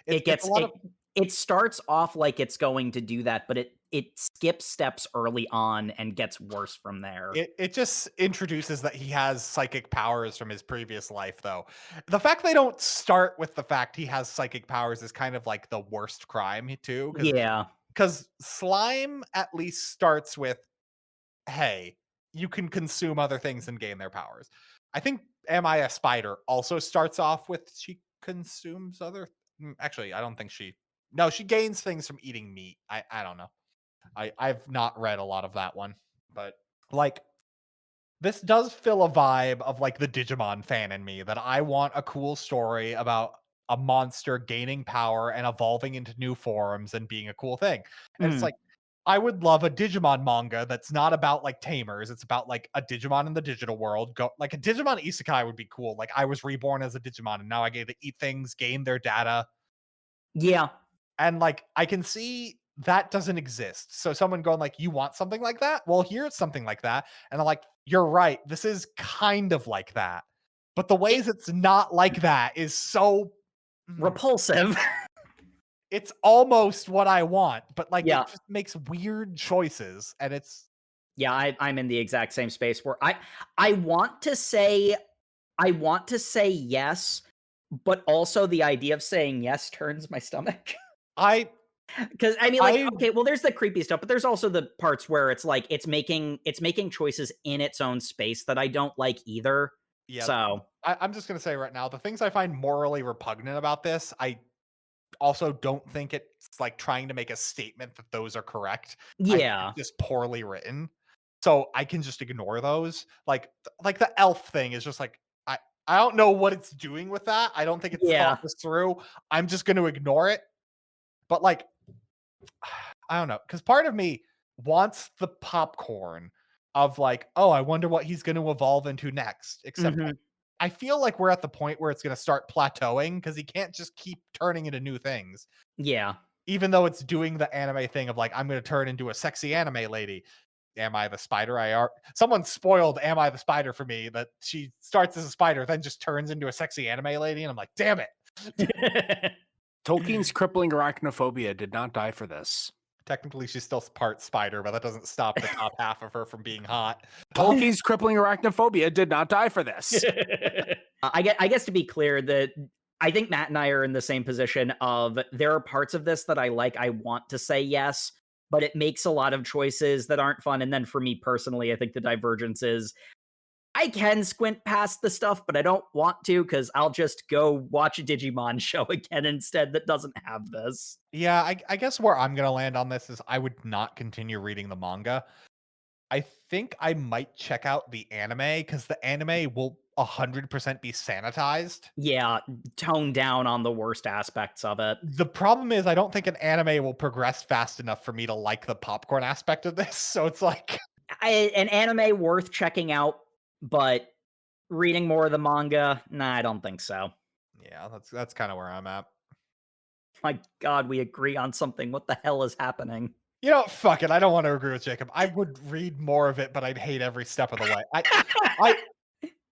It's a lot of It starts off like it's going to do that, but it skips steps early on and gets worse from there. it just introduces that he has psychic powers from his previous life, though. The fact they don't start with the fact he has psychic powers is kind of like the worst crime, too. Yeah. Because slime at least starts with, hey, you can consume other things and gain their powers. I think Am I a Spider also starts off with she consumes actually, I don't think she. No, she gains things from eating meat. I don't know. I've not read a lot of that one, but like this does fill a vibe of like the Digimon fan in me that I want a cool story about a monster gaining power and evolving into new forms and being a cool thing. And it's Mm. like I would love a Digimon manga that's not about like tamers. It's about like a Digimon in the digital world. Go like a Digimon Isekai would be cool. Like I was reborn as a Digimon and now I get to eat things, gain their data. Yeah. And like I can see that doesn't exist. So someone going like, "You want something like that?" Well, here's something like that. And I'm like, "You're right. This is kind of like that." But the ways it's not like that is so Repulsive. it's almost what I want, but like Yeah. it just makes weird choices and it's Yeah, I'm in the exact same space where I want to say yes, but also the idea of saying yes turns my stomach. I Because I mean, like, I okay, well, there's the creepy stuff, but there's also the parts where it's like it's making choices in its own space that I don't like either. yeah, So I'm just gonna say right now, the things I find morally repugnant about this, I also don't think it's like trying to make a statement that those are correct. I think yeah, it's just poorly written. So I can just ignore those. Like the elf thing is just like I don't know what it's doing with that. I don't think it's yeah, thought this through. I'm just going to ignore it. But like I don't know, cuz part of me wants the popcorn of like, oh, I wonder what he's going to evolve into next. Except mhm, I feel like we're at the point where it's going to start plateauing because he can't just keep turning into new things. yeah, Even though it's doing the anime thing of like, I'm going to turn into a sexy anime lady. Am I the spider? Someone spoiled Am I the Spider for me that she starts as a spider, then just turns into a sexy anime lady. And I'm like, damn it. Tolkien's crippling arachnophobia did not die for this. Technically, she's still part spider, but that doesn't stop the top half of her from being hot. Tolkien's crippling arachnophobia did not die for this. I guess to be clear, that I think Matt and I are in the same position of there are parts of this that I like. I want to say yes, but it makes a lot of choices that aren't fun. And then for me personally, I think the divergence is I can squint past the stuff, but I don't want to because I'll just go watch a Digimon show again instead that doesn't have this. Yeah, I guess where I'm going to land on this is I would not continue reading the manga. I think I might check out the anime because the anime will 100% be sanitized. Yeah, tone down on the worst aspects of it. The problem is I don't think an anime will progress fast enough for me to like the popcorn aspect of this. So it's like An anime worth checking out, but reading more of the manga, nah, I don't think so. yeah, that's kind of where I'm at. My God, we agree on something. What the hell is happening? You know, fuck it. I don't want to agree with Jacob. I would read more of it, but I'd hate every step of the way.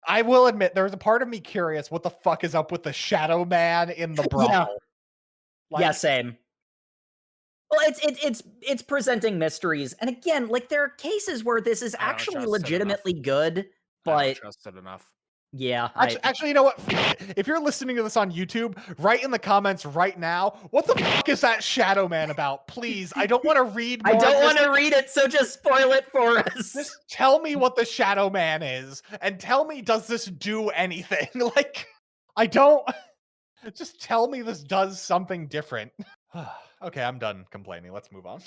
I will admit there was a part of me curious what the fuck is up with the Shadow Man in the brothel. Yeah. Like, Yeah, same. Well, it's presenting mysteries, and again, like there are cases where this is I don't actually trust it legitimately good, I but don't trust it enough. yeah, actually, you know what? If you're listening to this on YouTube, write in the comments right now, what the fuck is that Shadow Man about? Please, I don't want to read more. I don't want to read it, so just spoil it for us. Just tell me what the Shadow Man is, and tell me, does this do anything? Like, I don't. Just tell me this does something different. Okay, I'm done complaining. Let's move on.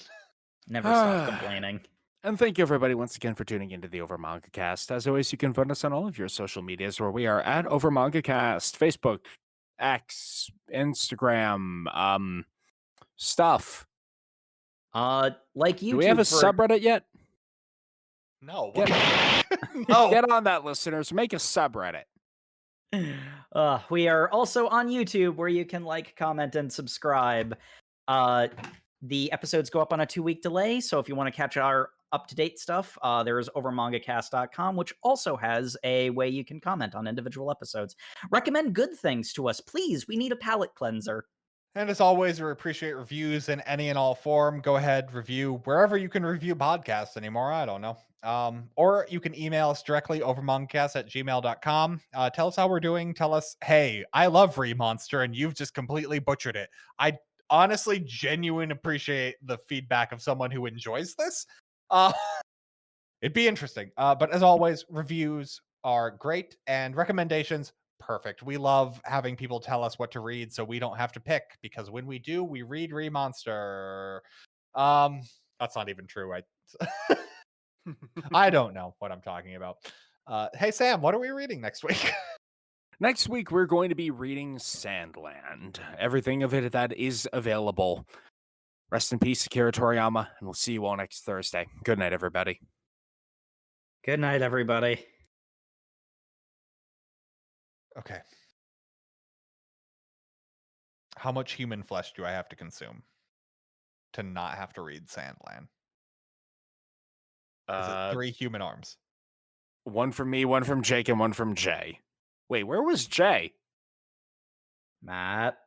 Never stop complaining. And thank you, everybody, once again for tuning into the Over Manga Cast. As always, you can find us on all of your social medias where we are at Over Manga Cast, Facebook, X, Instagram, stuff. Like YouTube. Do we have a subreddit yet? No. Get, No. Get on that, listeners. Make a subreddit. We are also on YouTube where you can like, comment, and subscribe. The episodes go up on a 2-week delay, so if you want to catch our up-to-date stuff, there is overmangacast.com, which also has a way you can comment on individual episodes. Recommend good things to us, please. We need a palate cleanser. And as always, we appreciate reviews in any and all form. Go ahead, review wherever you can review podcasts anymore. I don't know. Or you can email us directly overmongcast@gmail.com. Tell us how we're doing. Tell us, hey, I love Remonster and you've just completely butchered it. I honestly genuinely appreciate the feedback of someone who enjoys this. It'd be interesting. But as always, reviews are great and recommendations perfect. We love having people tell us what to read so we don't have to pick, because when we do, we read Remonster. That's not even true. I don't know what I'm talking about. Hey Sam, what are we reading next week? Next week, we're going to be reading Sandland. Everything of it that is available. Rest in peace, Akira Toriyama, and we'll see you all next Thursday. Good night, everybody. Good night, everybody. Okay. How much human flesh do I have to consume to not have to read Sandland? Is it 3 human arms? One from me, one from Jake, and one from Jay. Wait, where was Jay? Matt.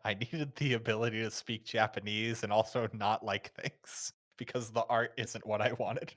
I needed the ability to speak Japanese and also not like things because the art isn't what I wanted.